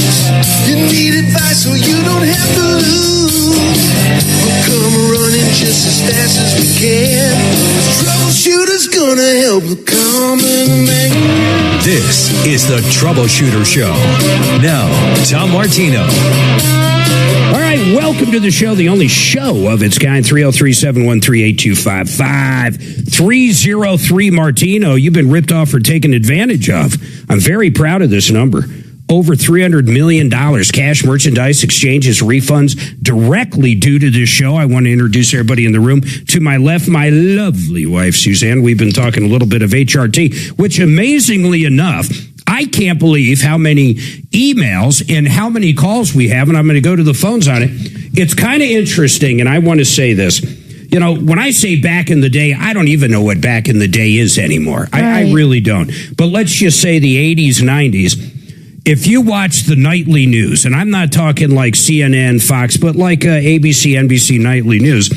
You need advice so you don't have to lose. We'll come running just as fast as we can. Troubleshooter's gonna help the common man. This is the Troubleshooter Show. Now, Tom Martino. All right, welcome to the show, the only show of its kind. 303-713-8255. 303 Martino. You've been ripped off or taken advantage of. I'm very proud of this number. Over $300 million cash, merchandise, exchanges, refunds directly due to this show. I want to introduce everybody in the room. To my left, my lovely wife, Suzanne. We've been talking a little bit of HRT, which amazingly enough, I can't believe how many emails and how many calls we have, and I'm going to go to the phones on it. It's kind of interesting, and I want to say this. When I say back in the day, I don't even know what back in the day is anymore. Right. I really don't. But let's just say the 80s, 90s. If you watch the nightly news, and I'm not talking like CNN, Fox, but like ABC, NBC nightly news,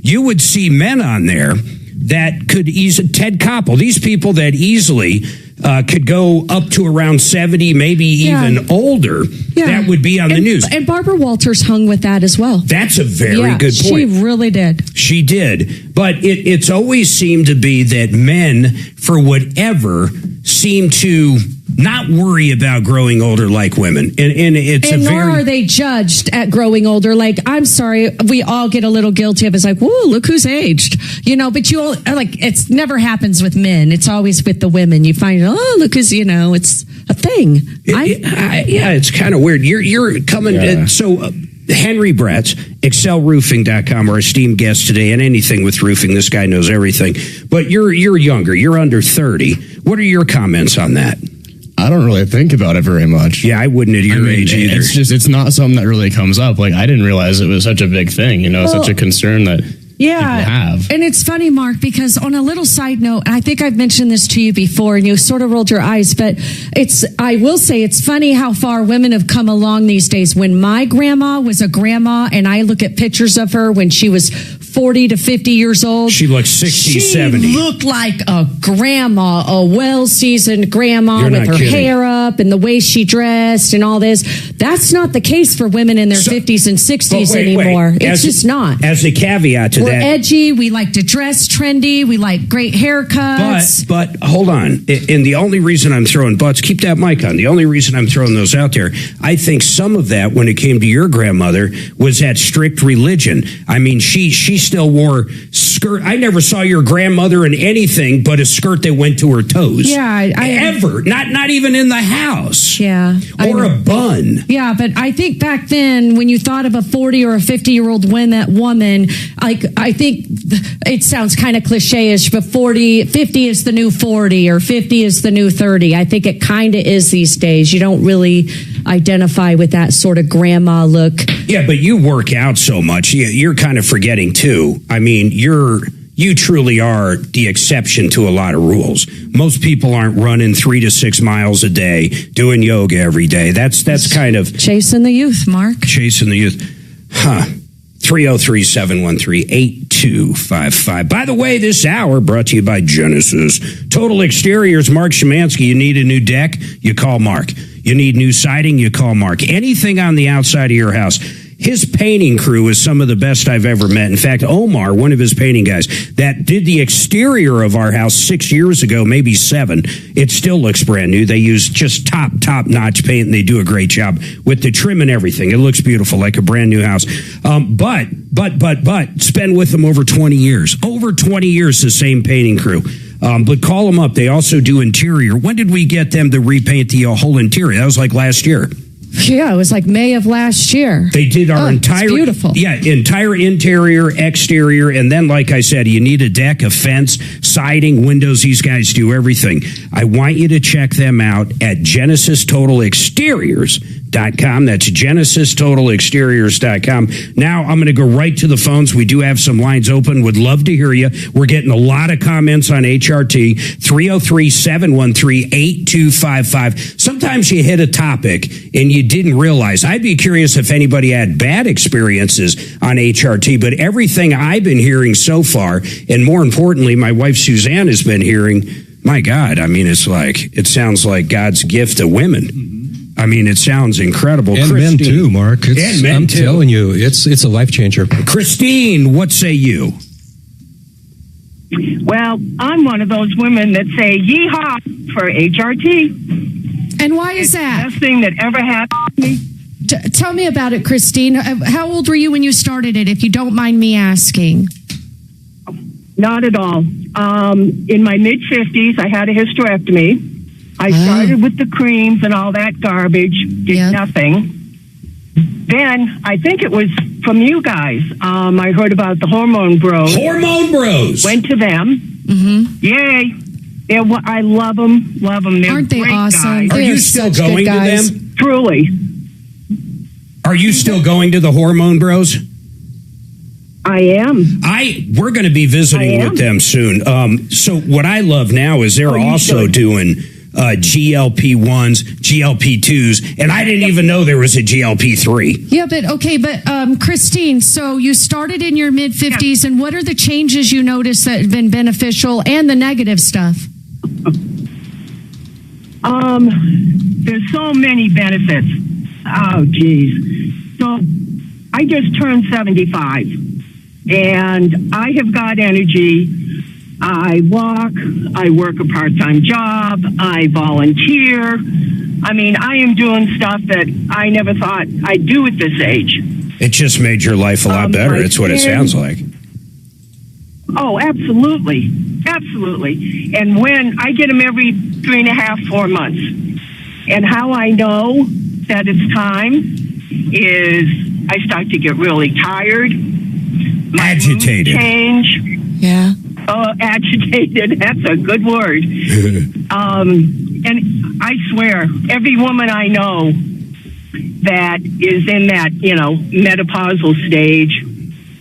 you would see men on there that could easily, Ted Koppel, these people that easily could go up to around 70, maybe even older, that would be on the news. And Barbara Walters hung with that as well. That's a very good point. She really did. She did. But it's always seemed to be that men, for whatever, seem to not worry about growing older like women. And nor are they judged at growing older. Like, I'm sorry, we all get a little guilty of it. It's like, whoa, look who's aged. But you all, like, it's never happens with men. It's always with the women. You find, oh, look who's, it's a thing. It's kind of weird. You're coming, Henry Bratz, excelroofing.com, our esteemed guest today, and anything with roofing. This guy knows everything. But you're younger. You're under 30. What are your comments on that? I don't really think about it very much. Yeah, I wouldn't at your age either. It's not something that really comes up. Like, I didn't realize it was such a big thing, such a concern that people have. And it's funny, Mark, because on a little side note, I think I've mentioned this to you before and you sort of rolled your eyes, but I will say it's funny how far women have come along these days. When my grandma was a grandma and I look at pictures of her when she was 40 to 50 years old. She looked 60, 70. She looked like a grandma, a well-seasoned grandma with her hair up and the way she dressed and all this. That's not the case for women in their 50s and 60s anymore. It's just not. As a caveat to We're that. edgy. We like to dress trendy. We like great haircuts. But hold on. And the only reason I'm throwing butts, keep that mic on. The only reason I'm throwing those out there, I think some of that, when it came to your grandmother, was that strict religion. I mean, she still wore skirt. I never saw your grandmother in anything but a skirt that went to her toes. Yeah, ever. Not even in the house. Yeah, or a bun. Yeah, but I think back then, when you thought of a 40 or a 50-year-old woman, I think it sounds kind of cliche-ish, but 50 is the new 40 or 50 is the new 30. I think it kind of is these days. You don't really identify with that sort of grandma look. Yeah, but you work out so much. You're kind of forgetting too. I mean, you truly are the exception to a lot of rules. Most people aren't running 3 to 6 miles a day, doing yoga every day. That's kind of chasing the youth, Mark. Chasing the youth. 303-713-8255. By the way, this hour brought to you by Genesis Total Exteriors. Mark Szymanski. You need a new deck? You call Mark. You need new siding? You call Mark. Anything on the outside of your house. His painting crew is some of the best I've ever met. In fact, Omar, one of his painting guys, that did the exterior of our house 6 years ago, maybe 7. It still looks brand new. They use just top-notch paint, and they do a great job with the trim and everything. It looks beautiful, like a brand new house. But spend with them over 20 years. Over 20 years, the same painting crew. But call them up. They also do interior. When did we get them to repaint the whole interior? That was like last year. Yeah, it was like May of last year. They did our entire, beautiful. Yeah, entire interior, exterior, and then, like I said, you need a deck, a fence, siding, windows. These guys do everything. I want you to check them out at GenesisTotalExteriors.com. That's GenesisTotalExteriors.com. Now I'm going to go right to the phones. We do have some lines open. Would love to hear you. We're getting a lot of comments on HRT. 303-713-8255. Sometimes you hit a topic and you didn't realize. I'd be curious if anybody had bad experiences on HRT, but everything I've been hearing so far, and more importantly, my wife Suzanne has been hearing, my God, I mean, it sounds like God's gift to women. I mean, it sounds incredible. And Christine, men too, Mark. I'm telling you, it's a life changer. Christine, what say you? Well, I'm one of those women that say yeehaw for HRT. And why is that? The best thing that ever happened to me. Tell me about it, Christine. How old were you when you started it, if you don't mind me asking? Not at all. In my mid-50s, I had a hysterectomy. I started with the creams and all that garbage, did nothing. Then, I think it was from you guys, I heard about the Hormone Bros. Hormone Bros! Went to them. Mm-hmm. Yay! I love them. They're Aren't they great awesome? guys. Are you still going to them? Truly. Are you still going to the Hormone Bros? I am. We're going to be visiting with them soon. So what I love now is they're also doing GLP-1s, GLP-2s, and I didn't even know there was a GLP-3. Yeah, but Christine, so you started in your mid-50s, and what are the changes you noticed that have been beneficial and the negative stuff? There's so many benefits. Oh, geez. So I just turned 75, and I have got energy. I walk, I work a part-time job, I volunteer. I mean, I am doing stuff that I never thought I'd do at this age. It just made your life a lot better. It's what it sounds like. Oh, absolutely. Absolutely. And when I get them every 3.5, 4 months. And how I know that it's time is I start to get really tired. My agitated. Mood change. Yeah. Oh, agitated. That's a good word. And I swear, every woman I know that is in that, menopausal stage,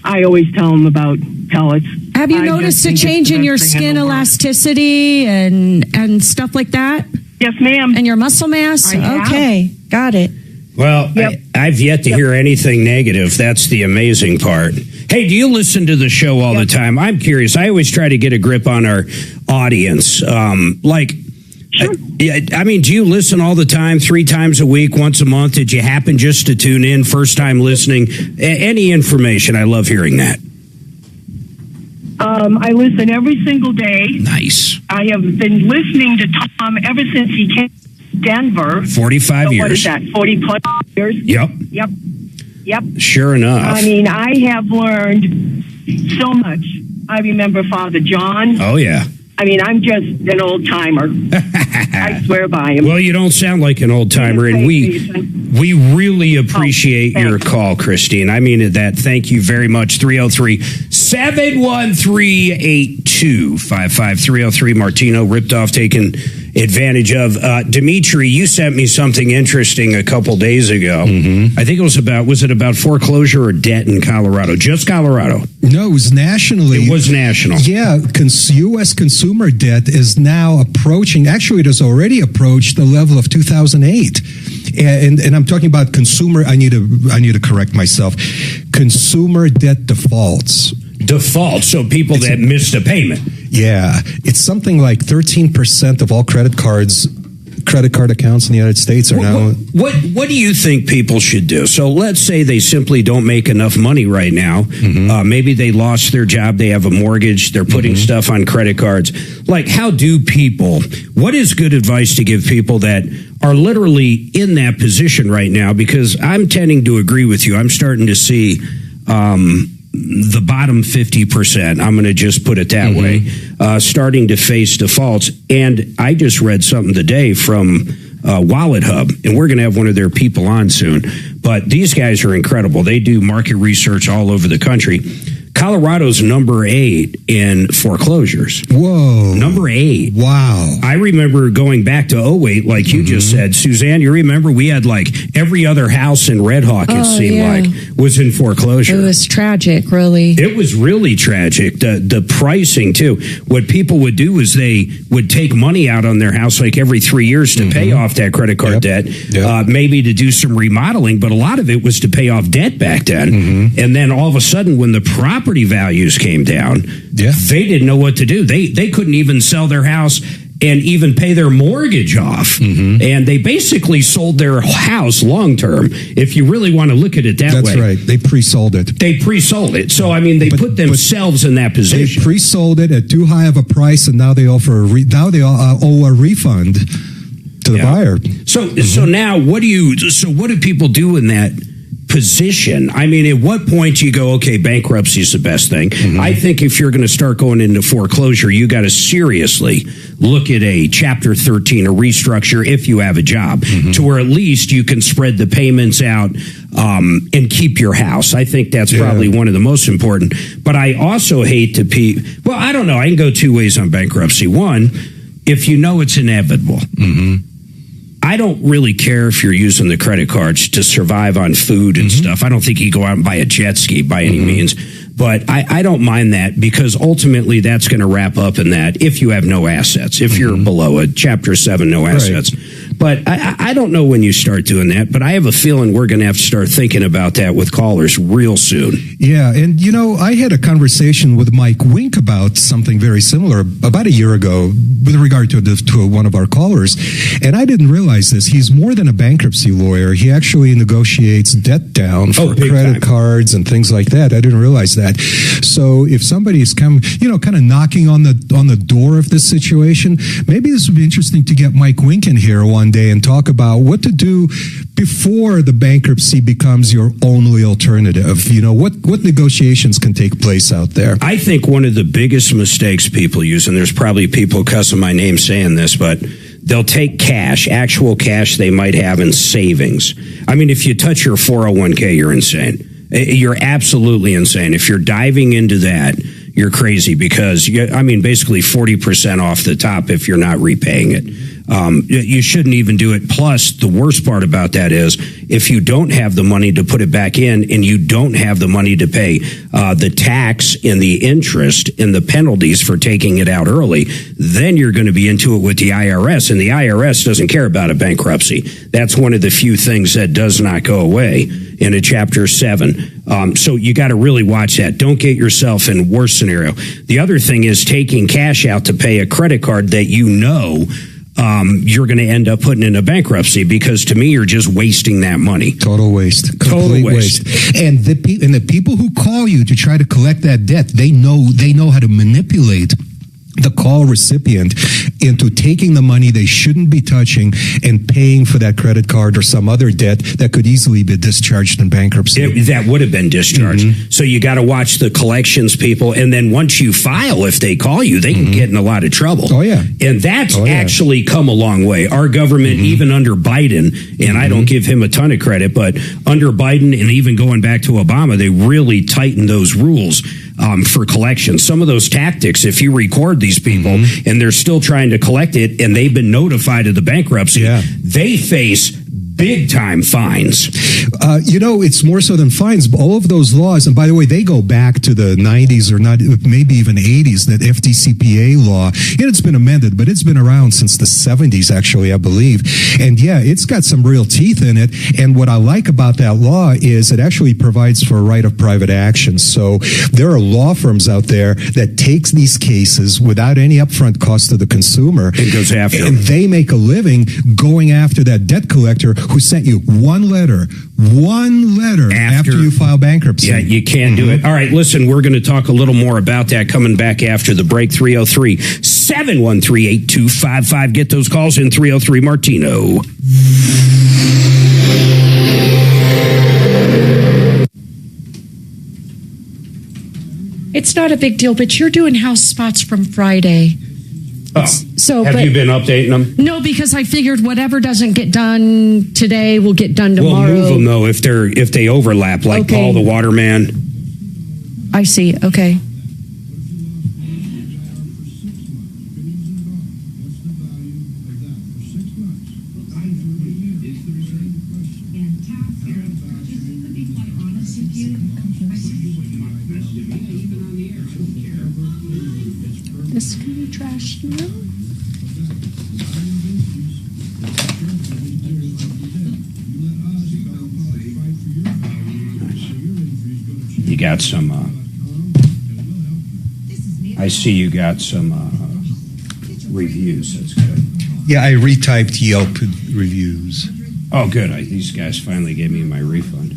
I always tell them about pellets. Have you noticed a change in your skin elasticity and stuff like that? Yes, ma'am. And your muscle mass? Okay, got it. Well, I've yet to hear anything negative. That's the amazing part. Hey, do you listen to the show all the time? I'm curious. I always try to get a grip on our audience. Do you listen all the time, 3 times a week, once a month? Did you happen just to tune in, first time listening? Any information? I love hearing that. I listen every single day. Nice. I have been listening to Tom ever since he came to Denver. 45 years. What is that, 40 plus years? Yep. Sure enough. I mean, I have learned so much. I remember Father John. Oh, yeah. I mean, I'm just an old timer. I swear by him. Well, you don't sound like an old timer, and we really appreciate your call, Christine. I mean that. Thank you very much. 303-713-8255. 303 Martino ripped off, taken advantage of. Dimitri, you sent me something interesting a couple days ago. I think it was about foreclosure or debt in Colorado? Just Colorado? No, it was nationally. It was national. Yeah, U.S. consumer debt is now approaching, actually it has already approached the level of 2008. And I'm talking about consumer, I need to correct myself, consumer debt defaults. Default, so people that missed a payment. Yeah, it's something like 13% of all credit card accounts in the United States are now. What do you think people should do? So let's say they simply don't make enough money right now. Maybe they lost their job, they have a mortgage, they're putting stuff on credit cards. Like, what is good advice to give people that are literally in that position right now? Because I'm tending to agree with you. I'm starting to see the bottom 50%, I'm going to just put it that way, starting to face defaults. And I just read something today from Wallet Hub, and we're going to have one of their people on soon. But these guys are incredible. They do market research all over the country. Colorado's number 8 in foreclosures. Whoa. Number 8. Wow. I remember going back to 08, like you just said. Suzanne, you remember we had like every other house in Red Hawk, it seemed like, was in foreclosure. It was tragic, really. It was really tragic. The pricing, too. What people would do is they would take money out on their house like every 3 years to pay off that credit card debt, maybe to do some remodeling, but a lot of it was to pay off debt back then. And then all of a sudden, when the property values came down, they didn't know what to do. They couldn't even sell their house and even pay their mortgage off. And they basically sold their house long term, if you really want to look at it that way. That's right. They pre-sold it. So, I mean, they put themselves in that position. They pre-sold it at too high of a price, and now they owe a refund to the buyer. So now, what do people do in that position? I mean, at what point do you go, okay, bankruptcy is the best thing? I think if you're going to start going into foreclosure, you got to seriously look at a Chapter 13, a restructure, if you have a job, to where at least you can spread the payments out and keep your house. I think that's probably one of the most important. But I also hate to well, I don't know. I can go 2 ways on bankruptcy. One, if you know it's inevitable. I don't really care if you're using the credit cards to survive on food and stuff. I don't think you go out and buy a jet ski by any means. But I don't mind that, because ultimately that's going to wrap up in that if you have no assets, if you're below a Chapter 7, no assets. But I don't know when you start doing that, but I have a feeling we're going to have to start thinking about that with callers real soon. Yeah, and I had a conversation with Mike Wink about something very similar about a year ago with regard to one of our callers, and I didn't realize this. He's more than a bankruptcy lawyer. He actually negotiates debt down for credit cards and things like that. I didn't realize that. So if somebody's kind of knocking on the door of this situation, maybe this would be interesting to get Mike Wink in here one day and talk about what to do before the bankruptcy becomes your only alternative. What negotiations can take place out there? I think one of the biggest mistakes people use, and there's probably people cussing my name saying this, but they'll take actual cash they might have in savings. I mean, if you touch your 401k, you're insane. You're absolutely insane. If you're diving into that, you're crazy, because basically 40% off the top if you're not repaying it. You shouldn't even do it. Plus, the worst part about that is if you don't have the money to put it back in and you don't have the money to pay the tax and the interest and the penalties for taking it out early, then you're going to be into it with the IRS. And the IRS doesn't care about a bankruptcy. That's one of the few things that does not go away in a Chapter 7. So you got to really watch that. Don't get yourself in worse scenario. The other thing is taking cash out to pay a credit card that you know you're going to end up putting in a bankruptcy, because to me, you're just wasting that money. Total waste. Complete waste. And the people who call you to try to collect that debt, they know how to manipulate the call recipient into taking the money they shouldn't be touching and paying for that credit card or some other debt that could easily be discharged in bankruptcy. That would have been discharged. So you got to watch the collections people. And then once you file, if they call you, they can get in a lot of trouble. Oh, yeah. And that's actually come a long way. Our government, even under Biden, and I don't give him a ton of credit, but under Biden and even going back to Obama, they really tightened those rules for collections. Some of those tactics, if you record these people and they're still trying to collect it and they've been notified of the bankruptcy, they face big time fines. It's more so than fines. All of those laws, and by the way, they go back to the 90s or not, maybe even 80s, that FDCPA law. And it's been amended, but it's been around since the 70s, actually, I believe. And yeah, it's got some real teeth in it. And what I like about that law is it actually provides for a right of private action. So there are law firms out there that takes these cases without any upfront cost to the consumer. And goes after them. And they make a living going after that debt collector who sent you one letter after you file bankruptcy. Yeah, you can't do it. All right, listen, we're going to talk a little more about that coming back after the break. 303-713-8255. Get those calls in. 303 Martino. It's not a big deal, but you're doing house spots from Friday. Have you been updating them? No, because I figured whatever doesn't get done today will get done tomorrow. We'll move them though if they overlap, like Paul the Waterman. I see. Okay. This can be trashed now. You got some, I see you got some reviews. That's good. Yeah, I retyped Yelp reviews. Oh, good. These guys finally gave me my refund.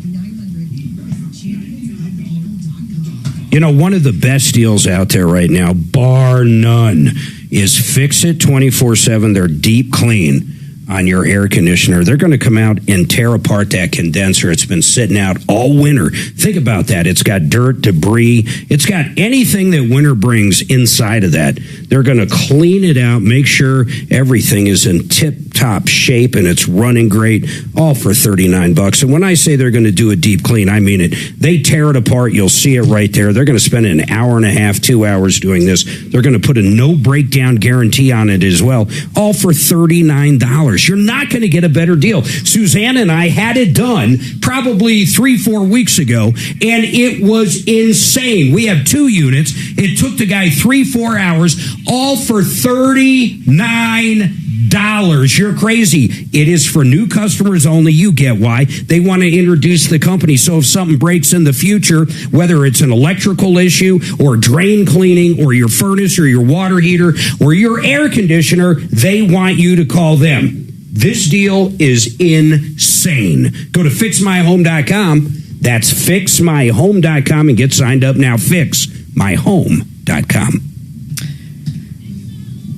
One of the best deals out there right now, bar none, is Fix It 24/7. They're deep clean on your air conditioner. They're going to come out and tear apart that condenser. It's been sitting out all winter. Think about that. It's got dirt, debris. It's got anything that winter brings inside of that. They're going to clean it out, make sure everything is in tip-top shape and it's running great, all for $39. And when I say they're going to do a deep clean, I mean it. They tear it apart. You'll see it right there. They're going to spend an hour and a half, 2 hours doing this. They're going to put a no breakdown guarantee on it as well, all for $39. You're not going to get a better deal. Suzanne and I had it done probably 3-4 weeks ago, and it was insane. We have 2 units. It took the guy 3-4 hours, all for $39. You're crazy. It is for new customers only. You get why. They want to introduce the company. So if something breaks in the future, whether it's an electrical issue or drain cleaning or your furnace or your water heater or your air conditioner, they want you to call them. This deal is insane. Go to fixmyhome.com. That's fixmyhome.com and get signed up now. Fixmyhome.com.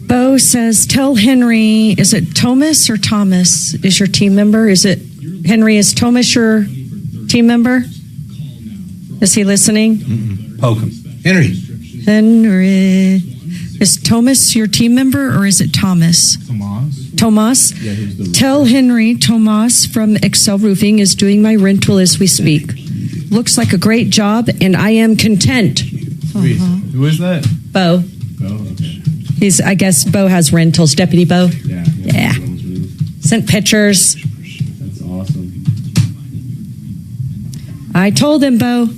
Bo says, tell Henry, is it Thomas or Thomas is your team member? Is it Henry, is Thomas your team member? Is he listening? Poke him. Henry, is Thomas your team member or is it Thomas? Tomas? Tell Henry Tomas from Excel Roofing is doing my rental as we speak. Looks like a great job and I am content. Who is that? Bo. Oh, okay. I guess Bo has rentals. Deputy Bo? Yeah. Yeah. Sent pictures. That's awesome. I told him, Bo.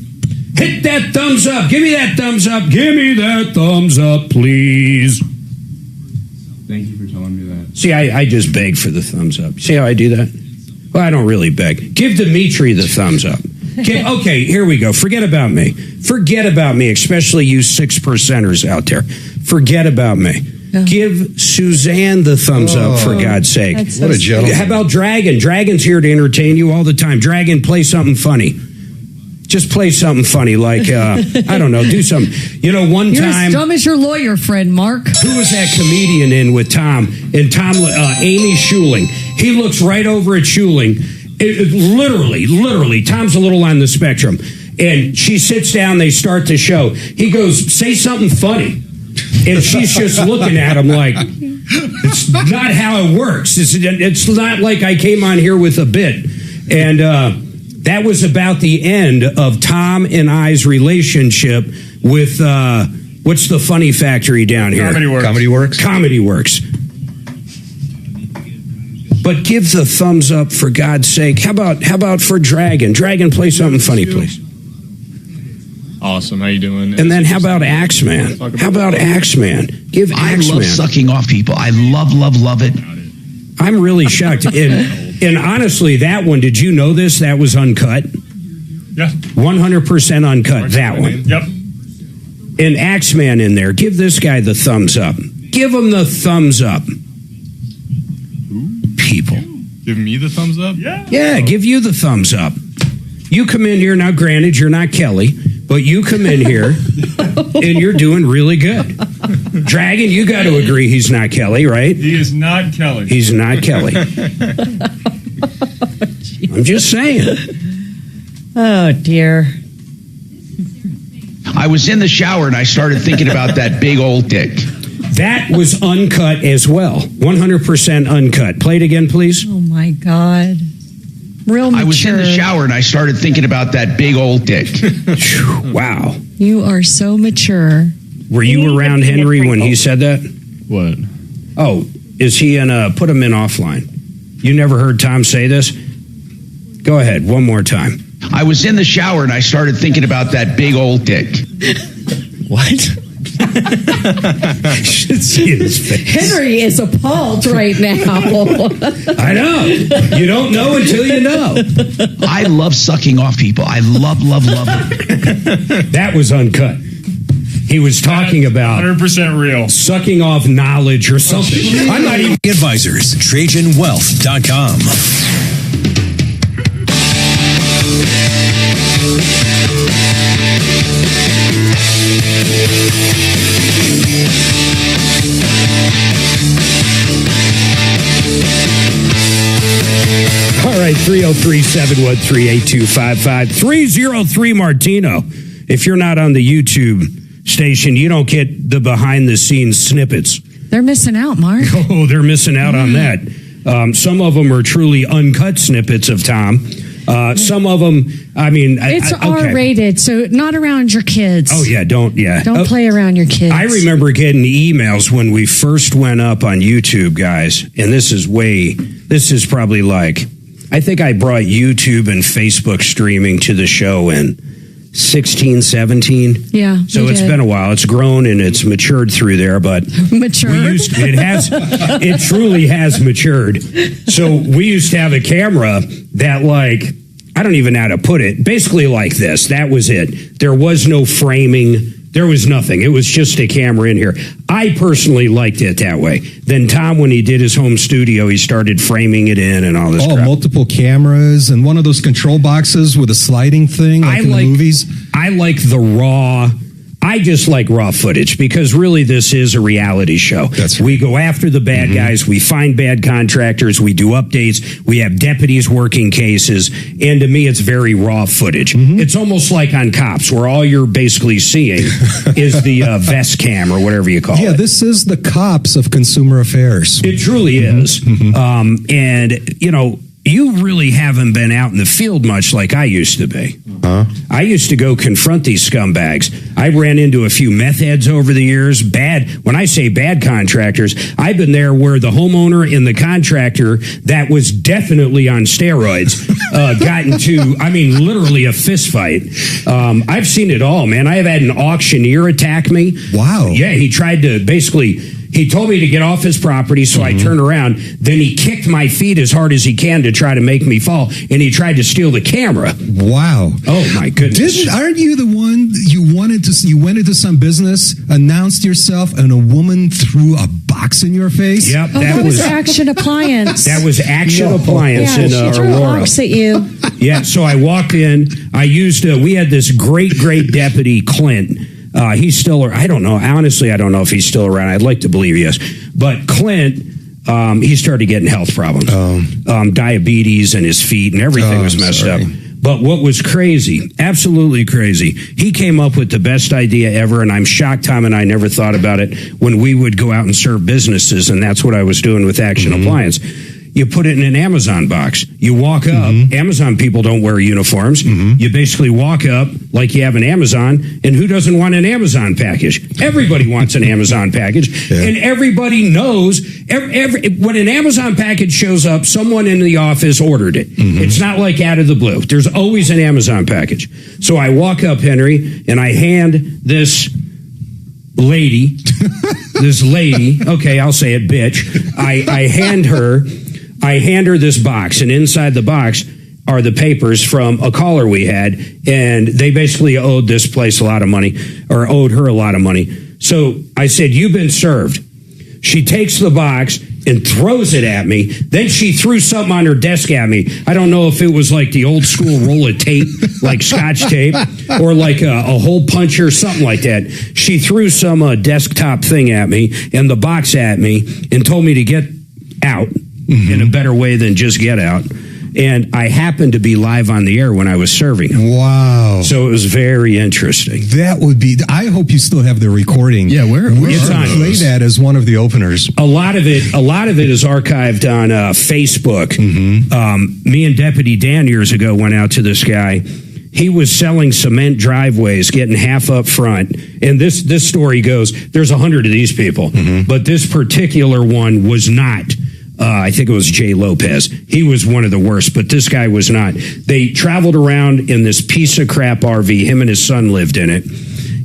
Hit that thumbs up. Give me that thumbs up. Give me that thumbs up, please. Thank you for telling me that. See, I just beg for the thumbs up. See how I do that? Well, I don't really beg. Give Dimitri the thumbs up. Okay, here we go. Forget about me. Forget about me, especially you 6%ers out there. Forget about me. Oh. Give Suzanne the thumbs up, for God's sake. What a gentleman. How about Dragon? Dragon's here to entertain you all the time. Dragon, play something funny. Just play something funny, like, I don't know, do something. You know, one You're time... as dumb as your lawyer friend, Mark. Who was that comedian in with Tom? And Tom, Amy Schuling. He looks right over at Schuling. Literally, Tom's a little on the spectrum. And she sits down, they start the show. He goes, say something funny. And she's just looking at him like, it's not how it works. It's not like I came on here with a bit. And that was about the end of Tom and I's relationship with, what's the funny factory down here? Comedy Works. But give the thumbs up, for God's sake. How about for Dragon? Dragon, play something funny, please. Awesome. How you doing? And then how about Axeman? How about Axeman? Give Axeman. I love sucking off people. I love it. I'm really shocked. And honestly, that one, did you know this? That was uncut? Yeah. 100% uncut, that one. Yep. And Axeman in there. Give this guy the thumbs up. Give him the thumbs up. People. Give me the thumbs up? Yeah, give you the thumbs up. You come in here, now granted, you're not Kelly, but you come in here and you're doing really good. Dragon, you got to agree he's not Kelly, right? He is not Kelly. He's not Kelly. I'm just saying. Oh, dear. I was in the shower and I started thinking about that big old dick. That was uncut as well. 100% uncut. Play it again, please. Oh, my God. Real mature. I was in the shower and I started thinking about that big old dick. Wow. You are so mature. Were you around Henry when he said that? What? Oh, is he in put him in offline? You never heard Tom say this? Go ahead, one more time. I was in the shower and I started thinking about that big old dick. What? Should see his face. Henry is appalled right now. I know. You don't know until you know. I love sucking off people. I love it. That was uncut. He was talking about 100% real. Sucking off knowledge or something. I'm not even Advisors, TrajanWealth.com. All right, 303-713-8255. 303 Martino. If you're not on the YouTube station, you don't get the behind-the-scenes snippets. They're missing out, Mark. Oh, they're missing out on that. Some of them are truly uncut snippets of Tom. Some of them, I mean... It's R-rated, so not around your kids. Oh, yeah, don't play around your kids. I remember getting emails when we first went up on YouTube, guys, and this is probably like... I think I brought YouTube and Facebook streaming to the show in 16, 17. Yeah. So it's been a while. It's grown and it's matured through there, but it truly has matured. So we used to have a camera that, like, I don't even know how to put it. Basically like this. That was it. There was no framing. There was nothing. It was just a camera in here. I personally liked it that way. Then Tom, when he did his home studio, he started framing it in and all this crap. Multiple cameras and one of those control boxes with a sliding thing like in the movies. I like the raw. I just like raw footage because really this is a reality show. That's right. We go after the bad guys. We find bad contractors. We do updates. We have deputies working cases. And to me, it's very raw footage. It's almost like on Cops where all you're basically seeing is the vest cam or whatever you call it. Yeah, this is the Cops of consumer affairs. It truly is. And, you know, you really haven't been out in the field much like I used to be. I used to go confront these scumbags. I ran into a few meth heads over the years. When I say bad contractors, I've been there where the homeowner and the contractor that was definitely on steroids got into, literally a fist fight. I've seen it all, man. I have had an auctioneer attack me. Wow. Yeah, he tried to he told me to get off his property, so I turned around. Then he kicked my feet as hard as he can to try to make me fall, and he tried to steal the camera. Wow. Oh, my goodness. Aren't you the one you went into some business, announced yourself, and a woman threw a box in your face? Yep. That was Action Appliance. That was Action Appliance in she threw a Aurora. box at you. Yeah, so I walked in. We had this great deputy, Clint. He's still, I don't know. Honestly, I don't know if he's still around. I'd like to believe he is. But Clint, he started getting health problems. Diabetes and his feet and everything was messed up. But what was crazy, absolutely crazy, he came up with the best idea ever, and I'm shocked Tom and I never thought about it when we would go out and serve businesses, and that's what I was doing with Action Appliance. You put it in an Amazon box. You walk up. Amazon people don't wear uniforms. You basically walk up like you have an Amazon, and who doesn't want an Amazon package? Everybody wants an Amazon package, and everybody knows when an Amazon package shows up, someone in the office ordered it. It's not like out of the blue. There's always an Amazon package. So I walk up, Henry, and I hand this lady, okay, I'll say it, bitch. I hand her this box, and inside the box are the papers from a caller we had, and they basically owed this place a lot of money, or owed her a lot of money. So I said, "You've been served." She takes the box and throws it at me. Then she threw something on her desk at me. I don't know if it was like the old school roll of tape, like Scotch tape, or like a hole puncher, something like that. She threw some desktop thing at me and the box at me and told me to get out. In a better way than just get out. And I happened to be live on the air when I was serving. Wow. So it was very interesting. That would be, I hope you still have the recording. Yeah, where it's on. Play that as one of the openers. A lot of it is archived on Facebook. Me and Deputy Dan years ago went out to this guy. He was selling cement driveways, getting half up front. And this story goes, there's 100 of these people. But this particular one was not. I think it was Jay Lopez. He was one of the worst, but this guy was not. They traveled around in this piece of crap RV. Him and his son lived in it.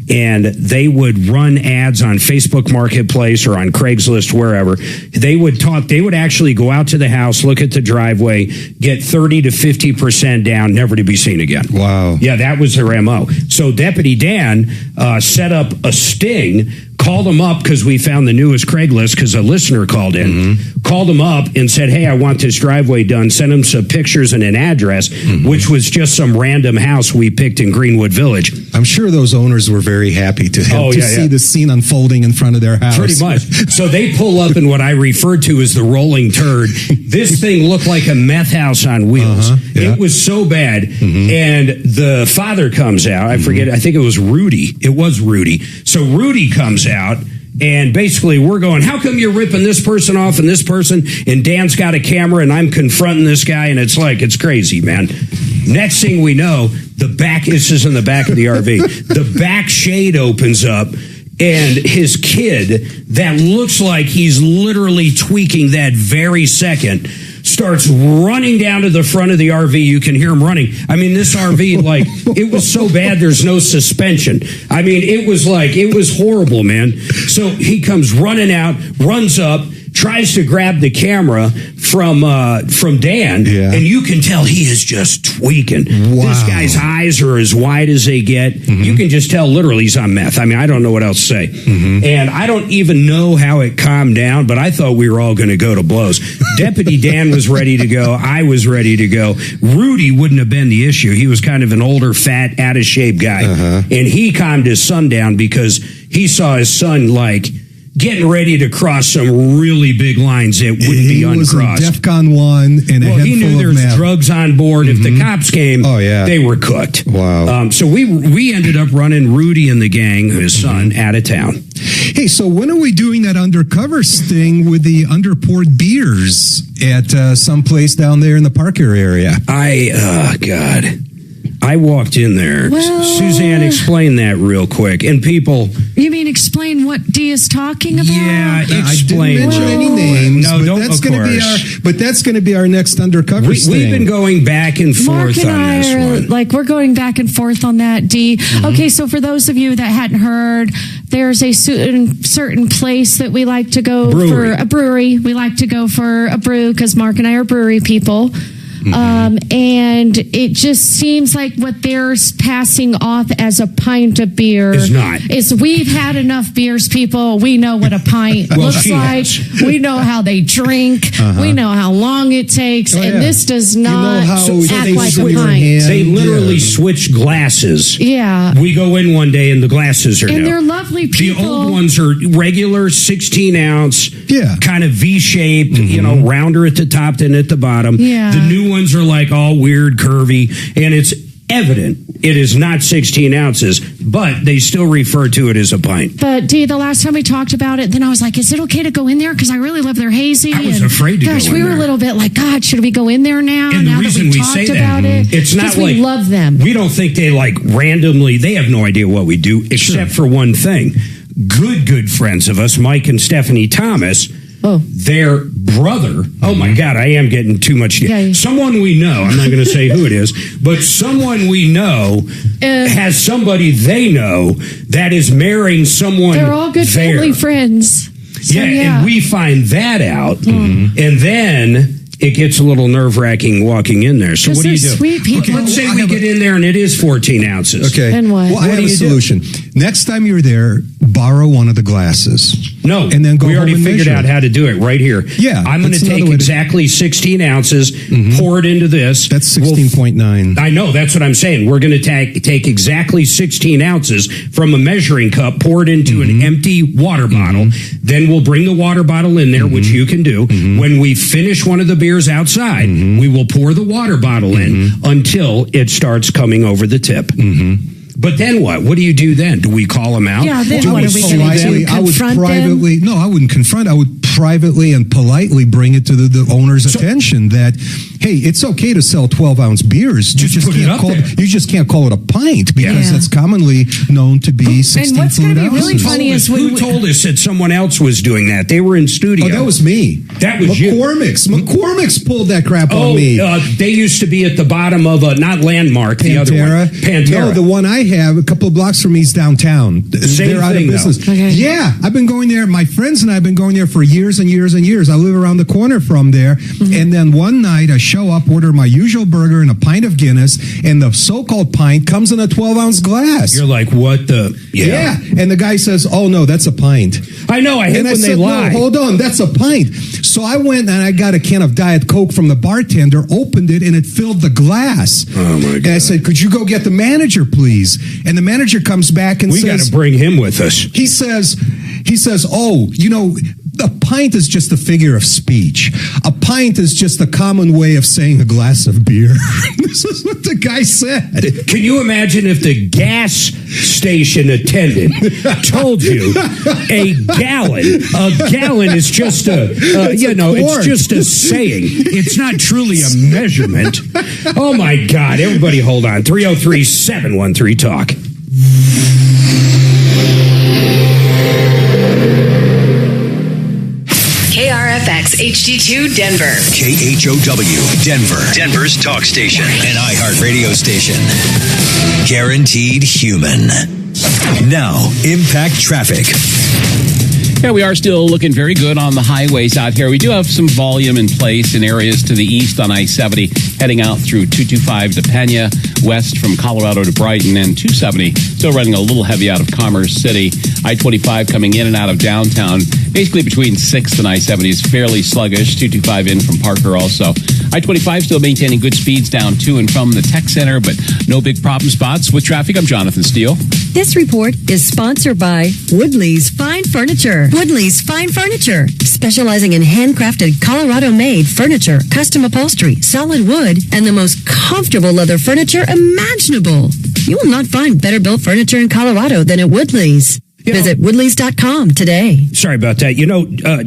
And they would run ads on Facebook Marketplace or on Craigslist, wherever. They would actually go out to the house, look at the driveway, get 30 to 50% down, never to be seen again. Wow. Yeah, that was their MO. So Deputy Dan set up a sting, called him up because we found the newest Craigslist because a listener called in, called him up and said, "Hey, I want this driveway done." Sent him some pictures and an address, which was just some random house we picked in Greenwood Village. I'm sure those owners were very happy to see the scene unfolding in front of their house. Pretty much. So they pull up in what I referred to as the rolling turd. This thing looked like a meth house on wheels. It was so bad. And the father comes out. I forget. I think it was Rudy. It was Rudy. So Rudy comes out. And basically, we're going, how come you're ripping this person off and this person? And Dan's got a camera, and I'm confronting this guy, and it's crazy, man. Next thing we know, this is in the back of the RV. The back shade opens up, and his kid, that looks like he's literally tweaking that very second, starts running down to the front of the RV. You can hear him running. I mean, this RV, it was so bad there's no suspension. I mean, it was horrible, man. So he comes running out, runs up, tries to grab the camera from Dan, and you can tell he is just tweaking. Wow. This guy's eyes are as wide as they get. You can just tell literally he's on meth. I mean, I don't know what else to say. And I don't even know how it calmed down, but I thought we were all going to go to blows. Deputy Dan was ready to go. I was ready to go. Rudy wouldn't have been the issue. He was kind of an older, fat, out of shape guy. And he calmed his son down because he saw his son getting ready to cross some really big lines that wouldn't be uncrossed. He was in DEFCON 1 and a head he knew full there of was meth. drugs on board. If the cops came, they were cooked. Wow. So we ended up running Rudy and the gang, his son, out of town. Hey, so when are we doing that undercover sting with the underpoured beers at some place down there in the Parker area? God. I walked in there. Well, Suzanne, explain that real quick. And people... You mean explain what Dee is talking about? Yeah, explain. I didn't mention any names. No, don't, that's of gonna course. But that's going to be our next undercover sting. We've been going back and forth Mark and on this one. Like, we're going back and forth on that, Dee. Okay, so for those of you that hadn't heard, there's a certain place that we like to go for a brewery. We like to go for a brew because Mark and I are brewery people. And it just seems like what they're passing off as a pint of beer is we've had enough beers, people. We know what a pint looks like. We know how they drink. We know how long it takes. And this does not act like a pint. They literally switch glasses. Yeah. We go in one day and the glasses are and new. they're lovely people. The old ones are regular 16-ounce, kind of V-shaped, rounder at the top than at the bottom. Yeah. The new ones are like all weird, curvy, and it's evident it is not 16 ounces, but they still refer to it as a pint. But Dee, the last time we talked about it, then I was like, is it okay to go in there? Because I really love their hazy. I was afraid to go in we were there. a little bit like, God, should we go in there now? And the now reason that we we say talked that, about it, it's not because like we love them. We don't think they like randomly, they have no idea what we do, except for one thing. Good friends of us, Mike and Stephanie Thomas, their brother, oh my God, I am getting too much. Someone we know, I'm not going to say who it is, but someone we know has somebody they know that is marrying someone. They're all good family friends. So, and we find that out, and then it gets a little nerve-wracking walking in there. So what do you do? Sweet people. Let's say we get in there and it is 14 ounces. Okay. And what? Well, I have a solution. Next time you're there, borrow one of the glasses. No, and then go we already home and figured measure out how to do it right here. Yeah, I'm going to take exactly 16 ounces, pour it into this. That's 16.9. I know, that's what I'm saying. We're going to take exactly 16 ounces from a measuring cup, pour it into an empty water bottle. Then we'll bring the water bottle in there, which you can do. When we finish one of the beers outside, we will pour the water bottle in until it starts coming over the tip. But then what? What do you do then? Do we call them out? Yeah, then what are we going to do? I would Confront privately. them? No, I wouldn't confront. I would privately and politely bring it to the owner's attention that, hey, it's okay to sell 12-ounce beers. You just can't call it a pint because it's commonly known to be 16 And what's going to be ounces. really funny is who told us that someone else was doing that? They were in studio. Oh, that was me. That was McCormick's pulled that crap on me. They used to be at the bottom of not Landmark, the other one. Pantera. No, the one I have a couple of blocks from me is downtown. They're out of business. Okay. Yeah, I've been going there. My friends and I have been going there for years and years and years. I live around the corner from there. And then one night I show up, order my usual burger and a pint of Guinness, and the so-called pint comes in a 12-ounce glass. You're like, what the? Yeah. And the guy says, oh, no, that's a pint. I know. I hate when they lie. No, hold on, that's a pint. So I went and I got a can of Diet Coke from the bartender, opened it, and it filled the glass. Oh, my God. And I said, could you go get the manager, please? And the manager comes back and says, we got to bring him with us. He says, oh, a pint is just a figure of speech. A pint is just a common way of saying a glass of beer. This is what the guy said. Can you imagine if the gas station attendant told you a gallon is just it's just a saying. It's not truly a measurement. Oh my God. Everybody hold on. 303-713-TALK. KRFX HD2 Denver. KHOW Denver. Denver's talk station. An iHeart radio station. Guaranteed human. Now, impact traffic. Yeah, we are still looking very good on the highways out here. We do have some volume in place in areas to the east on I-70, heading out through 225 to Pena, west from Colorado to Brighton, and 270 still running a little heavy out of Commerce City. I-25 coming in and out of downtown, basically between 6th and I-70 is fairly sluggish. 225 in from Parker also. I-25 still maintaining good speeds down to and from the tech center, but no big problem spots. With traffic, I'm Jonathan Steele. This report is sponsored by Woodley's Fine Furniture. Woodley's Fine Furniture, specializing in handcrafted Colorado-made furniture, custom upholstery, solid wood, and the most comfortable leather furniture imaginable. You will not find better built furniture in Colorado than at Woodley's. Visit Woodleys.com today. Sorry about that.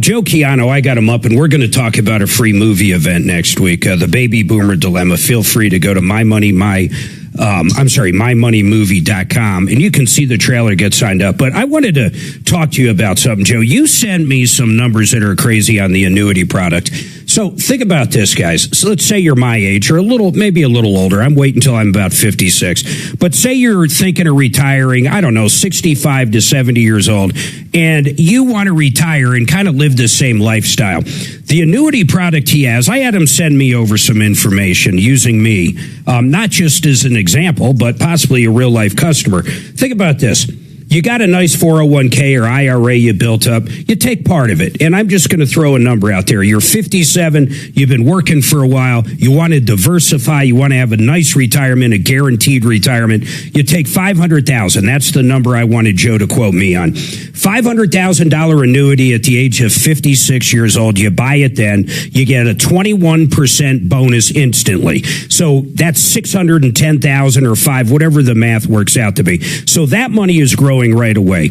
Joe Chiano, I got him up, and we're going to talk about a free movie event next week, the Baby Boomer Dilemma. Feel free to go to mymoneymovie.com, and you can see the trailer, get signed up. But I wanted to talk to you about something, Joe. You sent me some numbers that are crazy on the annuity product. So think about this, guys. So let's say you're my age, or maybe a little older. I'm waiting until I'm about 56. But say you're thinking of retiring, 65 to 70 years old, and you want to retire and kind of live the same lifestyle. The annuity product he has, I had him send me over some information using me, not just as an example, but possibly a real life customer. Think about this. You got a nice 401k or IRA you built up. You take part of it. And I'm just going to throw a number out there. You're 57. You've been working for a while. You want to diversify. You want to have a nice retirement, a guaranteed retirement. You take $500,000. That's the number I wanted Joe to quote me on. $500,000 annuity at the age of 56 years old. You buy it then. You get a 21% bonus instantly. So that's $610,000 or $5, whatever the math works out to be. So that money is growing right away.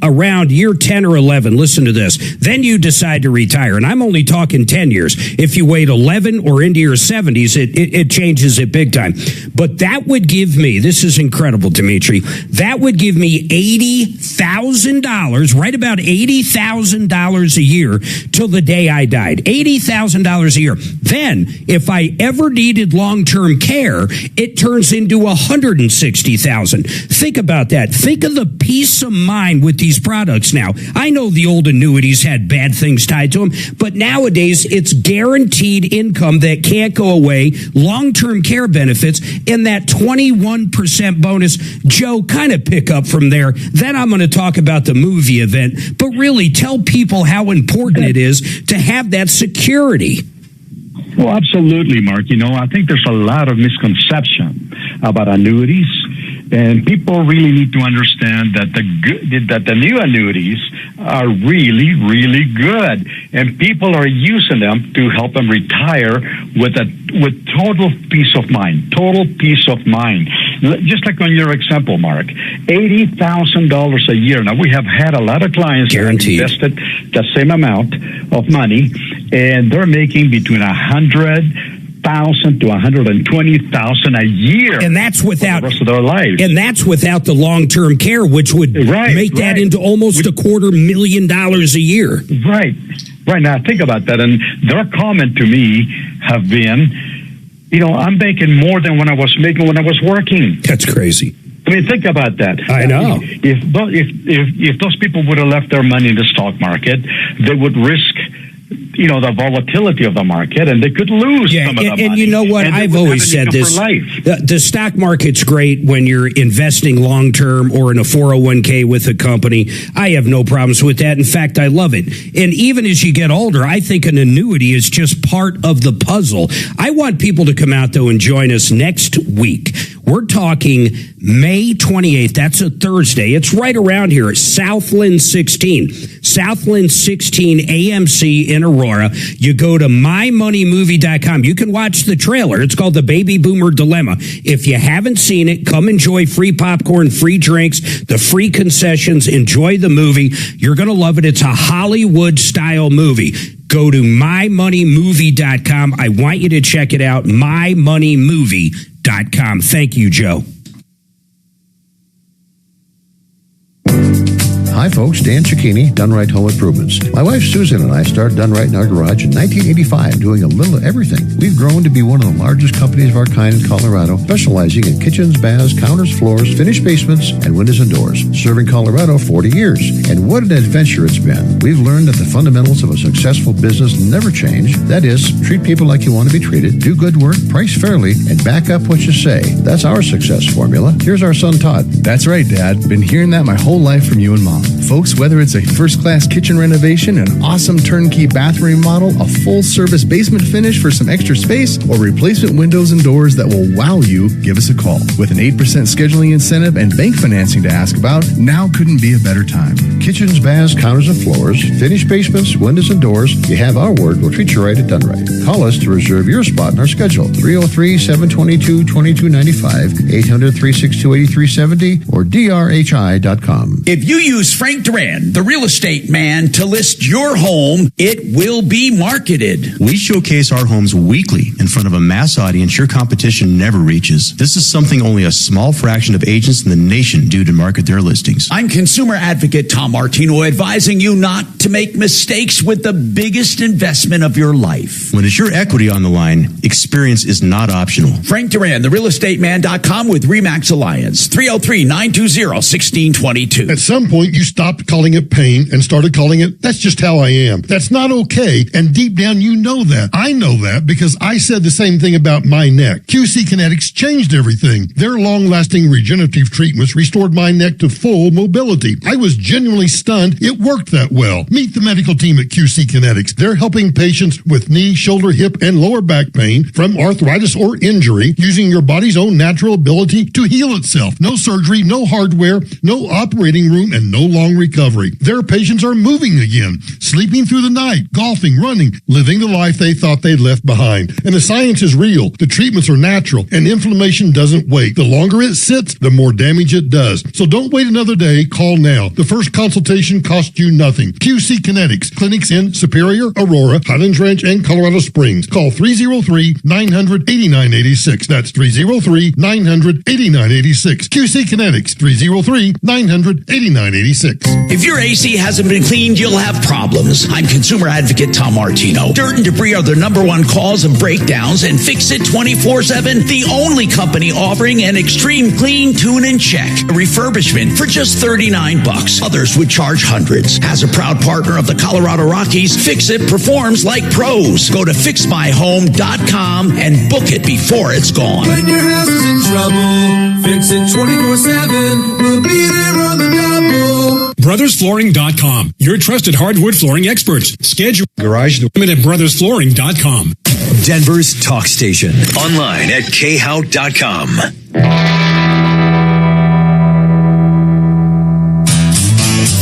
Around year 10 or 11, listen to this, then you decide to retire. And I'm only talking 10 years. If you wait 11 or into your 70s, it changes it big time. But that would give me, this is incredible, Dimitri, that would give me $80,000, right about $80,000 a year till the day I died. $80,000 a year. Then, if I ever needed long-term care, it turns into $160,000. Think about that. Think of the peace of mind with these products now. I know the old annuities had bad things tied to them, but nowadays it's guaranteed income that can't go away, long-term care benefits, and that 21% bonus. Joe, kind of pick up from there. Then I'm going to talk about the movie event, but really tell people how important it is to have that security. Well, absolutely, Mark. I think there's a lot of misconception about annuities. And people really need to understand that the new annuities are really, really good, and people are using them to help them retire with total peace of mind. Total peace of mind. Just like on your example, Mark, $80,000 a year. Now we have had a lot of clients guaranteed that have invested the same amount of money, and they're making between $100,000 to $120,000 a year, and that's without the rest of their life. And that's without the long-term care, which would make that into almost $250,000 a year. Right now, think about that. And their comment to me have been, I'm making more than when I was making when I was working. That's crazy. I mean, think about that. I know. If those people would have left their money in the stock market, they would risk the volatility of the market, and they could lose some of the money. And you know what? I've always said this. The stock market's great when you're investing long-term or in a 401k with a company. I have no problems with that. In fact, I love it. And even as you get older, I think an annuity is just part of the puzzle. I want people to come out, though, and join us next week. We're talking May 28th. That's a Thursday. It's right around here at Southland 16. Southland 16 AMC in Aurora. You go to mymoneymovie.com. You can watch the trailer. It's called The Baby Boomer Dilemma. If you haven't seen it, come enjoy free popcorn, free drinks, the free concessions. Enjoy the movie. You're going to love it. It's a Hollywood-style movie. Go to mymoneymovie.com. I want you to check it out. mymoneymovie.com. Thank you, Joe. Hi, folks. Dan Cicchini, Done Right Home Improvements. My wife Susan and I started Done Right in our garage in 1985, doing a little of everything. We've grown to be one of the largest companies of our kind in Colorado, specializing in kitchens, baths, counters, floors, finished basements, and windows and doors. Serving Colorado 40 years. And what an adventure it's been. We've learned that the fundamentals of a successful business never change. That is, treat people like you want to be treated, do good work, price fairly, and back up what you say. That's our success formula. Here's our son, Todd. That's right, Dad. Been hearing that my whole life from you and Mom. Folks, whether it's a first-class kitchen renovation, an awesome turnkey bathroom model, a full-service basement finish for some extra space, or replacement windows and doors that will wow you, give us a call. With an 8% scheduling incentive and bank financing to ask about, now couldn't be a better time. Kitchens, baths, counters, and floors, finished basements, windows, and doors. You have our word. We'll treat you right at Done Right. Call us to reserve your spot in our schedule. 303-722-2295, 800-362-8370, or drhi.com. If you use Frank Duran, the real estate man, to list your home, it will be marketed. We showcase our homes weekly in front of a mass audience your competition never reaches. This is something only a small fraction of agents in the nation do to market their listings. I'm consumer advocate Tom Martino, advising you not to make mistakes with the biggest investment of your life. When it's your equity on the line, experience is not optional. Frank Duran, therealestateman.com with RE/MAX Alliance, 303-920-1622. At some point, you stopped calling it pain and started calling it, that's just how I am. That's not okay. And deep down, you know that. I know that because I said the same thing about my neck. QC Kinetics changed everything. Their long-lasting regenerative treatments restored my neck to full mobility. I was genuinely stunned it worked that well. Meet the medical team at QC Kinetics. They're helping patients with knee, shoulder, hip, and lower back pain from arthritis or injury using your body's own natural ability to heal itself. No surgery, no hardware, no operating room, and no long recovery. Their patients are moving again, sleeping through the night, golfing, running, living the life they thought they'd left behind. And the science is real. The treatments are natural, and inflammation doesn't wait. The longer it sits, the more damage it does. So don't wait another day. Call now. The first consultation costs you nothing. QC Kinetics, clinics in Superior, Aurora, Highlands Ranch, and Colorado Springs. Call 303-900-8986. That's 303-900-8986. QC Kinetics, 303-900-8986. If your AC hasn't been cleaned, you'll have problems. I'm consumer advocate Tom Martino. Dirt and debris are the number one cause of breakdowns, and Fix It 24/7, the only company offering an extreme clean, tune, and check. A refurbishment for just $39. Others would charge hundreds. As a proud partner of the Colorado Rockies, Fix It performs like pros. Go to fixmyhome.com and book it before it's gone. When your house is in trouble, Fix It 24/7. We'll be there on the double. BrothersFlooring.com, your trusted hardwood flooring experts. Schedule garage at BrothersFlooring.com. Denver's talk station. Online at khout.com.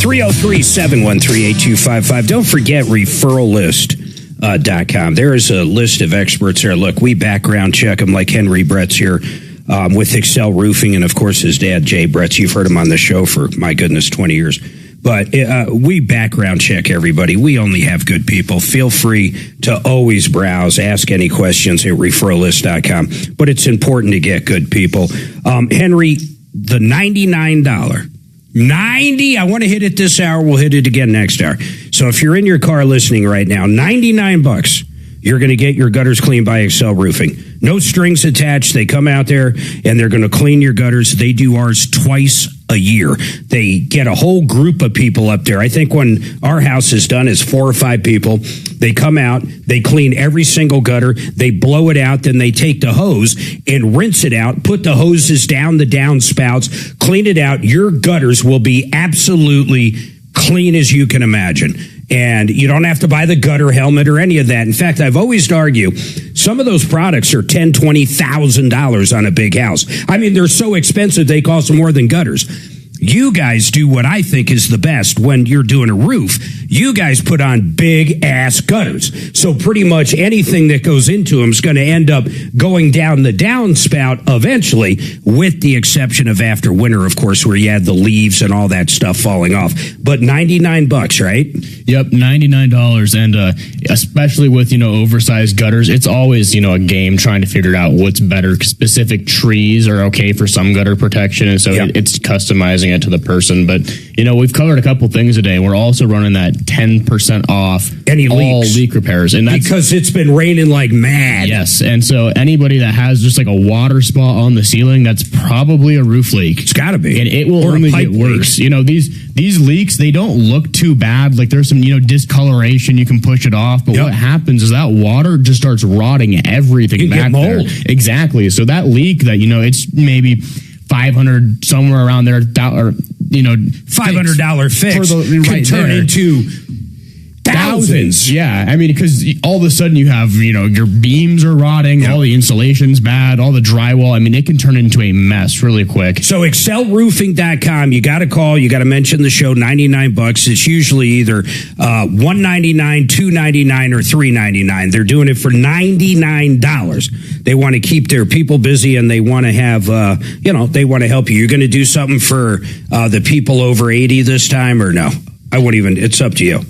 303-713-8255. Don't forget referrallist.com. There is a list of experts there. Look, we background check them like Henry Brett's here with Excel Roofing, and of course his dad, Jay Brett's. You've heard him on the show for, my goodness, 20 years. But we background check everybody. We only have good people. Feel free to always browse, ask any questions at referrallist.com. But it's important to get good people. Henry, the $99. 90. I want to hit it this hour. We'll hit it again next hour. So if you're in your car listening right now, $99. You're going to get your gutters cleaned by Excel Roofing. No strings attached. They come out there and they're going to clean your gutters. They do ours twice a year. They get a whole group of people up there. I think when our house is done, it's 4 or 5 people. They come out, they clean every single gutter, they blow it out, then they take the hose and rinse it out, put the hoses down the downspouts, clean it out. Your gutters will be absolutely clean as you can imagine. And you don't have to buy the gutter helmet or any of that. In fact, I've always argued some of those products are $10,000, $20,000 on a big house. I mean, they're so expensive they cost more than gutters. You guys do what I think is the best when you're doing a roof. You guys put on big ass gutters. So pretty much anything that goes into them is going to end up going down the downspout eventually, with the exception of after winter, of course, where you had the leaves and all that stuff falling off. But $99, right? Yep, $99. And especially with, oversized gutters, it's always, a game trying to figure out what's better. Specific trees are okay for some gutter protection. And so it's customizing it to the person. But, we've covered a couple things today. We're also running that 10% off any all leak repairs. And that's because it's been raining like mad. Yes. And so anybody that has just like a water spot on the ceiling, that's probably a roof leak. It's got to be. And it will only get worse. These leaks, they don't look too bad. Like there's some, discoloration. You can push it off. But what happens is that water just starts rotting everything back there. Exactly. So that leak that, it's maybe 500, somewhere around there, or $500 fix can turn into thousands. Yeah, I mean, because all of a sudden you have, your beams are rotting, all the insulation's bad, all the drywall. I mean, it can turn into a mess really quick. So excelroofing.com, you got to call, you got to mention the show, $99. It's usually either $199, $299, or $399. They're doing it for $99. They want to keep their people busy, and they want to have, they want to help you. You're going to do something for the people over 80 this time, or no? I wouldn't even, it's up to you.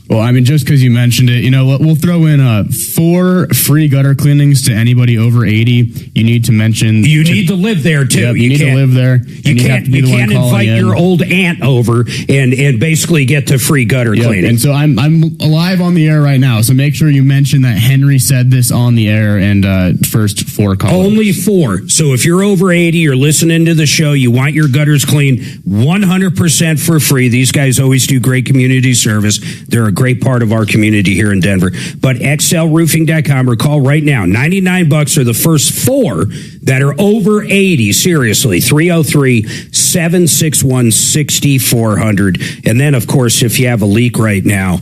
Well, I mean, just because you mentioned it, we'll throw in 4 free gutter cleanings to anybody over 80. You need to mention... You need to live there, too. Yep, you need to live there. You can't invite your old aunt over and basically get to free gutter cleaning. And so I'm live on the air right now, so make sure you mention that Henry said this on the air, and first 4 callers. Only 4. So if you're over 80, you're listening to the show, you want your gutters cleaned 100% for free. These guys always do great community service. They're a great part of our community here in Denver. But xlroofing.com, or call right now. $99 are the first 4 that are over 80. Seriously, 303-761-6400. And then, of course, if you have a leak right now,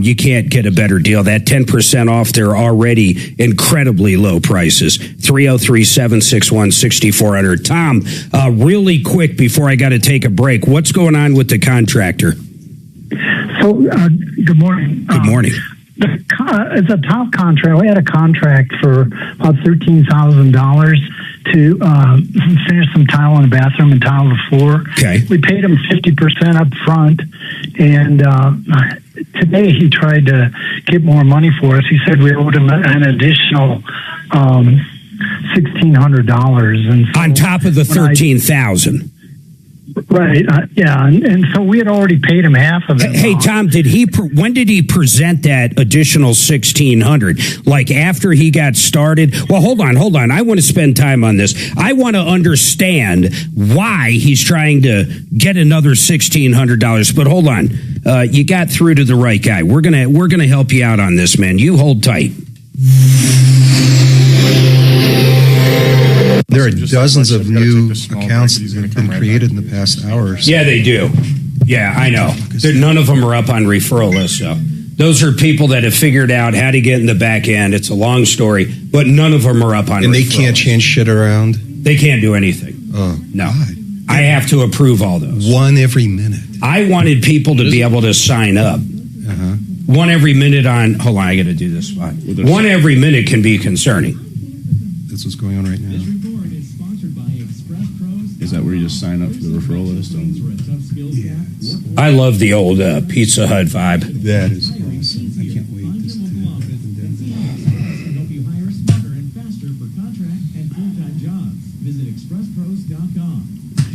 you can't get a better deal. That 10% off their already incredibly low prices. 303-761-6400. Tom, really quick before I got to take a break, what's going on with the contractor? So, good morning. Good morning. It's a top contract. We had a contract for about $13,000 to finish some tile in the bathroom and tile the floor. Okay. We paid him 50% up front, and today he tried to get more money for us. He said we owed him an additional $1,600, and so on top of the $13,000. Right. Yeah. And so we had already paid him half of it. Hey, Tom, when did he present that additional $1,600? Like after he got started? Well, hold on. I want to spend time on this. I want to understand why he's trying to get another $1,600. But hold on. You got through to the right guy. We're gonna help you out on this, man. You hold tight. There are dozens of new accounts that have been created in the past hours. Yeah, they do. Yeah, I know. None of them are up on referral lists, so. Those are people that have figured out how to get in the back end. It's a long story, but none of them are up on referral. And they can't change shit around? They can't do anything. Oh, no. God. I have to approve all those. One every minute. I wanted people to be able to sign up. Uh-huh. One every minute on, hold on, I got to do this spot. One every minute can be concerning. That's what's going on right now. Is that where you just sign up for the referral list? Yeah. I love the old Pizza Hut vibe. That is awesome. I can't wait.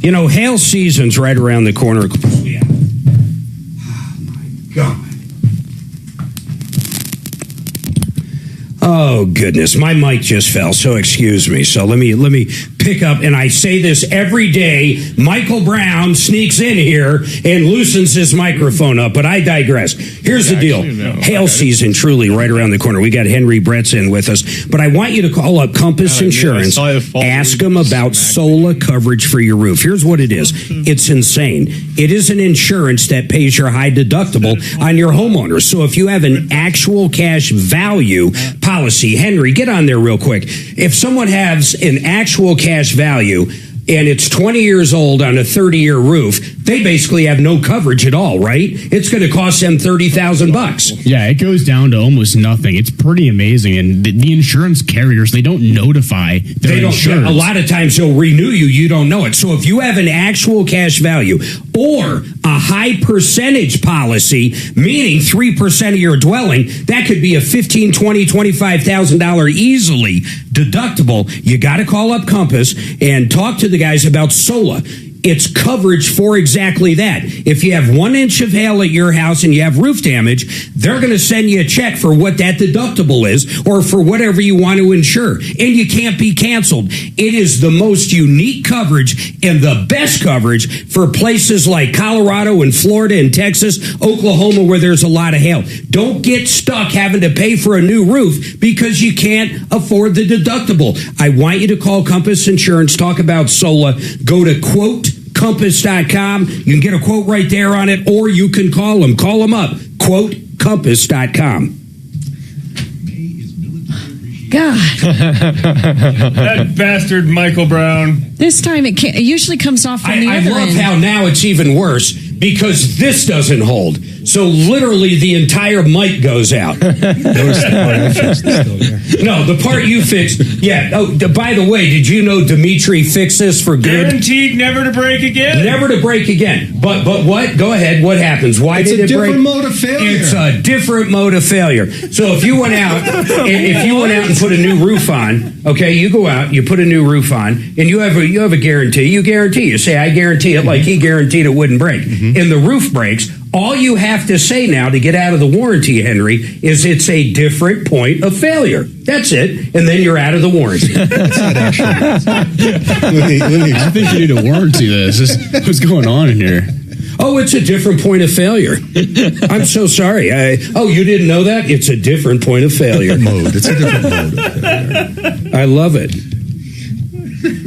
You know, hail season's right around the corner. Yeah. Oh, my God. Oh, goodness. My mic just fell, so excuse me. So let me pick up, and I say this every day. Michael Brown sneaks in here and loosens his microphone up, but I digress. Here's the deal. Hail season truly right around the corner. We got Henry Bretz in with us, but I want you to call up Compass Insurance. Ask them about SOLA coverage for your roof. Here's what it is. It's insane. It is an insurance that pays your high deductible on your homeowner. So if you have an actual cash value policy, Henry, get on there real quick. If someone has an actual cash value and it's 20 years old on a 30-year roof, they basically have no coverage at all, right? It's going to cost them $30,000. Yeah, it goes down to almost nothing. It's pretty amazing. And the insurance carriers, they don't notify their insurance. A lot of times they'll renew you. You don't know it. So if you have an actual cash value or a high percentage policy, meaning 3% of your dwelling, that could be a $15,000, $20,000, $25,000 easily deductible. You got to call up Compass and talk to the guys about SOLA. It's coverage for exactly that. If you have 1 inch of hail at your house and you have roof damage, they're going to send you a check for what that deductible is or for whatever you want to insure. And you can't be canceled. It is the most unique coverage and the best coverage for places like Colorado and Florida and Texas, Oklahoma, where there's a lot of hail. Don't get stuck having to pay for a new roof because you can't afford the deductible. I want you to call Compass Insurance, talk about SOLA, go to quote quotecompass.com. You can get a quote right there on it, or you can call them. Call them up. Quotecompass.com. God. That bastard Michael Brown. This time it usually comes off from the I other love end. how now it's even worse because this doesn't hold. So literally the entire mic goes out. No, the part you fixed. Yeah. Oh, by the way, did you know Dimitri fixed this for good? Guaranteed never to break again. Never to break again. But what? Go ahead. What happens? Why did it break? It's a different mode of failure. It's a different mode of failure. So if you went out, and put a new roof on, okay, you go out, you put a new roof on, and you have a guarantee. You guarantee. You say, I guarantee it, like he guaranteed it wouldn't break. And the roof breaks. All you have to say now to get out of the warranty, Henry, is it's a different point of failure. That's it. And then you're out of the warranty. I think you need to warranty this. What's going on in here? Oh, it's a different point of failure. I'm so sorry. You didn't know that? It's a different point of failure. It's a different mode of failure. I love it.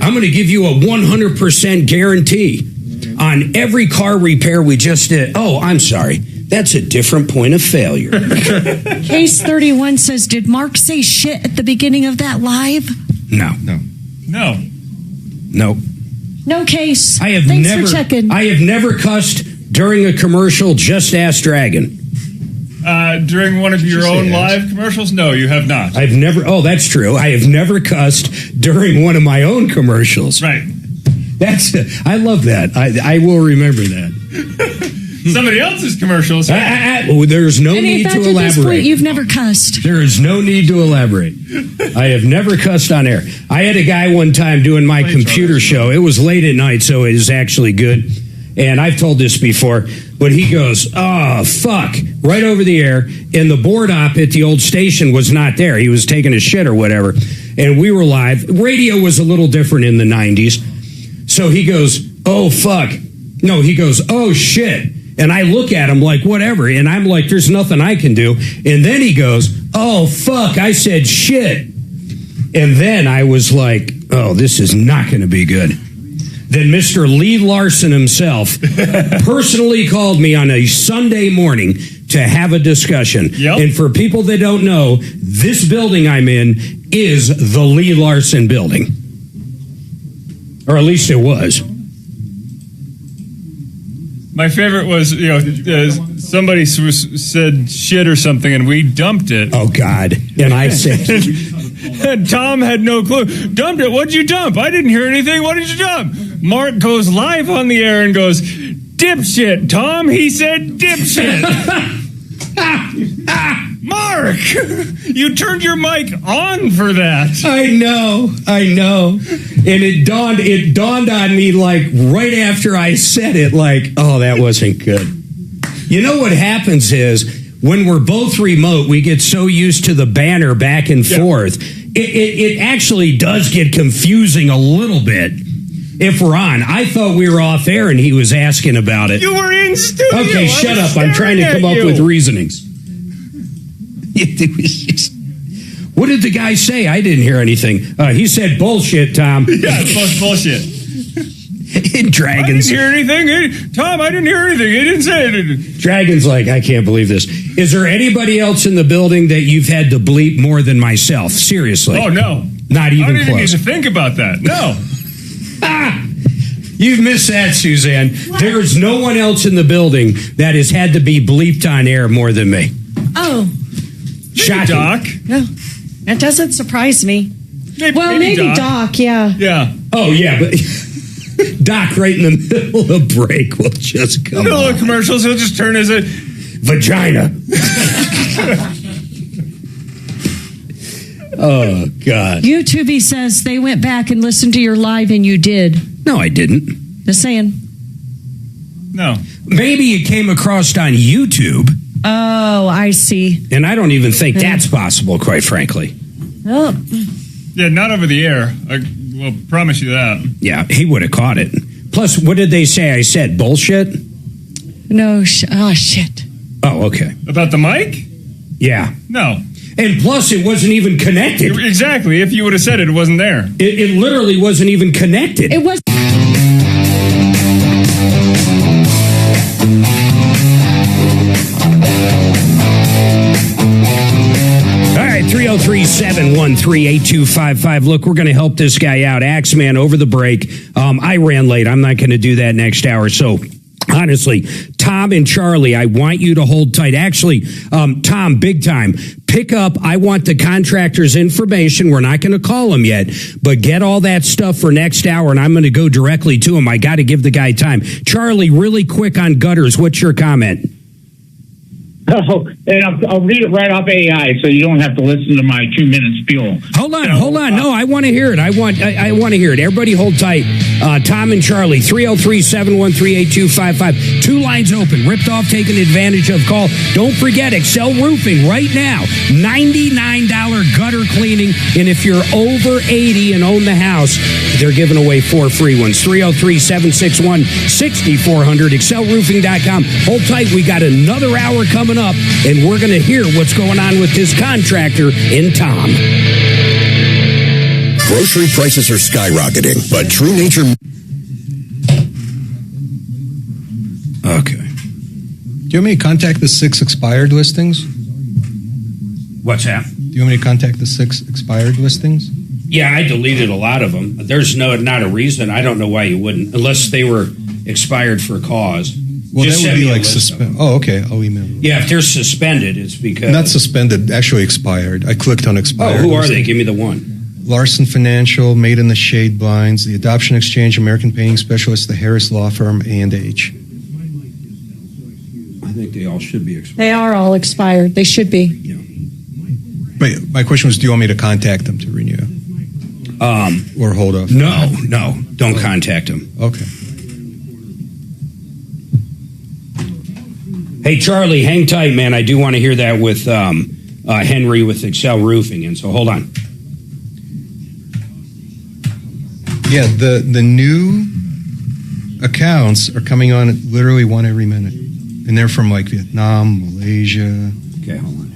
I'm going to give you a 100% guarantee on every car repair we just did. Oh, I'm sorry. That's a different point of failure. Case 31 says, did Mark say shit at the beginning of that live? No. No case. Thanks for checking. I have never cussed during a commercial. Just ask Dragon. During one of your own live commercials? No, you have not. I've never. Oh, that's true. I have never cussed during one of my own commercials. Right. I love that. I will remember that. Somebody else's commercials. There's no need to At this point, elaborate. you've never cussed. There is no need to elaborate. I have never cussed on air. I had a guy one time doing my computer show. It was late at night, so it was actually good. And I've told this before, but he goes, oh, fuck, right over the air. And the board op at the old station was not there. He was taking a shit or whatever. And we were live. Radio was a little different in the 90s. So he goes, oh, fuck. No, he goes, oh, shit. And I look at him like, whatever. And I'm like, there's nothing I can do. And then he goes, oh, fuck, I said shit. And then I was like, oh, this is not going to be good. Then Mr. Lee Larson himself personally called me on a Sunday morning to have a discussion. Yep. And for people that don't know, this building I'm in is the Lee Larson building. Or at least it was. My favorite was, somebody said shit or something, and we dumped it. Oh, God. And I said... And Tom had no clue. Dumped it? What'd you dump? I didn't hear anything. What did you dump? Mark goes live on the air and goes, dipshit, Tom. He said dipshit. Mark, you turned your mic on for that. I know. And it dawned on me like right after I said it, like, oh, that wasn't good. You know what happens is when we're both remote, we get so used to the banter back and forth. It actually does get confusing a little bit if we're on. I thought we were off air and he was asking about it. You were in studio. Okay, shut up. I'm trying to come up with reasonings. It was just, what did the guy say? I didn't hear anything. He said bullshit, Tom. Yeah, bullshit. And Dragons. I didn't hear anything. Tom, I didn't hear anything. He didn't say anything. Dragon's like, I can't believe this. Is there anybody else in the building that you've had to bleep more than myself? Seriously. Oh, no. Not even close. I don't even need close. to think about that. No. You've missed that, Suzanne. What? There's no one else in the building that has had to be bleeped on air more than me. Oh. Shocking. Doc. No, that doesn't surprise me. Maybe Doc, yeah. Yeah. Oh, yeah, but Doc right in the middle of break will just come middle on. of commercials, he'll just turn his vagina. Oh, God. YouTube says they went back and listened to your live and you did. No, I didn't. Just saying. No. Maybe it came across on YouTube. Oh, I see. And I don't even think that's possible, quite frankly. Oh. Yeah, not over the air. I will promise you that. Yeah, he would have caught it. Plus, what did they say I said? Bullshit? No, shit. Oh, okay. About the mic? Yeah. No. And plus, it wasn't even connected. Exactly. If you would have said it, it wasn't there. It literally wasn't even connected. It was... 303-713-8255. Look, we're going to help this guy out. Axeman, over the break. I ran late. I'm not going to do that next hour. So, honestly, Tom and Charlie, I want you to hold tight. Actually, Tom, big time. Pick up, I want the contractor's information. We're not going to call him yet, but get all that stuff for next hour, and I'm going to go directly to him. I got to give the guy time. Charlie, really quick on gutters. What's your comment? Oh, and I'll read it right off AI, so you don't have to listen to my 2-minute spiel. Hold on. No, I want to hear it. I want to hear it. Everybody hold tight. Tom and Charlie, 303-713-8255. 2 lines open. Ripped off, taking advantage of. Call. Don't forget, Excel Roofing right now. $99 gutter cleaning. And if you're over 80 and own the house, they're giving away 4 free ones. 303-761-6400. ExcelRoofing.com. Hold tight. We got another hour coming up, and we're going to hear what's going on with this contractor in Tom. Grocery prices are skyrocketing, but True Nature... Okay. Do you want me to contact the 6 expired listings? What's that? Do you want me to contact the 6 expired listings? Yeah, I deleted a lot of them. There's not a reason. I don't know why you wouldn't, unless they were expired for cause. Well, just that would be like suspended. Oh, okay. I'll email you. Yeah, if they're suspended, it's because... Not suspended, actually expired. I clicked on expired. Oh, who are they? Give me the one. Larson Financial, Made in the Shade Blinds, the Adoption Exchange, American Painting Specialist, the Harris Law Firm, and H. I think they all should be expired. They are all expired. They should be. Yeah. But my question was, do you want me to contact them to renew? Or hold off? No. Don't contact them. Okay. Hey, Charlie, hang tight, man. I do want to hear that with Henry with Excel Roofing. And so hold on. Yeah, the new accounts are coming on literally one every minute. And they're from like Vietnam, Malaysia. Okay, hold on here.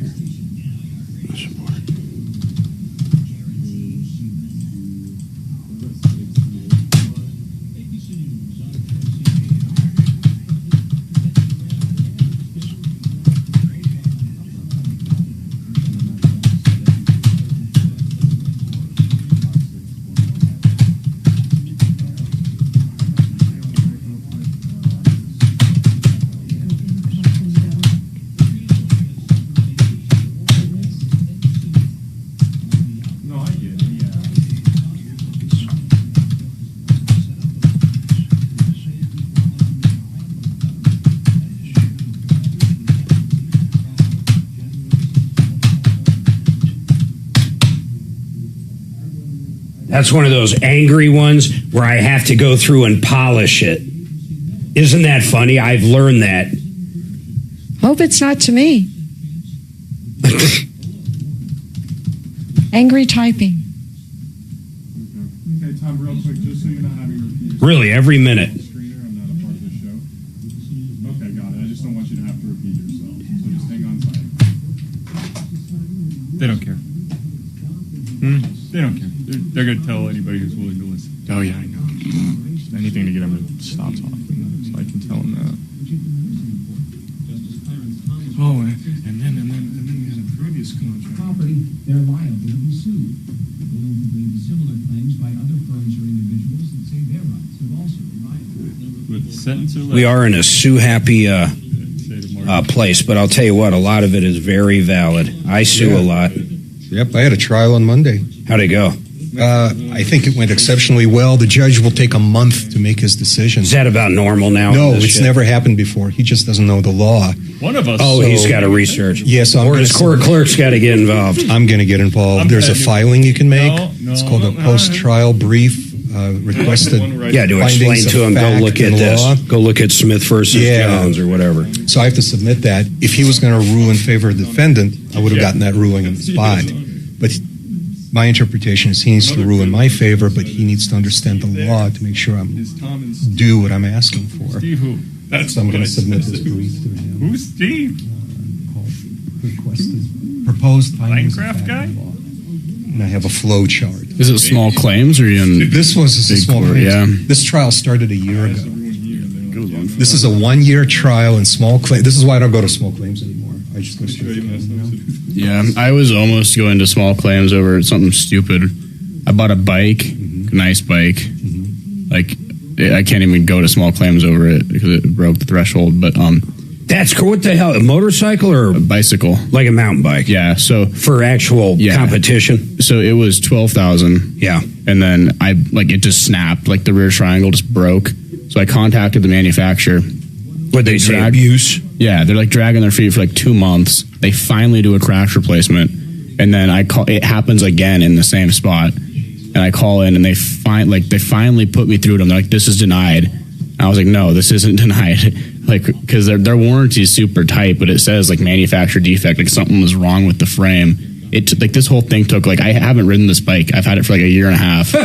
That's one of those angry ones where I have to go through and polish it. Isn't that funny? I've learned that. Hope it's not to me. Angry typing. Okay, Tom, real quick, just so you're not having to repeat. Really, every minute. I'm not a part of the show. Okay, got it. I just don't want you to have to repeat yourself. So just hang on tight. They don't care. They don't care. They're going to tell anybody who's willing to listen. Oh, yeah, I know. Just anything to get them to stop talking. So I can tell them that. Oh, and then we had a previous contract. Property, they're liable to be sued. Similar claims by other firms or individuals that say their rights have also been violated. With sentence or We are in a sue-happy place, but I'll tell you what, a lot of it is very valid. I sue a lot. Yep, I had a trial on Monday. How'd it go? I think it went exceptionally well. The judge will take a month to make his decision. Is that about normal now? No, it's never happened before. He just doesn't know the law. One of us. Oh, he's got to research. Yes, or his court clerk's got to get involved. I'm going to get involved. There's a filing you can make. It's called a post-trial brief. Requested. Yeah, to explain to him, go look at this. Law. Go look at Smith versus Jones or whatever. So I have to submit that. If he was going to rule in favor of the defendant, I would have gotten that ruling on the spot. But my interpretation is he needs to rule in my favor, but he needs to understand the law to make sure I'm do what I'm asking for. Steve who? That's so I'm going to submit this brief to him. Who's Steve? Requested proposed findings of Minecraft guy? law. And I have a flow chart. Is it small claims or are you in This was a small court? claims. Yeah. This trial started a year ago. This is a 1-year trial in small claims. This is why I don't go to small claims anymore. I just go straight to it. Yeah, I was almost going to small claims over something stupid. I bought a bike, a nice bike. Like, I can't even go to small claims over it because it broke the threshold. But that's cool. What the hell? A motorcycle or a bicycle? Like a mountain bike? Yeah. So for actual competition. So it was $12,000. Yeah. And then it just snapped. Like the rear triangle just broke. So I contacted the manufacturer. Would they say abuse? Yeah, they're like dragging their feet for like 2 months. They finally do a crash replacement, and then it happens again in the same spot. And I call in, and they finally put me through to them. They're like, "This is denied." And I was like, "No, this isn't denied." Like, because their warranty is super tight, but it says like manufacturer defect, like something was wrong with the frame. This whole thing took I haven't ridden this bike. I've had it for like a year and a half.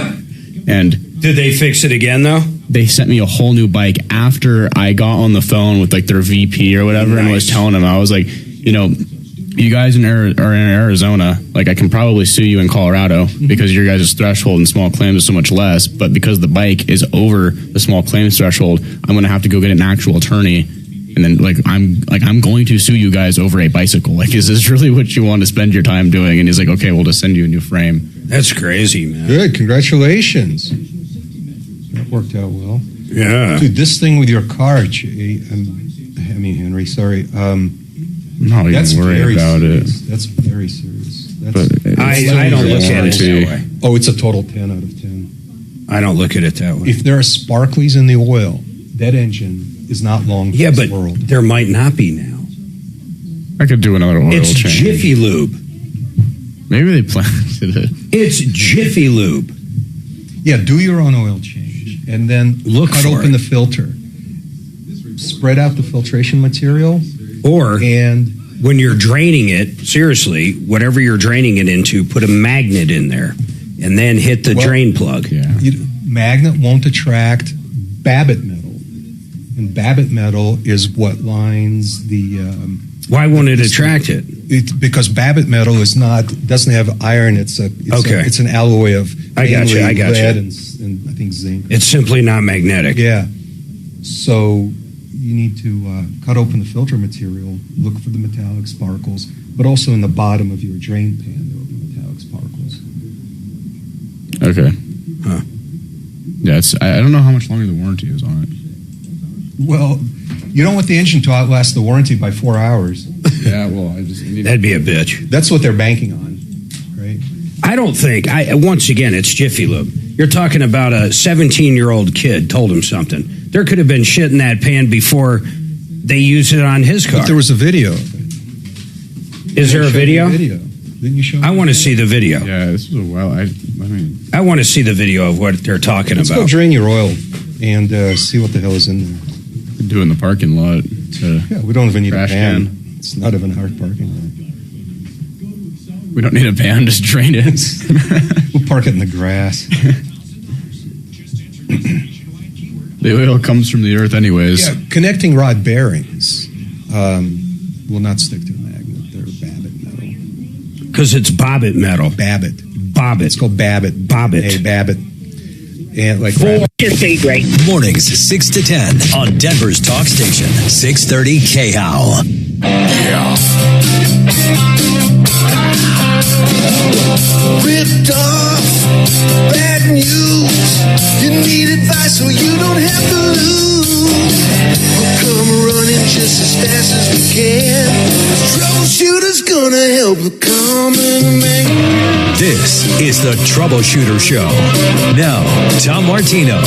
And did they fix it again though? They sent me a whole new bike after I got on the phone with like their VP or whatever, and was telling them, I was like, you guys are in Arizona, like I can probably sue you in Colorado because your guys' threshold in small claims is so much less, but because the bike is over the small claims threshold, I'm going to have to go get an actual attorney, and then I'm going to sue you guys over a bicycle. Like, is this really what you want to spend your time doing? And he's like, okay, we'll just send you a new frame. That's crazy, man. Good, congratulations. That worked out well. Yeah. Dude, this thing with your car, Henry, sorry. Not that's even worry about serious. That's very serious. I don't look at it that way. Oh, it's a total 10 out of 10. I don't look at it that way. If there are sparklies in the oil, that engine is not long for this world. There might not be now. I could do another oil it's change. It's Jiffy Lube. Maybe they planted it. It's Jiffy Lube. Yeah, do your own oil change and then cut open the filter. Spread out the filtration material. And when you're draining it, seriously, whatever you're draining it into, put a magnet in there and then hit the drain plug. Yeah. Magnet won't attract Babbitt metal. And Babbitt metal is what lines the... Why won't it attract it? Because Babbitt metal doesn't have iron. It's an alloy of I got you. lead and I think zinc. It's simply not magnetic. Yeah. So you need to cut open the filter material, look for the metallic sparkles, but also in the bottom of your drain pan there will be metallic sparkles. Okay. Huh. Yeah, I don't know how much longer the warranty is on it. Well, you don't want the engine to outlast the warranty by 4 hours. Yeah, well, that'd be a bitch. That's what they're banking on, right? I don't think. Once again, it's Jiffy Lube. You're talking about a 17-year-old kid told him something. There could have been shit in that pan before they used it on his car. But there was a video of it. Is there a video? Didn't you show? I want to see the video. Yeah, this was a while. I want to see the video of what they're talking about. Let's go drain your oil and see what the hell is in there. Do it in the parking lot. Yeah, we don't even need a van. It's not even a hard parking lot. We don't need a van, just drain it. We'll park it in the grass. The oil comes from the earth anyways. Yeah, connecting rod bearings will not stick to a magnet. They're Babbitt metal. Because it's Bobbit metal. Babbitt. It's called Babbitt. Hey, Babbitt. And like just say great. Mornings 6 to 10 on Denver's talk station 630 KHOW. Ripped off, bad news. You need advice so you don't have to lose. We'll come running just as fast as we can. Troubleshooter's gonna help the common man. This is the Troubleshooter Show. Now, Tom Martino.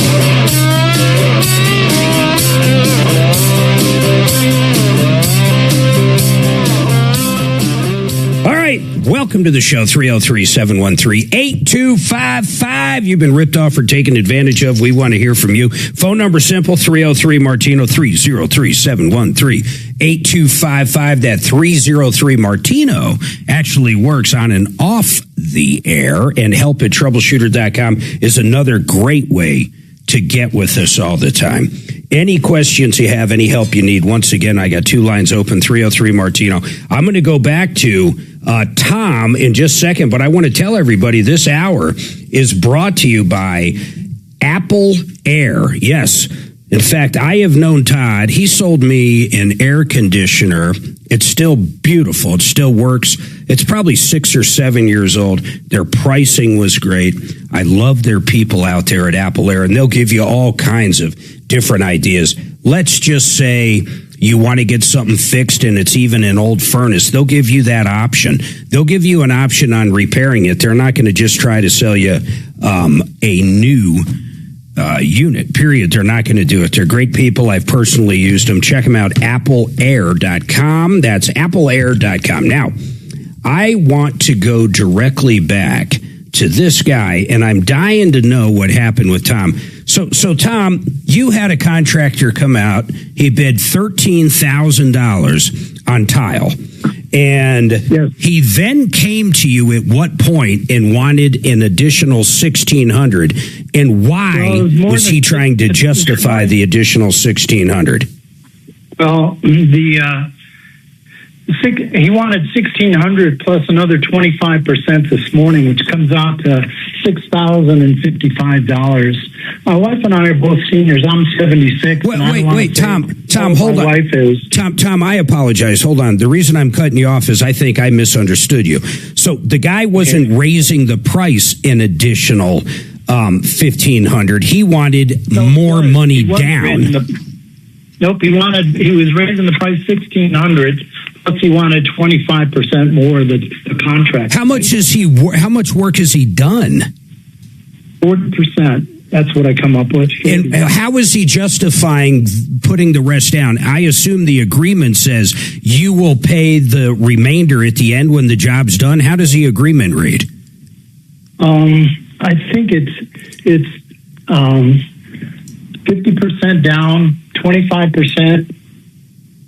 All right, welcome to the show, 303-713-8255. You've been ripped off or taken advantage of. We want to hear from you. Phone number simple, 303-MARTINO, 303-713-8255. That 303-MARTINO actually works on and off the air, and help at troubleshooter.com is another great way to get with us all the time. Any questions you have, any help you need, once again, I got two lines open, 303-MARTINO. I'm going to go back to Tom in just a second, but I want to tell everybody this hour is brought to you by Apple Air. Yes, In fact, I have known Todd. He sold me an air conditioner. It's still beautiful. It still works. It's probably 6 or 7 years old. Their pricing was great. I love their people out there at Apple Air, and they'll give you all kinds of different ideas. Let's just say you want to get something fixed and it's even an old furnace. They'll give you that option. They'll give you an option on repairing it. They're not going to just try to sell you a new unit, period. They're not going to do it. They're great people. I've personally used them. Check them out, appleair.com. That's appleair.com. Now, I want to go directly back to this guy, and I'm dying to know what happened with Tom. So Tom, you had a contractor come out. He bid $13,000 on tile. And he then came to you at what point and wanted an additional $1,600? And why was he trying to justify the additional $1,600? Well, he wanted $1,600 plus another 25% this morning, which comes out to $6,055. My wife and I are both seniors. I'm 76. Wait, Tom, hold on. My wife is. Tom, I apologize. Hold on. The reason I'm cutting you off is I think I misunderstood you. So the guy wasn't raising the price an additional $1,500. He wanted more money down. Nope, he was raising the price $1,600. Plus, he wanted 25% more of the contract. How much work has he done? 40%. That's what I come up with. And how is he justifying putting the rest down? I assume the agreement says you will pay the remainder at the end when the job's done. How does the agreement read? I think it's 50% down, 25%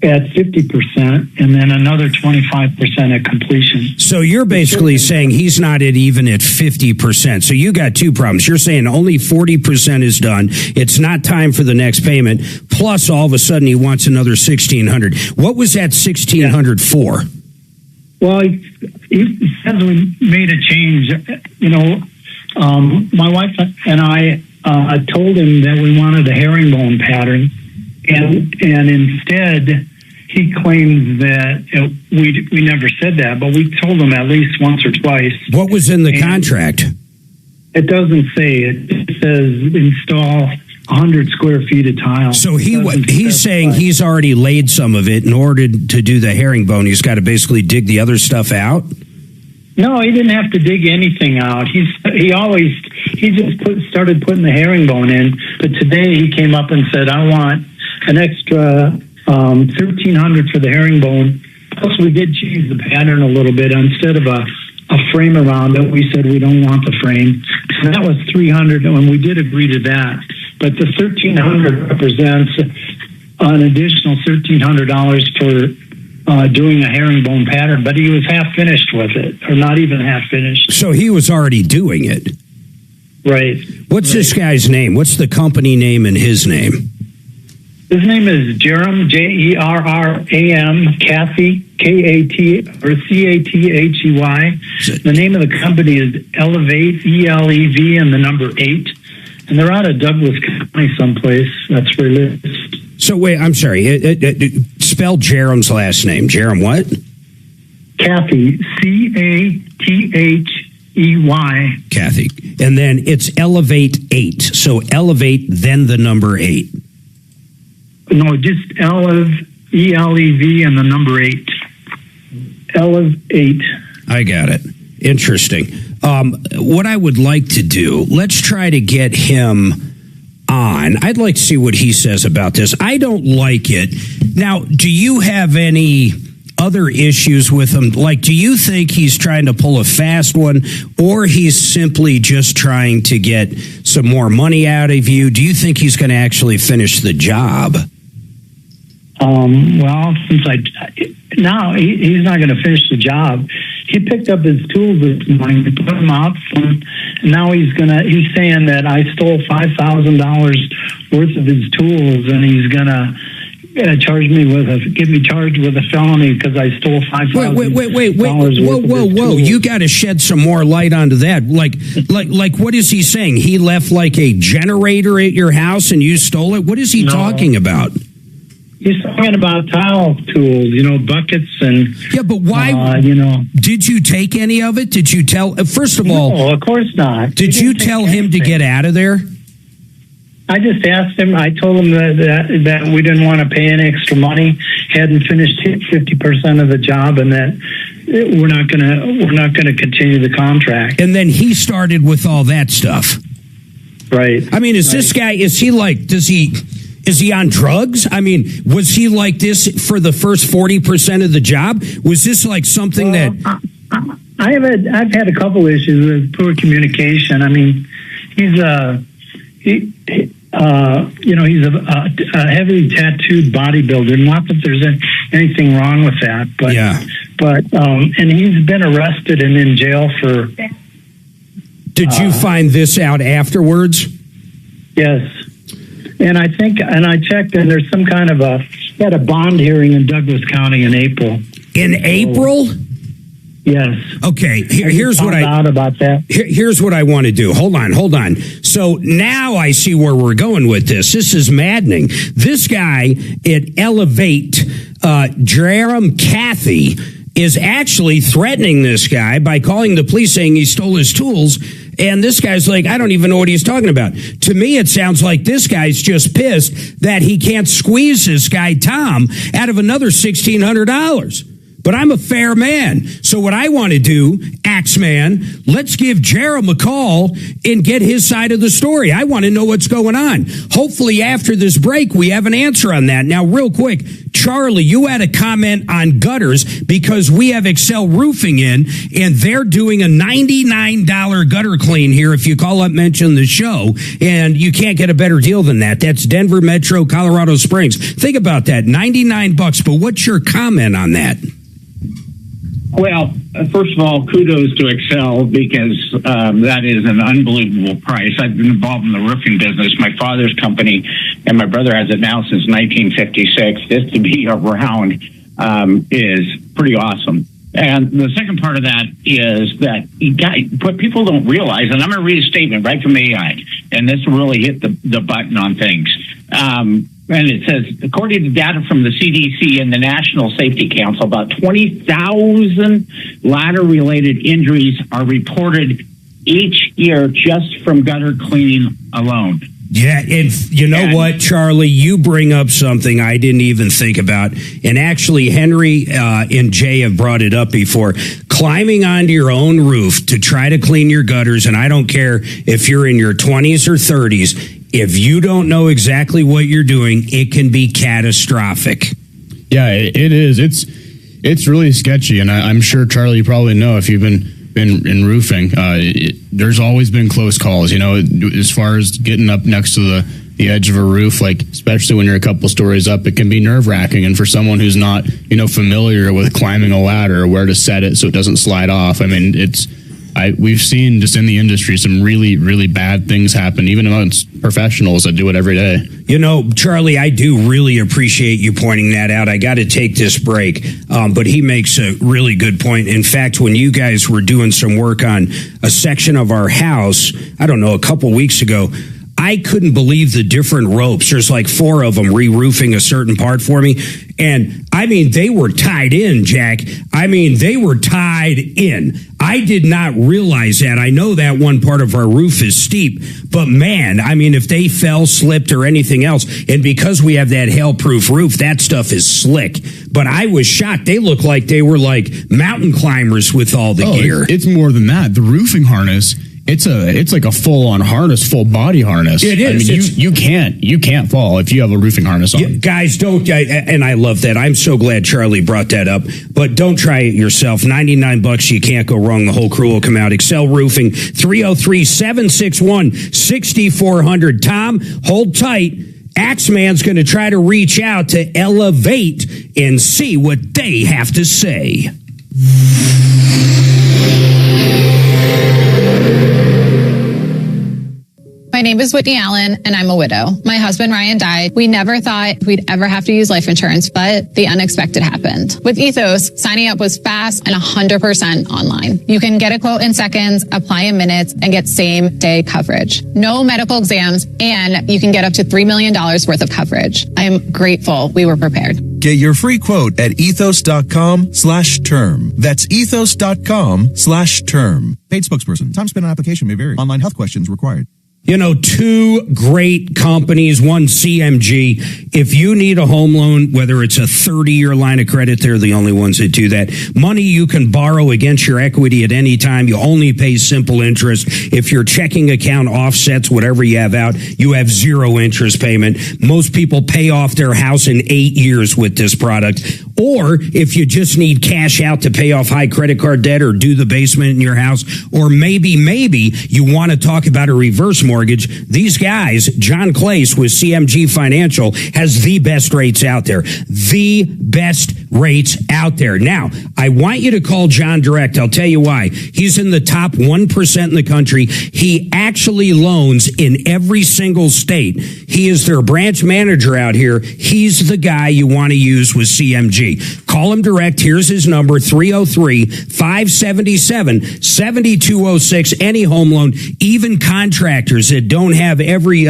at 50%, and then another 25% at completion. So you're basically saying he's not even at 50%. So you got two problems. You're saying only 40% is done. It's not time for the next payment. Plus, all of a sudden, he wants another $1,600. What was that $1,600 for? Well, he says we made a change. My wife and I told him that we wanted a herringbone pattern, and instead he claims that we never said that, but we told him at least once or twice. What was in the contract? It doesn't say it. It says install 100 square feet of tile. So he's saying he's already laid some of it. In order to do the herringbone, he's got to basically dig the other stuff out? No, he didn't have to dig anything out. He just started putting the herringbone in. But today he came up and said, I want an extra $1,300 for the herringbone. Plus, we did change the pattern a little bit. Instead of a frame around it, we said we don't want the frame. So that was $300, and we did agree to that. But the $1,300 represents an additional $1,300 for doing a herringbone pattern. But he was half finished with it, or not even half finished. So he was already doing it. Right. What's this guy's name? What's the company name and his name? His name is Jerram, Jerram, Cathy, K-A-T or C-A-T-H-E-Y. The name of the company is Elevate, E-L-E-V, and the number 8. And they're out of Douglas County someplace. That's where he lives. So wait, I'm sorry. Spell Jerram's last name. Jerram what? Cathy, C-A-T-H-E-Y. Cathy. And then it's Elevate 8. So Elevate, then the number 8. No, just E-L-E-V, and the number 8. Elevate. I got it. Interesting. What I would like to do, let's try to get him on. I'd like to see what he says about this. I don't like it. Now, do you have any other issues with him? Like, do you think he's trying to pull a fast one, or he's simply just trying to get some more money out of you? Do you think he's going to actually finish the job? Well, since now he's not going to finish the job. He picked up his tools this morning, put them out, and now he's saying that I stole $5,000 worth of his tools, and he's gonna charged me get me charged with a felony because I stole $5,000. Wait! Whoa! You got to shed some more light onto that. Like, what is he saying? He left like a generator at your house and you stole it. What is he talking about? He's talking about tile tools, buckets and. Yeah, but why? Did you take any of it? Did you tell? First of all, no, of course not. Did you tell him to get out of there? I just asked him. I told him that we didn't want to pay any extra money, hadn't finished 50% of the job, and that we're not gonna continue the contract. And then he started with all that stuff. Right. I mean, this guy? Is he like? Is he on drugs? I mean, was he like this for the first 40% of the job? Was this like something that? I've had a couple issues with poor communication. I mean, he's he's a heavily tattooed bodybuilder. Not that there's anything wrong with that, but and he's been arrested and in jail for. Did you find this out afterwards? Yes. And I checked, and there's some kind of had a bond hearing in Douglas County in April. In April? Yes. Okay. Here's what out about that. Here's what I want to do. Hold on. So now I see where we're going with this. This is maddening. This guy at Elevate, Jerem Cathy, is actually threatening this guy by calling the police saying he stole his tools. And this guy's like, I don't even know what he's talking about. To me, it sounds like this guy's just pissed that he can't squeeze this guy, Tom, out of another $1,600. But I'm a fair man. So what I want to do, Axeman, let's give Jerem a call and get his side of the story. I want to know what's going on. Hopefully after this break, we have an answer on that. Now, real quick, Charlie, you had a comment on gutters because we have Excel Roofing in, and they're doing a $99 gutter clean here if you call up, mention the show, and you can't get a better deal than that. That's Denver Metro, Colorado Springs. Think about that, $99. But what's your comment on that? Well, first of all, kudos to Excel because that is an unbelievable price. I've been involved in the roofing business. My father's company, and my brother has it now since 1956. This to be around is pretty awesome. And the second part of that is that what people don't realize, and I'm going to read a statement right from AI, and this really hit the button on things. And it says, according to data from the CDC and the National Safety Council, about 20,000 ladder-related injuries are reported each year just from gutter cleaning alone. Yeah, and you know what, Charlie? You bring up something I didn't even think about. And actually, Henry and Jay have brought it up before. Climbing onto your own roof to try to clean your gutters, and I don't care if you're in your 20s or 30s, if you don't know exactly what you're doing, it can be catastrophic. Yeah, it is. It's really sketchy, and I'm sure, Charlie, you probably know if you've been in roofing, there's always been close calls, as far as getting up next to the edge of a roof, like especially when you're a couple stories up, it can be nerve-wracking. And for someone who's not, familiar with climbing a ladder or where to set it so it doesn't slide off, I mean, we've seen just in the industry some really, really bad things happen, even amongst professionals that do it every day. Charlie, I do really appreciate you pointing that out. I got to take this break, but he makes a really good point. In fact, when you guys were doing some work on a section of our house, I don't know, a couple weeks ago, I couldn't believe the different ropes. There's like 4 of them re-roofing a certain part for me. And I mean, they were tied in, Jack. I mean, they were tied in. I did not realize that. I know that one part of our roof is steep, but man, I mean, if they fell, slipped, or anything else, and because we have that hail-proof roof, that stuff is slick. But I was shocked. They look like they were like mountain climbers with all the gear. It's more than that. The roofing harness, it's like a full-on harness, full body harness. It is. I mean, you can't fall if you have a roofing harness on. Yeah, guys, don't. And I love that. I'm so glad Charlie brought that up. But don't try it yourself. $99, you can't go wrong. The whole crew will come out. Excel Roofing, 303-761-6400. Tom, hold tight. Axeman's going to try to reach out to Elevate and see what they have to say. My name is Whitney Allen, and I'm a widow. My husband, Ryan, died. We never thought we'd ever have to use life insurance, but the unexpected happened. With Ethos, signing up was fast and 100% online. You can get a quote in seconds, apply in minutes, and get same-day coverage. No medical exams, and you can get up to $3 million worth of coverage. I am grateful we were prepared. Get your free quote at ethos.com/term. That's ethos.com/term. Paid spokesperson. Time spent on application may vary. Online health questions required. You know, two great companies, one CMG. If you need a home loan, whether it's a 30-year line of credit, they're the only ones that do that. Money you can borrow against your equity at any time. You only pay simple interest. If your checking account offsets whatever you have out, you have zero interest payment. Most people pay off their house in 8 years with this product. Or if you just need cash out to pay off high credit card debt or do the basement in your house, or maybe you want to talk about a reverse mortgage, these guys, John Clace with CMG Financial, has the best rates out there. The best rates out there. Now, I want you to call John direct. I'll tell you why. He's in the top 1% in the country. He actually loans in every single state. He is their branch manager out here. He's the guy you want to use with CMG. Call him direct. Here's his number, 303-577-7206. Any home loan, even contractors that don't have every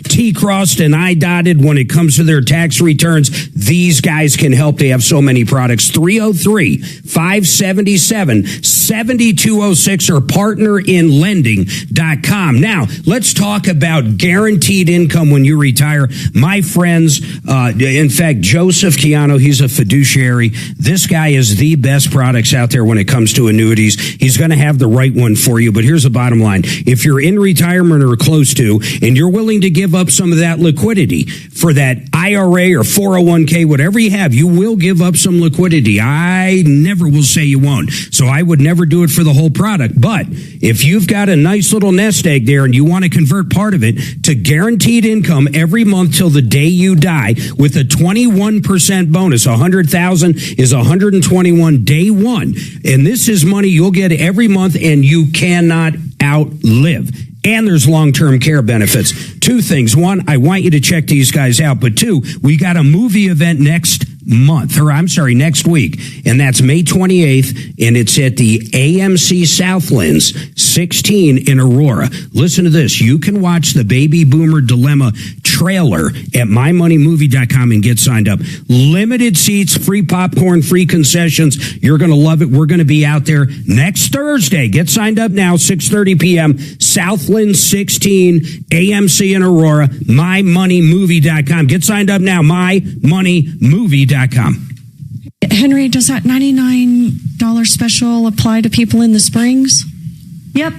T crossed and I dotted when it comes to their tax returns, these guys can help. They have so many products. 303-577-7206 or partnerinlending.com. Now, let's talk about guaranteed income when you retire. My friends, in fact, Joseph Chiano, he's a fiduciary. This guy is the best products out there when it comes to annuities. He's going to have the right one for you. But here's the bottom line. If you're in retirement or close to, and you're willing to give up some of that liquidity for that IRA or 401k, whatever you have, you will give up some liquidity. I never will say you won't. So I would never do it for the whole product. But if you've got a nice little nest egg there and you want to convert part of it to guaranteed income every month till the day you die with a 21% bonus, 100,000 is 121 day one. And this is money you'll get every month and you cannot outlive. And there's long-term care benefits. Two things. One, I want you to check these guys out. But two, we got a movie event next week. And that's May 28th. And it's at the AMC Southlands 16 in Aurora. Listen to this. You can watch the Baby Boomer Dilemma trailer at mymoneymovie.com and get signed up. Limited seats, free popcorn, free concessions. You're going to love it. We're going to be out there next Thursday. Get signed up now, 6:30 p.m. Southlands 16, AMC in Aurora, mymoneymovie.com. Get signed up now, mymoneymovie.com. Henry, does that $99 special apply to people in the Springs? Yep.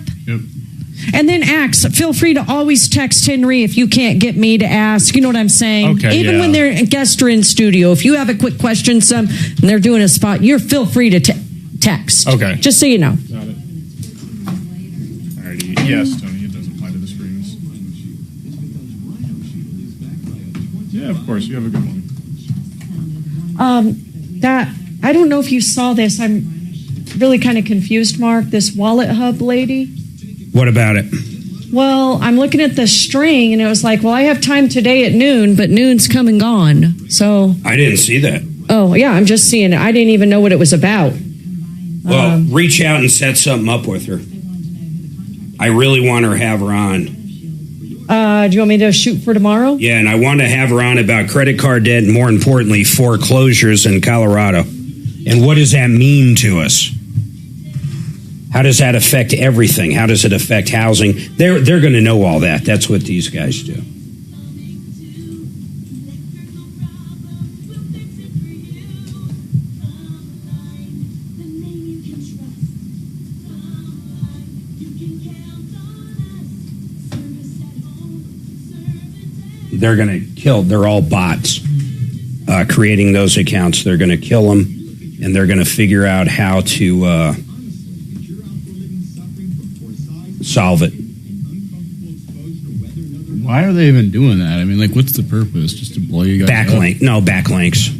And then feel free to always text Henry if you can't get me to ask. You know what I'm saying? Okay, Even when they're guests are in studio, if you have a quick question, and they're doing a spot, feel free to text. Okay. Just so you know. Got it. Alrighty. Yes, Tony, it does apply to the Springs. Yeah, of course. You have a good one. I don't know if you saw this. I'm really kind of confused, Mark. This Wallet Hub lady. What about it? Well, I'm looking at the string, and it was like, well, I have time today at noon, but noon's come and gone. So I didn't see that. Oh, yeah, I'm just seeing it. I didn't even know what it was about. Well, reach out and set something up with her. I really want to have her on. Do you want me to shoot for tomorrow? Yeah, and I want to have her on about credit card debt and, more importantly, foreclosures in Colorado. And what does that mean to us? How does that affect everything? How does it affect housing? They're going to know all that. That's what these guys do. They're going to kill. They're all bots creating those accounts. They're going to kill them, and they're going to figure out how to solve it. Why are they even doing that? I mean, like, what's the purpose? Just to blow you guys Backlink? No, backlinks.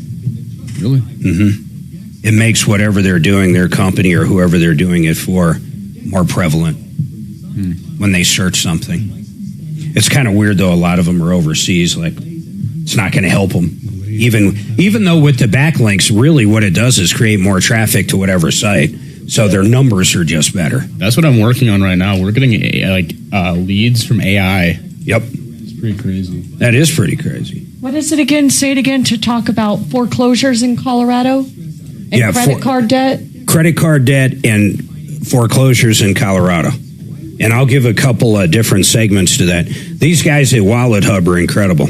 Really? Mm-hmm. It makes whatever they're doing, their company or whoever they're doing it for, more prevalent when they search something. It's kind of weird, though. A lot of them are overseas. Like, it's not going to help them. Even though with the backlinks, really what it does is create more traffic to whatever site. So their numbers are just better. That's what I'm working on right now. We're getting leads from AI. Yep. It's pretty crazy. That is pretty crazy. What is it again? Say it again, to talk about foreclosures in Colorado and credit card debt. Credit card debt and foreclosures in Colorado. And I'll give a couple of different segments to that. These guys at Wallet Hub are incredible.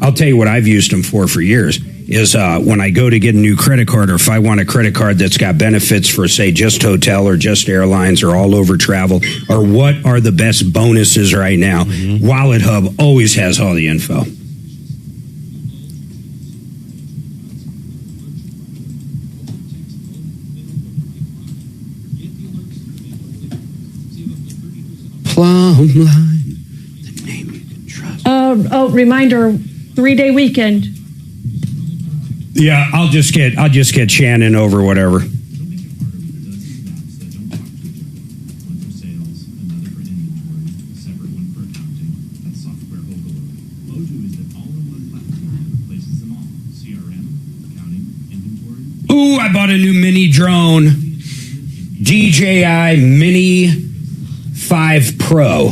I'll tell you what I've used them for years is when I go to get a new credit card, or if I want a credit card that's got benefits for, say, just hotel or just airlines or all over travel, or what are the best bonuses right now, Wallet Hub always has all the info. Plumb line, the name you can trust. Reminder, 3-day weekend. Yeah, I'll just get Shannon over whatever. Ooh, I bought a new mini drone, DJI Mini 5 Pro.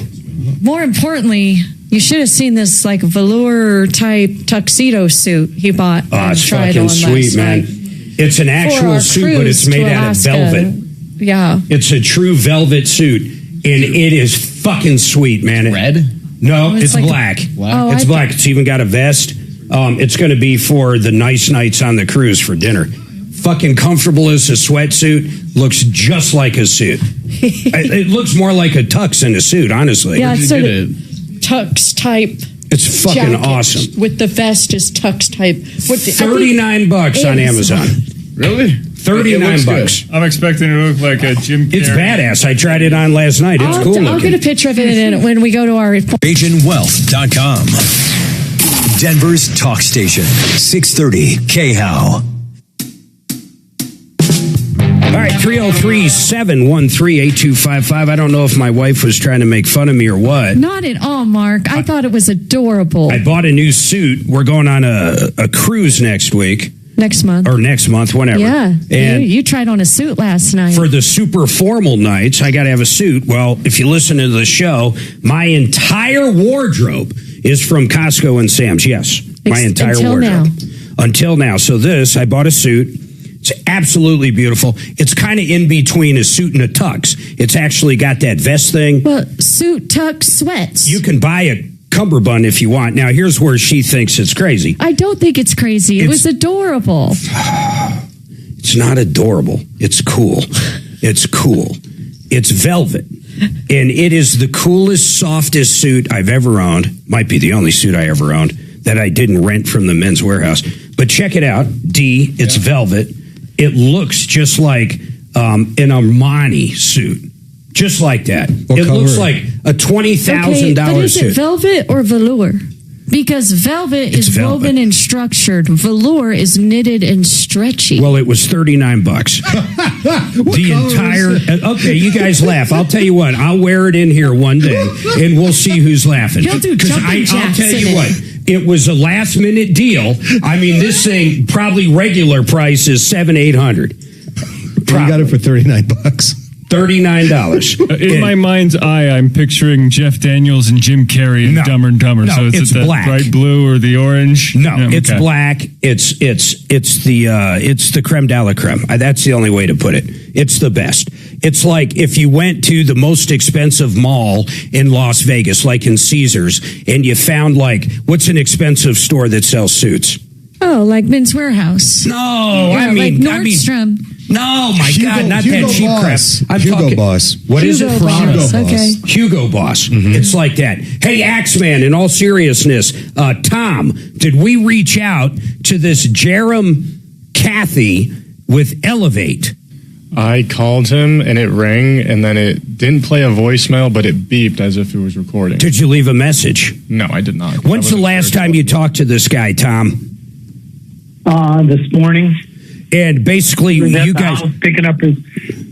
More importantly, you should have seen this like velour type tuxedo suit he bought. Oh, it's fucking sweet, man. It's an actual suit, but it's made out of velvet. Yeah. It's a true velvet suit, and it is fucking sweet, man. Red? No, it's like black. Oh, It's black. It's even got a vest. It's going to be for the nice nights on the cruise for dinner. Fucking comfortable as a sweatsuit. Looks just like a suit. It looks more like a tux than a suit, honestly. Yeah, it's sort of tux type. It's fucking awesome. With the vest is tux type. With the, $39 on Amazon. Really? $39. I'm expecting it to look like a Jim Carrey. It's badass. I tried it on last night. It's cool I'll looking. get a picture of it when we go to our RagingWealth.com. Denver's talk station. 630 KHOW. All right, 303-713-8255. I don't know if my wife was trying to make fun of me or what. Not at all, Mark. I thought it was adorable. I bought a new suit. We're going on a cruise next week. Next month. Or next month, whenever. Yeah. And you tried on a suit last night. for the super formal nights, I got to have a suit. Well, if you listen to the show, my entire wardrobe is from Costco and Sam's. Yes, my entire wardrobe. Until now. So I bought a suit. It's absolutely beautiful. It's kind of in between a suit and a tux. It's actually got that vest thing. Well, suit, tux, sweats. You can buy a cummerbund if you want. Now, here's where she thinks it's crazy. I don't think it's crazy. It was adorable. It's not adorable. It's cool. It's cool. It's velvet. And it is the coolest, softest suit I've ever owned. Might be the only suit I ever owned that I didn't rent from the Men's Warehouse. But check it out. It's velvet. It looks just like an Armani suit. Just like that. What it color? looks like a $20,000 but is suit. it velvet or velour? Because velvet is woven and structured. Velour is knitted and stretchy. Well, it was $39. The entire. Okay, you guys laugh. I'll tell you what. I'll wear it in here one day, and we'll see who's laughing. He'll do jumping jacks I'll tell in you it. what. It was a last minute deal. I mean, this thing probably regular price is $700-800. You got it for $39. $39. In my mind's eye, I'm picturing Jeff Daniels and Jim Carrey in Dumber and Dumber. No, so is it's it the black. bright blue or the orange? No, Yeah, it's okay. black. It's the creme de la creme. That's the only way to put it. It's the best. It's like if you went to the most expensive mall in Las Vegas, like in Caesars, and you found what's an expensive store that sells suits? Oh, like Men's Warehouse. No, Yeah, like Nordstrom. No, my God, not Hugo that cheap Boss. crap. I'm Hugo talking, Boss. What is it? Hugo Boss. Hugo Boss. Okay. Hugo Boss. It's like that. Hey, Axeman, in all seriousness, Tom, did we reach out to this Jerem Cathy with Elevate? I called him and it rang, and then it didn't play a voicemail, but it beeped as if it was recording. Did you leave a message? No, I did not. When's the last time you talked to this guy, Tom? This morning. And basically, you guys picking up his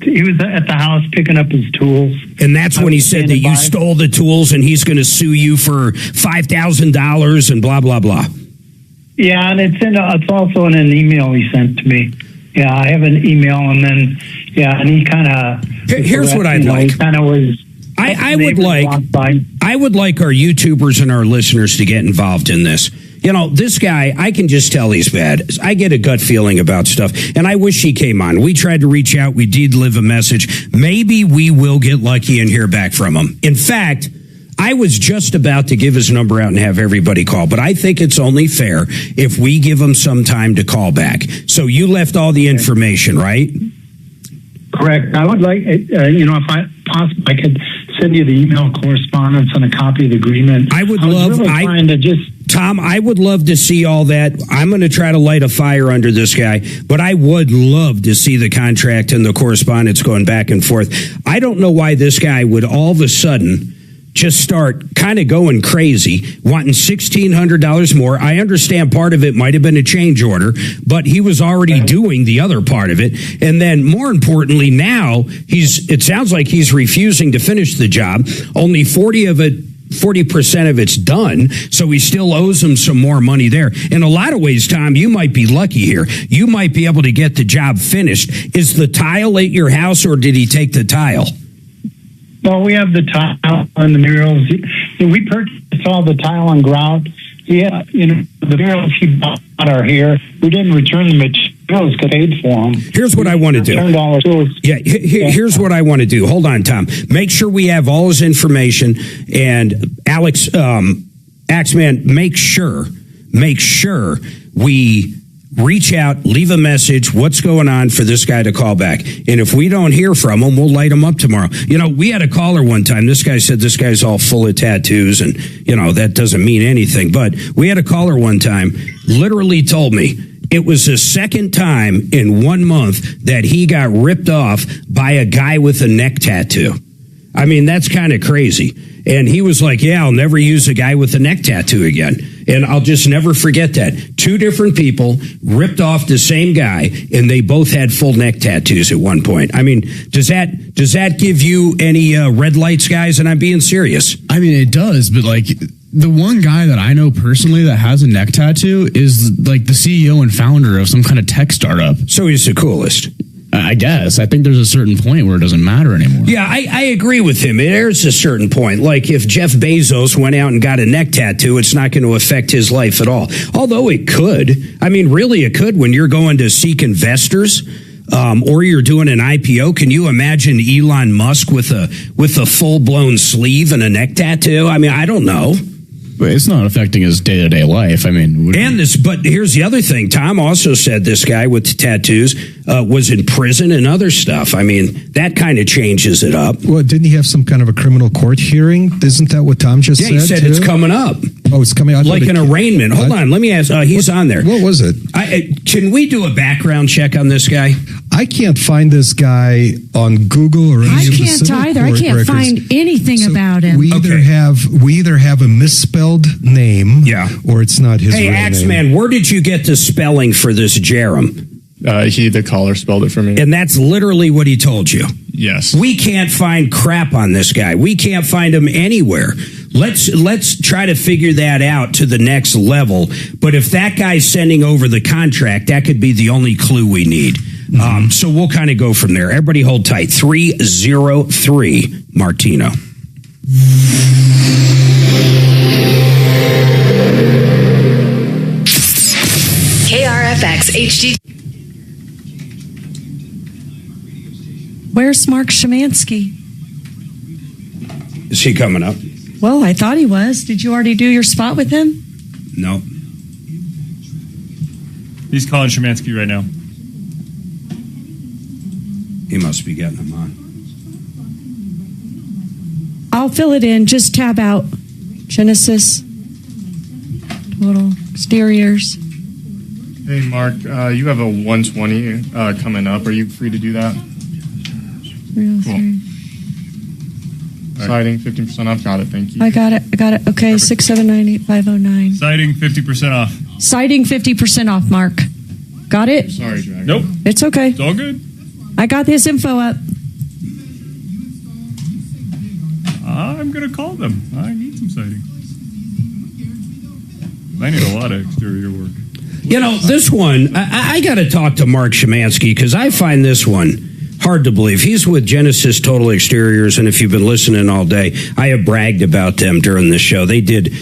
at the house picking up his tools. And that's when he said that you stole the tools and he's going to sue you for $5,000 and blah, blah, blah. Yeah, and it's also in an email he sent to me. Yeah, I have an email, and then, and he kind of... Here's what I'd like. Kind of was... I would like our YouTubers and our listeners to get involved in this. You know, this guy, I can just tell he's bad. I get a gut feeling about stuff, and I wish he came on. We tried to reach out. We did leave a message. Maybe we will get lucky and hear back from him. In fact, I was just about to give his number out and have everybody call, but I think it's only fair if we give him some time to call back. So you left all the information, right? Correct. I would like, if I could send you the email correspondence and a copy of the agreement. I would love Tom, I would love to see all that. I'm going to try to light a fire under this guy, but I would love to see the contract and the correspondence going back and forth. I don't know why this guy would all of a sudden just start kind of going crazy, wanting $1,600 more. I understand part of it might have been a change order, but he was already doing the other part of it. And then more importantly, now it sounds like he's refusing to finish the job. Only 40% of it's done, so he still owes him some more money there. In a lot of ways, Tom, you might be lucky here. You might be able to get the job finished. Is the tile at your house, or did he take the tile? Well, we have the tile and the murals. We purchased all the tile and grout. Yeah, the murals he bought are here. We didn't return the materials because paid for them. Here's what I want to do. Here's what I want to do. Hold on, Tom. Make sure we have all his information. And Alex, Axeman, make sure we reach out, leave a message, what's going on for this guy to call back. And if we don't hear from him, we'll light him up tomorrow. We had a caller one time. This guy said this guy's all full of tattoos, and, that doesn't mean anything. But we had a caller one time, literally told me it was the second time in 1 month that he got ripped off by a guy with a neck tattoo. I mean, that's kind of crazy. And he was like, I'll never use a guy with a neck tattoo again. And I'll just never forget that. 2 different people ripped off the same guy, and they both had full neck tattoos at one point. I mean, does that give you any red lights, guys? And I'm being serious. I mean, it does, but the one guy that I know personally that has a neck tattoo is the CEO and founder of some kind of tech startup. So he's the coolest. I guess. I think there's a certain point where it doesn't matter anymore. Yeah, I agree with him. There's a certain point. Like if Jeff Bezos went out and got a neck tattoo, it's not going to affect his life at all. Although it could. I mean, really it could when you're going to seek investors. Or you're doing an IPO. Can you imagine Elon Musk with a full-blown sleeve and a neck tattoo? I mean, I don't know. But it's not affecting his day-to-day life. I mean, but here's the other thing. Tom also said this guy with the tattoos was in prison and other stuff. I mean, that kind of changes it up. Well, didn't he have some kind of a criminal court hearing? Isn't that what Tom just said? Yeah, he said it's coming up. Oh, it's coming up. Like an arraignment. Hold on. Let me ask. He's on there. What was it? Can we do a background check on this guy? I can't find this guy on Google or any of the civil court records. I can't find anything about him. We either have a misspelled name, or it's not his real name. Hey, Axeman, where did you get the spelling for this Jerem? The caller spelled it for me. And that's literally what he told you? Yes. We can't find crap on this guy. We can't find him anywhere. Let's try to figure that out to the next level. But if that guy's sending over the contract, that could be the only clue we need. Mm-hmm. So we'll kind of go from there. Everybody hold tight. 303 Martino. KRFX HD. Where's Mark Szymanski? Is he coming up? Well, I thought he was. Did you already do your spot with him? No. He's calling Szymanski right now. He must be getting him on. I'll fill it in. Just tab out Genesis. Total exteriors. Hey, Mark, you have a 120 coming up. Are you free to do that? Cool. Siding 15% off. Got it. Thank you. I got it. Okay, 6798509. Siding 50% off. Siding 50% off, Mark. Got it? Sorry, Dragon. Nope. It's okay. It's all good. I got this info up. I'm going to call them. I need some siding. I need a lot of exterior work. You know, this one, I got to talk to Mark Szymanski because I find this one hard to believe. He's with Genesis Total Exteriors, and if you've been listening all day, I have bragged about them during the show. They did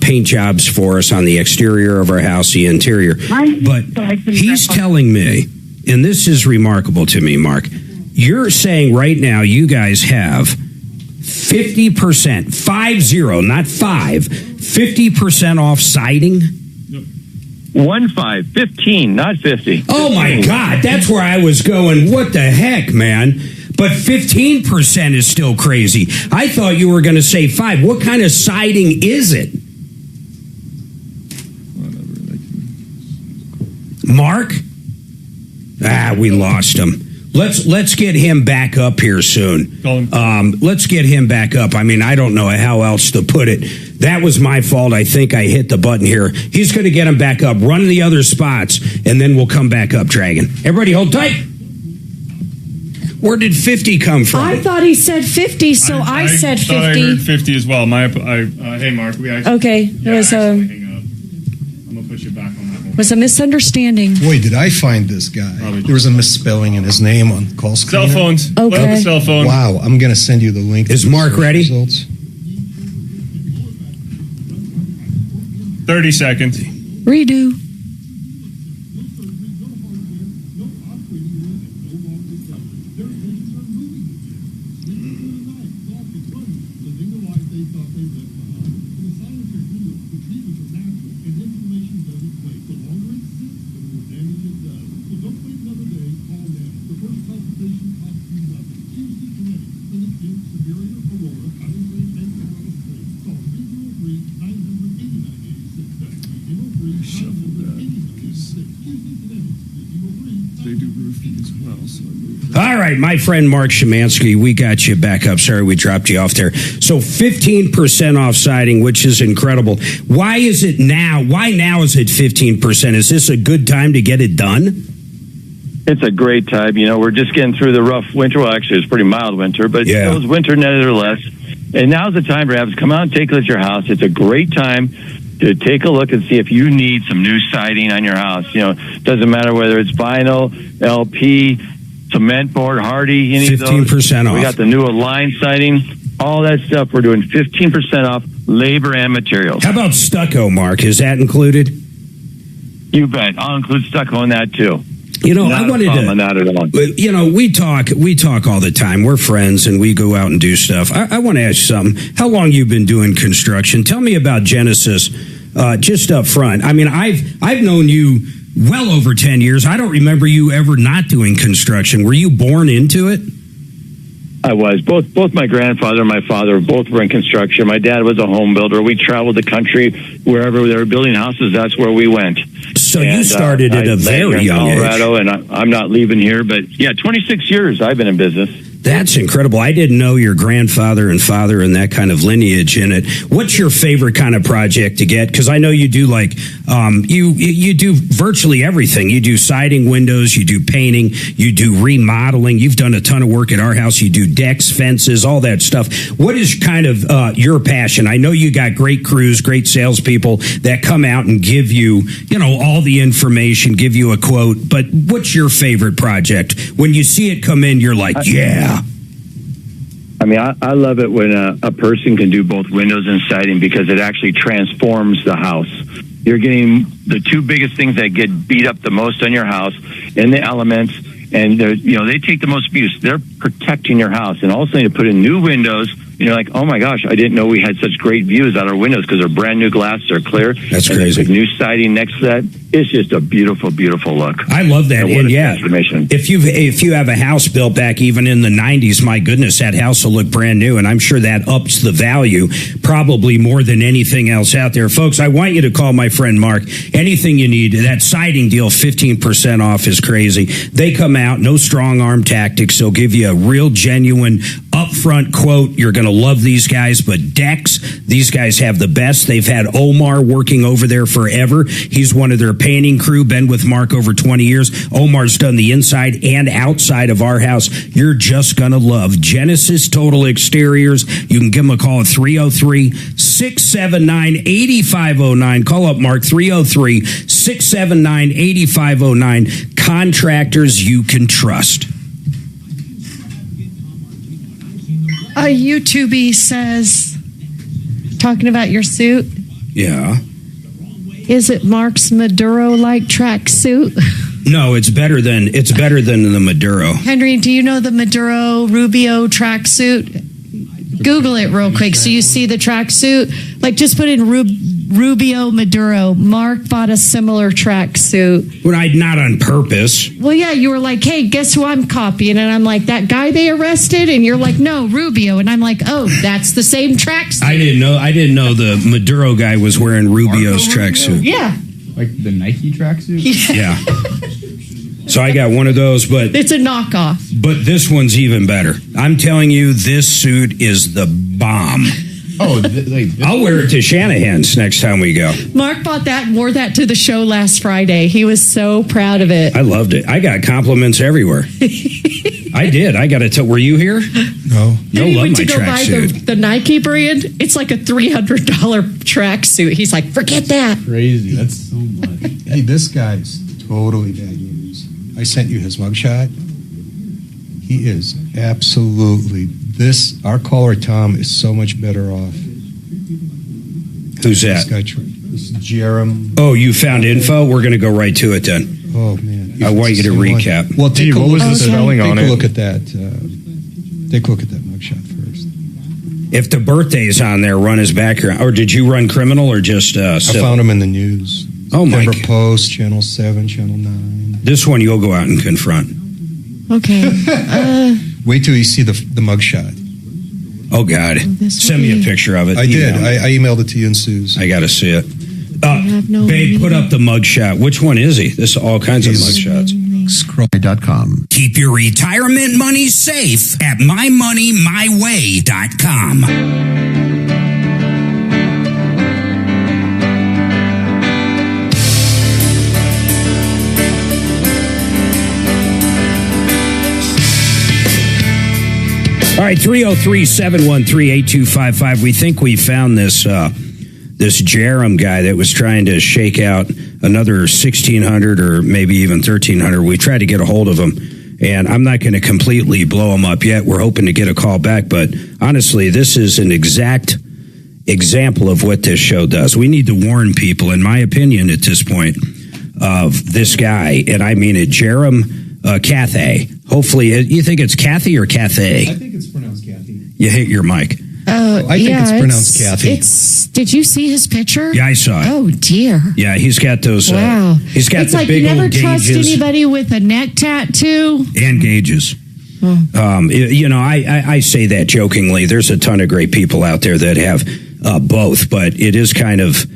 paint jobs for us on the exterior of our house, the interior. But he's telling me, and this is remarkable to me, Mark, you're saying right now you guys have 50%, 50, not 50% off siding? 15, not 50. Oh my God, that's where I was going. What the heck, man? But 15% is still crazy. I thought you were going to say 5. What kind of siding is it? Mark? We lost him. Let's get him back up here soon. Let's get him back up. I mean, I don't know how else to put it. That was my fault. I think I hit the button here. He's going to get him back up, run the other spots, and then we'll come back up, Dragon. Everybody hold tight. Where did 50 come from? I thought he said 50, so I said 50. I heard 50 as well. Hey, Mark. Okay. It was I'm going to put you back on that one. Was a misunderstanding. Boy, did I find this guy. There was a misspelling in his name on the call screen. Cell phones. Okay. Cell phone. Wow, I'm going to send you the link. Is Mark ready? Results. 30 seconds. Redo. All right, my friend Mark Szymanski, we got you back up. Sorry we dropped you off there. So 15% off siding, which is incredible. Why is it now? Why now is it 15%? Is this a good time to get it done? It's a great time. You know, we're just getting through the rough winter. Well, actually, it's a pretty mild winter, but it was winter nevertheless. And now's the time, perhaps, come out and take a look at your house. It's a great time to take a look and see if you need some new siding on your house. You know, it doesn't matter whether it's vinyl, LP, cement board, hardy, any of those. 15% off. We got the new Align siding, all that stuff. We're doing 15% off labor and materials. How about stucco, Mark? Is that included? You bet. I'll include stucco in that too. You know, not I wanted to. Not at all. You know, we talk all the time. We're friends, and we go out and do stuff. I want to ask you something. How long you been doing construction? Tell me about Genesis, just up front. I mean, I've known you well over 10 years. I don't remember you ever not doing construction. Were you born into it? I was. Both my grandfather and my father both were in construction. My dad was a home builder. We traveled the country wherever they were building houses. That's where we went. So you started at a very young age. Colorado, and I'm not leaving here. But yeah, 26 years I've been in business. That's incredible. I didn't know your grandfather and father and that kind of lineage in it. What's your favorite kind of project to get? Because I know you do you do virtually everything. You do siding, windows, you do painting, you do remodeling. You've done a ton of work at our house. You do decks, fences, all that stuff. What is kind of your passion? I know you got great crews, great salespeople that come out and give you, all the information, give you a quote. But what's your favorite project? When you see it come in, you're like, yeah. I mean, I love it when a person can do both windows and siding because it actually transforms the house. You're getting the two biggest things that get beat up the most on your house in the elements, and they take the most abuse. They're protecting your house, and all of a sudden you put in new windows, and you're like, oh my gosh, I didn't know we had such great views out our windows because they're brand new glass, they're clear. That's crazy. With new siding next to that, it's just a beautiful, beautiful look. I love that. And transformation. If you have a house built back even in the 90s, my goodness, that house will look brand new, and I'm sure that ups the value probably more than anything else out there. Folks, I want you to call my friend Mark. Anything you need. That siding deal, 15% off, is crazy. They come out, no strong arm tactics. They'll give you a real, genuine, upfront quote. You're going to love these guys, but Dex, these guys have the best. They've had Omar working over there forever. He's one of their painting crew, been with Mark over 20 years. Omar's done the inside and outside of our house. You're just going to love Genesis Total Exteriors. You can give them a call at 303-679-8509. Call up Mark, 303-679-8509. Contractors you can trust. YouTubey says, talking about your suit. Yeah. Is it Mark's Maduro-like track suit? No, it's better than the Maduro. Henry, do you know the Maduro Rubio tracksuit? Google it real quick so you see the tracksuit. Like, just put in Rubio Maduro. Mark bought a similar tracksuit. Well, not on purpose. Well, yeah, you were like, hey, guess who I'm copying? And I'm like, that guy they arrested? And you're like, no, Rubio. And I'm like, oh, that's the same tracksuit. I didn't know the Maduro guy was wearing Rubio's tracksuit. Yeah. Like the Nike tracksuit? Yeah. So I got one of those, but it's a knockoff. But this one's even better. I'm telling you, this suit is the bomb. Oh, I'll wear it to Shanahan's next time we go. Mark bought that and wore that to the show last Friday. He was so proud of it. I loved it. I got compliments everywhere. I did. I got to tell. Were you here? No. Then he went to go buy the Nike brand. It's like a $300 tracksuit. He's like, forget that. Crazy. That's so much. Hey, this guy's totally bad news. I sent you his mugshot. He is absolutely our caller Tom is so much better off. Who's that? This guy, this is Jerem. Oh, you found info? We're going to go right to it then. Oh man, I want you to recap. Well, Steve, what was the spelling on it? Take a look at that. Take a look at that mugshot first. If the birthday's on there, run his background. Or did you run criminal or just I found him in the news. Oh, my Denver Post, Channel 7, Channel 9. This one you'll go out and confront. Okay. Wait till you see the mugshot. Oh, God. Send me a picture of it. I did. I emailed it to you and Suze. I got to see it. Babe, put up the mugshot. Which one is he? This is all kinds of mugshots. Scroll.com. Keep your retirement money safe at mymoneymyway.com. All right, 303-713-8255. We think we found this Jerem guy that was trying to shake out another 1,600 or maybe even 1,300. We tried to get a hold of him, and I'm not going to completely blow him up yet. We're hoping to get a call back, but honestly, this is an exact example of what this show does. We need to warn people, in my opinion, at this point, of this guy, and I mean it, Jerem Cathay. Hopefully, you think it's Kathy or Cathay? I think it's pronounced Kathy. You hit your mic. I think it's pronounced Kathy. Did you see his picture? Yeah, I saw it. Oh dear. Yeah, he's got those. Wow. He's got it's the like big you never old trust gauges anybody with a neck tattoo and gauges. You know, I say that jokingly. There's a ton of great people out there that have both, but it is kind of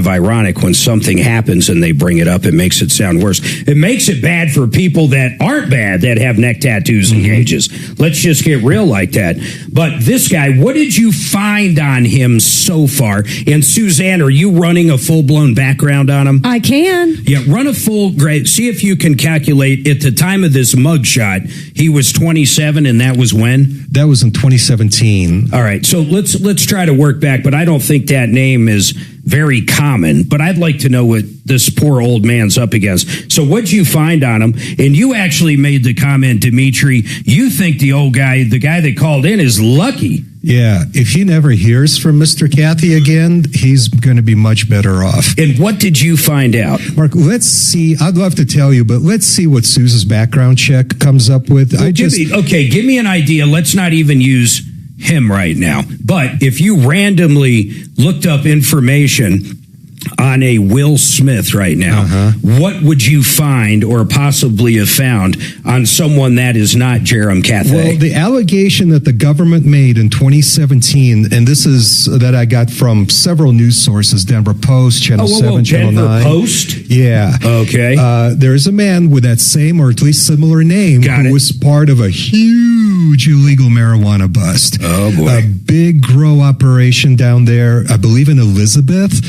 ironic when something happens and they bring it up. It makes it sound worse. It makes it bad for people that aren't bad, that have neck tattoos and gauges. Let's just get real like that. But this guy, what did you find on him so far? And Suzanne, are you running a full-blown background on him? I can. Yeah, run a full grade. See if you can calculate. At the time of this mugshot, he was 27, and that was when? That was in 2017. All right, so let's try to work back, but I don't think that name is very common, but I'd like to know what this poor old man's up against. So what'd you find on him? And you actually made the comment, Dimitri, you think the guy that called in is lucky. Yeah, if he never hears from Mr. Cathy again, he's going to be much better off. And what did you find out? Mark, let's see. I'd love to tell you, but let's see what Suze's background check comes up with. Well, give me an idea. Let's not even use him right now. But if you randomly looked up information on a Will Smith right now, what would you find or possibly have found on someone that is not Jerem Cathay? Well, the allegation that the government made in 2017, and this is that I got from several news sources, Denver Post, Channel 7, Channel Denver 9. Post? Yeah. Okay. There's a man with that same or at least similar name who was part of a huge illegal marijuana bust. Oh, boy. A big grow operation down there, I believe in Elizabeth,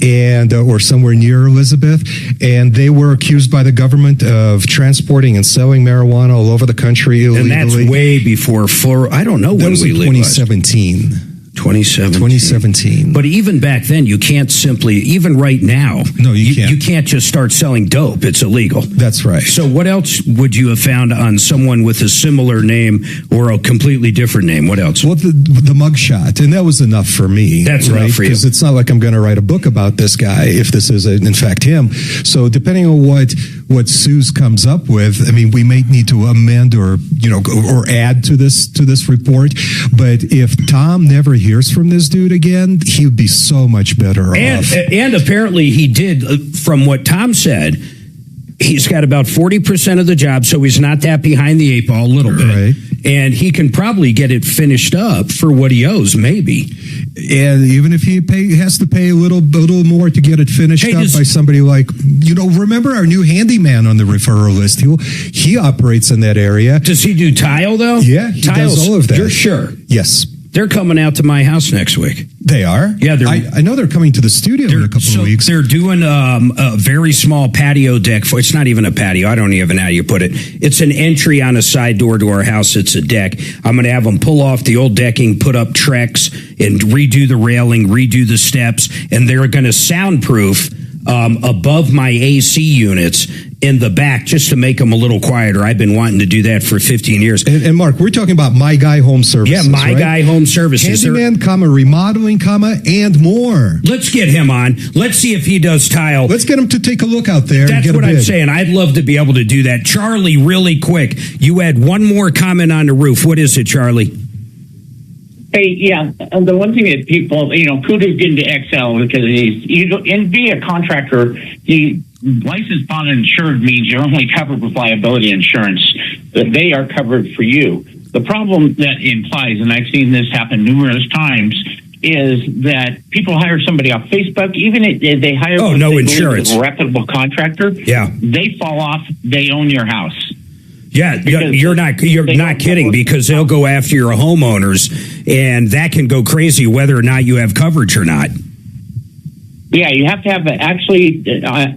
and or somewhere near Elizabeth, and they were accused by the government of transporting and selling marijuana all over the country illegally. And that's way before I don't know when that was we in legalized. 2017. 2017. But even back then, you can't simply, even right now, no, you can't. You can't just start selling dope. It's illegal. That's right. So what else would you have found on someone with a similar name or a completely different name? What else? Well, the mugshot, and that was enough for me. That's right? enough for you. Because it's not like I'm going to write a book about this guy if this is, in fact, him. So depending on what Suze comes up with, I mean, we may need to amend or add to this report. But if Tom never hears from this dude again, he would be so much better off. And apparently he did, from what Tom said, he's got about 40% of the job, so he's not that behind the eight ball a little bit. Right. And he can probably get it finished up for what he owes, maybe. And even if he has to pay a little more to get it finished up by somebody like, remember our new handyman on the referral list? He operates in that area. Does he do tile, though? Yeah, he does all of that. You're sure? Yes. They're coming out to my house next week. They are? Yeah, I know they're coming to the studio in a couple of weeks. They're doing a very small patio deck. It's not even a patio. I don't even know how you put it. It's an entry on a side door to our house. It's a deck. I'm going to have them pull off the old decking, put up Trex, and redo the railing, redo the steps, and they're going to soundproof above my AC units in the back just to make them a little quieter. I've been wanting to do that for 15 years. And Mark, we're talking about My Guy Home Services. Yeah, My Guy Home Services. Handyman, remodeling, and more. Let's get him on. Let's see if he does tile. Let's get him to take a look out there. That's what I'm saying. I'd love to be able to do that. Charlie, really quick, you had one more comment on the roof. What is it, Charlie? Hey, yeah, the one thing that people, kudos getting to XL because and be a contractor, licensed, bond, and insured means you're only covered with liability insurance. That they are covered for you. The problem that implies, and I've seen this happen numerous times, is that people hire somebody off Facebook, even if they hire no insurance, a reputable contractor. Yeah, they fall off. They own your house. Yeah, you're not kidding, because they'll go after your homeowners, and that can go crazy whether or not you have coverage or not. Yeah, you have to have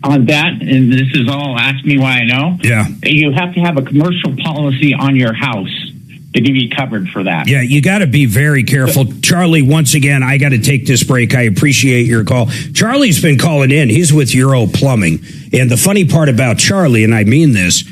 on that, and this is all ask me why I know. Yeah, you have to have a commercial policy on your house to give you covered for that. Yeah, you got to be very careful. Charlie, once again, I got to take this break. I appreciate your call. Charlie's been calling in. He's with Euro Plumbing, and the funny part about Charlie, and I mean this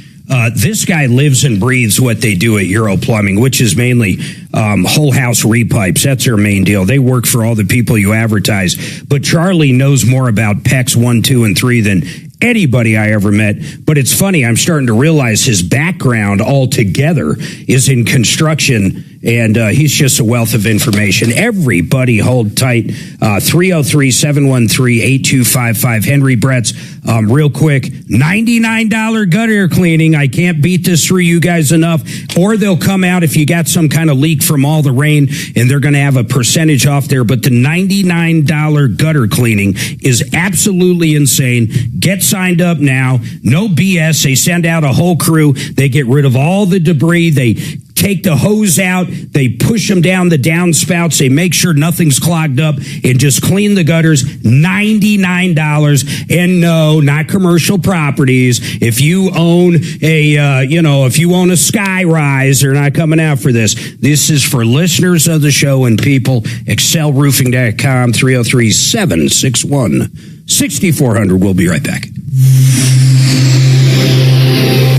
guy lives and breathes what they do at Euro Plumbing, which is mainly whole house repipes. That's their main deal. They work for all the people you advertise. But Charlie knows more about PEX 1, 2, and 3 than anybody I ever met. But it's funny, I'm starting to realize his background altogether is in construction, and he's just a wealth of information. Everybody hold tight. 303-713-8255. Henry Brett's, real quick, $99 gutter cleaning. I can't beat this through you guys enough. Or they'll come out if you got some kind of leak from all the rain, and they're going to have a percentage off there. But the $99 gutter cleaning is absolutely insane. Get signed up now. No BS. They send out a whole crew. They get rid of all the debris. They take the hose out, they push them down the downspouts, they make sure nothing's clogged up, and just clean the gutters. $99. And no, not commercial properties. If you own if you own a sky rise, they're not coming out for this. This is for listeners of the show and people. excelroofing.com, 303-761-6400. We'll be right back.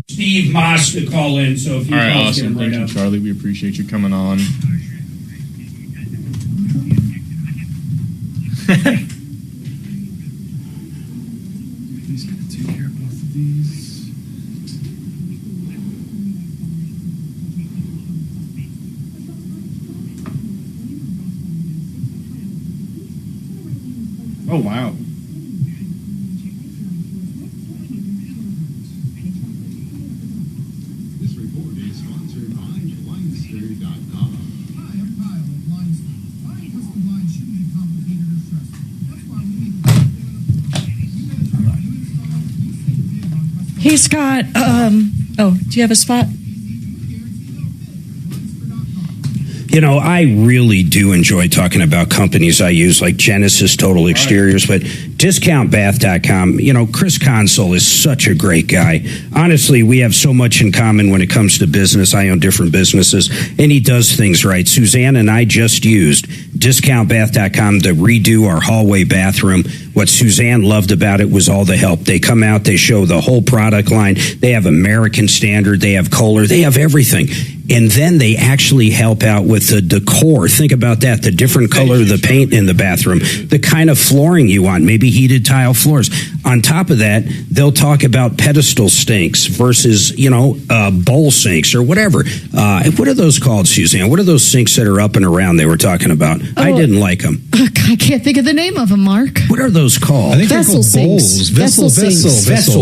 Steve Moss to call in, so if you all right, call, awesome. right Thank you, Charlie. We appreciate you coming on. He's gonna take care of both of these. Oh wow. He's got, do you have a spot? You know, I really do enjoy talking about companies I use like Genesis Total Exteriors, but discountbath.com, you know, Chris Consul is such a great guy. Honestly, we have so much in common when it comes to business. I own different businesses, and he does things right. Suzanne and I just used discountbath.com to redo our hallway bathroom. What Suzanne loved about it was all the help. They come out, they show the whole product line. They have American Standard, they have Kohler, they have everything. And then they actually help out with the decor. Think about that, the different color of the paint in the bathroom, the kind of flooring you want, maybe heated tile floors. On top of that, they'll talk about pedestal sinks versus, you know, bowl sinks or whatever. What are those called, Suzanne? What are those sinks that are up and around they were talking about? I didn't like them. I can't think of the name of them, Mark. What are those called? I think Vessel they're called bowls. sinks. Vessel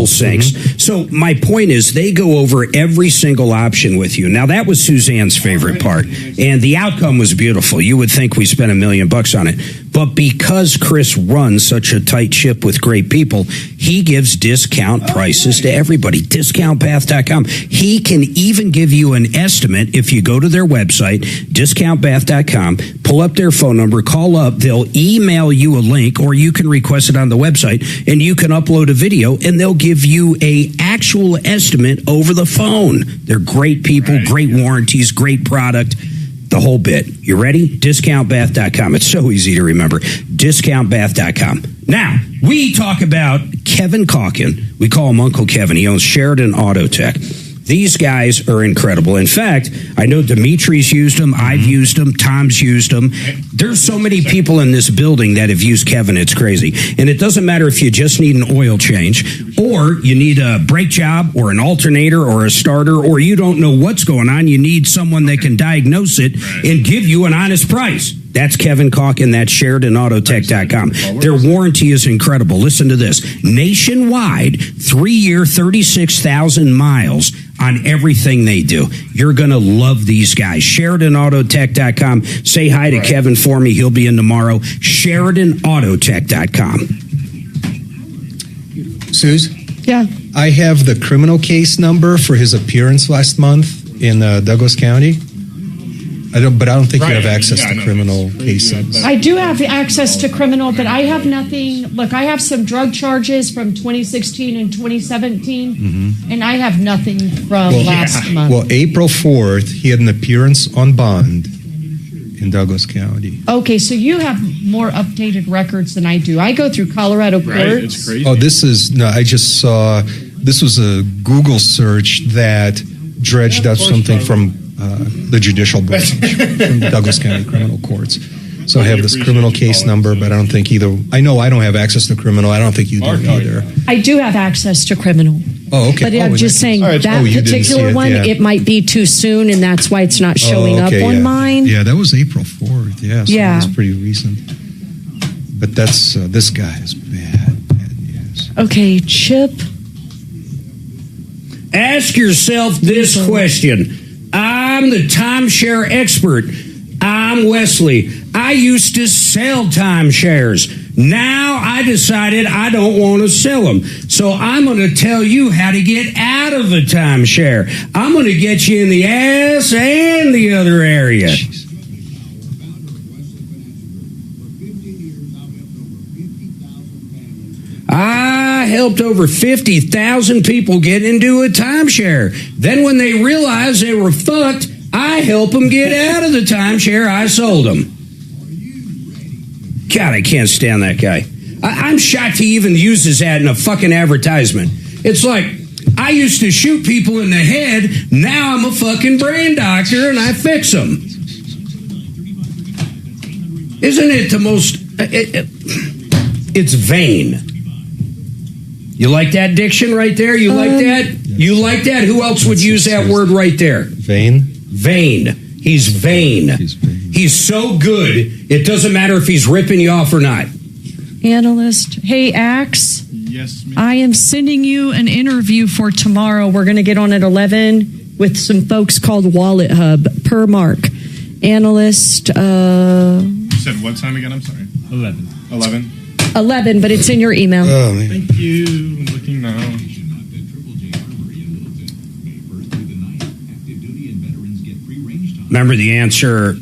sinks. Mm-hmm. So my point is they go over every single option with you. Now, that was Suzanne's favorite part, and the outcome was beautiful. You would think we spent $1 million on it. But because Chris runs such a tight ship with great people, he gives discount prices to everybody. Discountbath.com. He can even give you an estimate if you go to their website, discountbath.com, pull up their phone number, call up, they'll email you a link, or you can request it on the website, and you can upload a video, and they'll give you a actual estimate over the phone. They're great people, great warranties, great product. The whole bit. You ready? Discountbath.com. It's so easy to remember. Discountbath.com. Now, we talk about Kevin Calkin. We call him Uncle Kevin. He owns Sheridan Auto Tech. These guys are incredible. In fact, I know Dimitri's used them. I've used them. Tom's used them. There's so many people in this building that have used Kevin. It's crazy. And it doesn't matter if you just need an oil change or you need a brake job or an alternator or a starter, or you don't know what's going on. You need someone that can diagnose it and give you an honest price. That's Kevin Calkin. That's SheridanAutotech.com. Their warranty is incredible. Listen to this. Nationwide, 3-year, 36,000 miles on everything they do. You're going to love these guys. SheridanAutotech.com. Say hi to Kevin for me. He'll be in tomorrow. SheridanAutotech.com. Suze? Yeah. I have the criminal case number for his appearance last month in Douglas County. I don't think you have access to criminal cases. I do have access to criminal, but I have nothing. Look, I have some drug charges from 2016 and 2017, and I have nothing from last month. Well, April 4th, he had an appearance on bond in Douglas County. Okay, so you have more updated records than I do. I go through Colorado courts. It's crazy. Oh, I just saw, this was a Google search that dredged up something from the judicial branch from the Douglas County Criminal Courts. So I have this criminal case number, but I don't think I know I don't have access to criminal. I don't think you do either. I do have access to criminal. Oh, okay. But I'm just saying that particular one, it might be too soon, and that's why it's not showing up on mine. Yeah, that was April 4th. Yeah, so that was pretty recent. But that's, this guy is bad news. Okay, Chip. Ask yourself this question. I'm the timeshare expert. I'm Wesley. I used to sell timeshares. Now I decided I don't want to sell them. So I'm going to tell you how to get out of a timeshare. I'm going to get you in the ass and the other area. I helped over 50,000 people get into a timeshare. Then when they realized they were fucked, I helped them get out of the timeshare I sold them. God, I can't stand that guy. I'm shocked he even uses that in a fucking advertisement. It's like, I used to shoot people in the head, now I'm a fucking brain doctor and I fix them. Isn't it the most... it's vain. You like that diction right there? You like that? You like that? Who else would use that word right there? Vain? Vain. He's vain. He's so good, it doesn't matter if he's ripping you off or not. Analyst. Hey, Axe. Yes, ma'am. I am sending you an interview for tomorrow. We're going to get on at 11 with some folks called Wallet Hub. per Mark. Analyst. You said what time again? I'm sorry. 11. 11, but it's in your email. Oh, man. Thank you. I'm looking now. Remember the answer,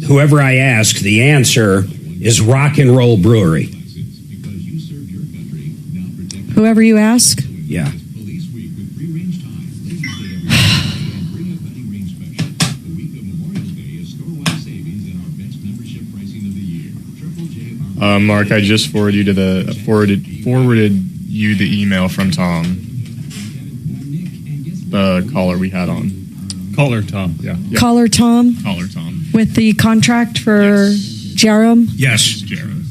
whoever I ask, the answer is Rock and Roll Brewery. Whoever you ask? Yeah. Mark, I just forwarded you you the email from Tom, the caller we had on. Caller Tom. Yeah. Caller Tom? Caller Tom. With the contract for Jerem? Yes. Jerem.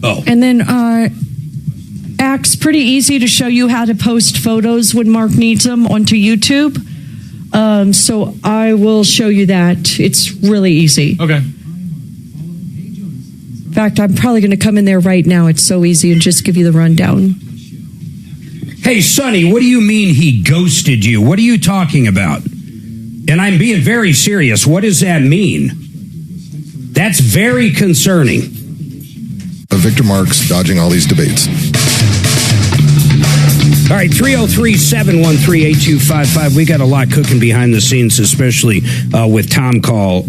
Oh. And then Axe, pretty easy to show you how to post photos when Mark needs them onto YouTube. So I will show you that. It's really easy. Okay. In fact, I'm probably going to come in there right now. It's so easy and just give you the rundown. Hey, Sonny, what do you mean he ghosted you? What are you talking about? And I'm being very serious. What does that mean? That's very concerning. Victor Marks dodging all these debates. All right, 303-713-8255. We got a lot cooking behind the scenes, especially with Tom's call.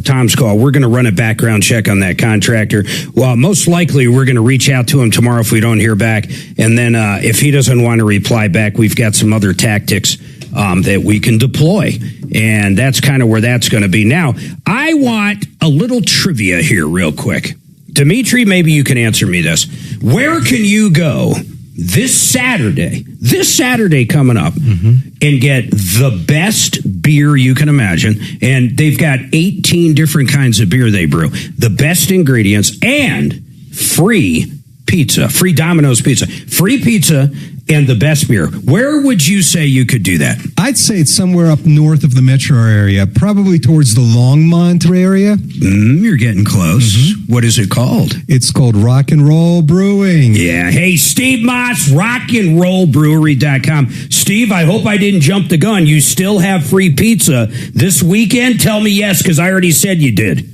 We're going to run a background check on that contractor. Well, most likely we're going to reach out to him tomorrow if we don't hear back. And then if he doesn't want to reply back, we've got some other tactics that we can deploy. And that's kind of where that's going to be. Now, I want a little trivia here real quick. Dimitri, maybe you can answer me this. Where can you go this Saturday coming up, and get the best beer you can imagine? And they've got 18 different kinds of beer they brew. The best ingredients and free pizza, free Domino's pizza, free pizza, and the best beer. Where would you say you could do that? I'd say it's somewhere up north of the metro area, probably towards the Longmont area. You're getting close. What is it called? It's called Rock and Roll Brewing. Yeah. Hey, Steve Moss, rockandrollbrewery.com. Steve, I hope I didn't jump the gun. You still have free pizza this weekend? Tell me yes, because I already said you did.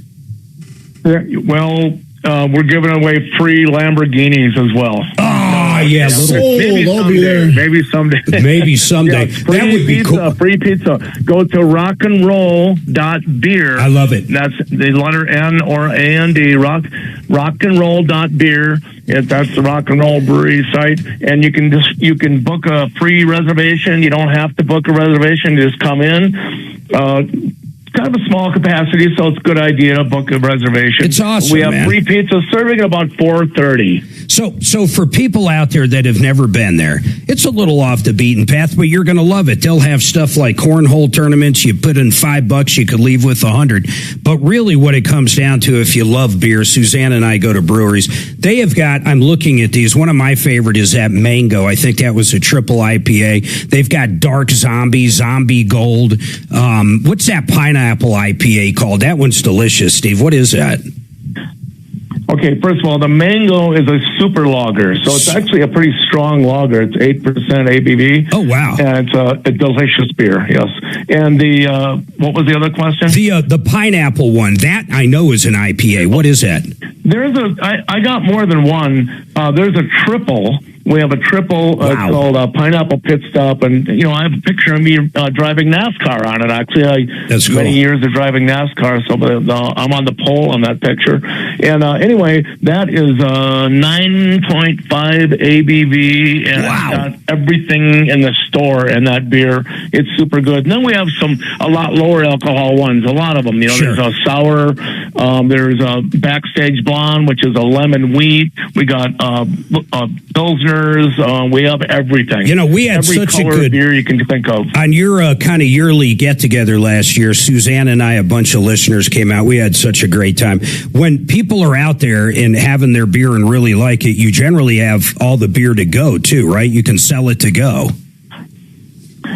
Well, we're giving away free Lamborghinis as well. Oh, yeah. Maybe someday. Maybe someday. Yeah, that would be cool. Free pizza. Go to rockandroll.beer. I love it. That's the letter N or A-N-D, rockandroll.beer. That's the Rock and Roll Brewery site. And you can book a free reservation. You don't have to book a reservation. You just come in. Kind of a small capacity, so it's a good idea to book a reservation. It's awesome. We have free pizza serving at about 4:30. So for people out there that have never been there, it's a little off the beaten path, but you're going to love it. They'll have stuff like cornhole tournaments. You put in $5, you could leave with 100. But really, what it comes down to, if you love beer, Suzanne and I go to breweries. They have got. I'm looking at these. One of my favorite is that Mango. I think that was a triple IPA. They've got Dark Zombie Gold. What's that pineapple IPA called? That one's delicious, Steve. What is that? Okay, first of all, the Mango is a super lager, so it's actually a pretty strong lager. It's 8% ABV. Oh, wow. And it's a delicious beer, yes. And the, what was the other question? The pineapple one, that I know is an IPA. What is that? I got more than one. There's a triple. We have a triple called Pineapple Pit Stop, and I have a picture of me driving NASCAR on it. Actually, That's cool. Many years of driving NASCAR, so I'm on the pole on that picture. And anyway, that is 9.5 ABV, and it's got everything in the store in that beer. It's super good. And then we have a lot lower alcohol ones. A lot of them. Sure. There's a sour. There's a Backstage Blonde, which is a lemon wheat. We got Pilsner. We have everything. We had every such a color good beer you can think of. On your kind of yearly get together last year, Suzanne and I, a bunch of listeners came out. We had such a great time. When people are out there and having their beer and really like it, you generally have all the beer to go too, right? You can sell it to go.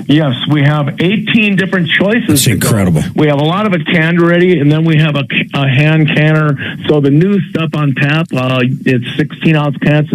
Yes, we have 18 different choices. That's incredible. We have a lot of it canned already, and then we have a hand canner. So the new stuff on tap, it's 16-ounce cans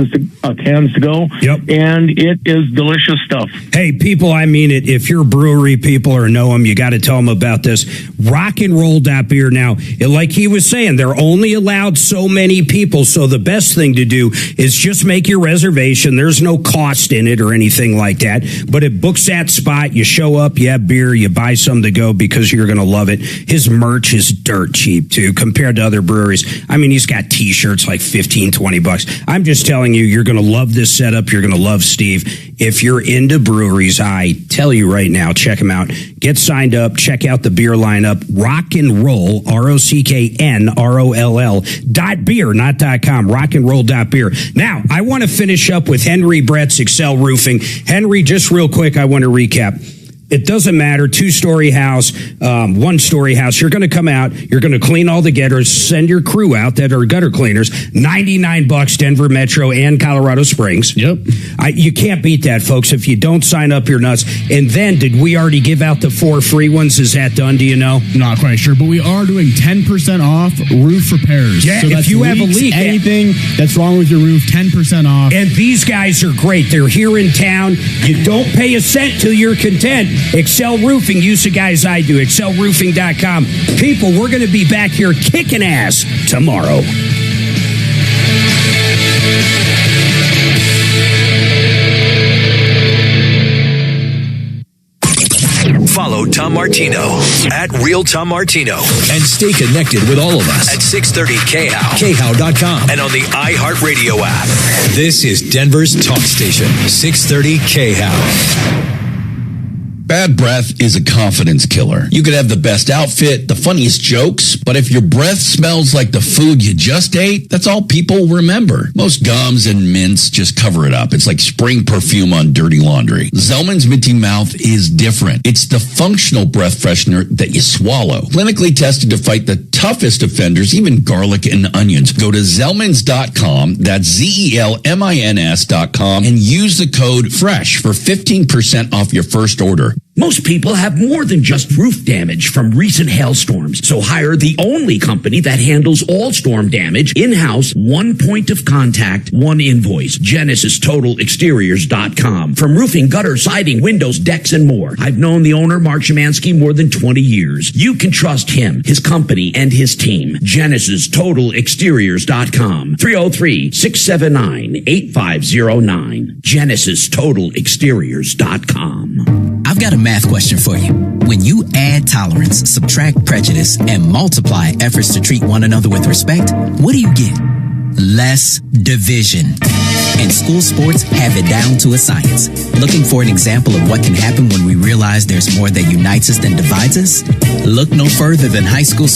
to go. Yep. And it is delicious stuff. Hey, people, I mean it. If you're brewery people or know them, you got to tell them about this. Rock and Roll Beer. Now, like he was saying, they're only allowed so many people. So the best thing to do is just make your reservation. There's no cost in it or anything like that. But it books that spot. You show up, you have beer, you buy some to go because you're going to love it. His merch is dirt cheap, too, compared to other breweries. I mean, he's got T-shirts like $15, $20. I'm just telling you, you're going to love this setup. You're going to love Steve. If you're into breweries, I tell you right now, check him out. Get signed up. Check out the beer lineup. Rock and Roll, ROCKNROLL .beer, not .com. rockandroll.beer. Now, I want to finish up with Henry Brett's Excel Roofing. Henry, just real quick, I want to recap. It doesn't matter, 2-story house, 1-story house. You're going to come out, you're going to clean all the gutters, send your crew out that are gutter cleaners. $99 Denver Metro and Colorado Springs. Yep. You can't beat that, folks. If you don't sign up, you're nuts. And then, did we already give out the 4 free ones? Is that done? Do you know? Not quite sure, but we are doing 10% off roof repairs. Yeah, so if you have a leak, anything that's wrong with your roof, 10% off. And these guys are great. They're here in town. You don't pay a cent till you're content. Excel Roofing, use the guys I do. ExcelRoofing.com. People, we're going to be back here kicking ass tomorrow. Follow Tom Martino at Real Tom Martino and stay connected with all of us at 630 KHOW, KHOW.com, and on the iHeartRadio app. This is Denver's talk station, 630 KHOW. Bad breath is a confidence killer. You could have the best outfit, the funniest jokes, but if your breath smells like the food you just ate, that's all people remember. Most gums and mints just cover it up. It's like spring perfume on dirty laundry. Zellman's Minty Mouth is different. It's the functional breath freshener that you swallow. Clinically tested to fight the toughest offenders, even garlic and onions. Go to Zellmans.com, that's ZELMINS.com, and use the code FRESH for 15% off your first order. Most people have more than just roof damage from recent hailstorms. So hire the only company that handles all storm damage in-house, one point of contact, one invoice. GenesisTotalExteriors.com. From roofing, gutter, siding, windows, decks, and more. I've known the owner, Mark Szymanski, more than 20 years. You can trust him, his company, and his team. GenesisTotalExteriors.com. 303-679-8509. GenesisTotalExteriors.com. I've got a math question for you. When you add tolerance, subtract prejudice, and multiply efforts to treat one another with respect, what do you get? Less division. And school sports have it down to a science. Looking for an example of what can happen when we realize there's more that unites us than divides us? Look no further than high school sports.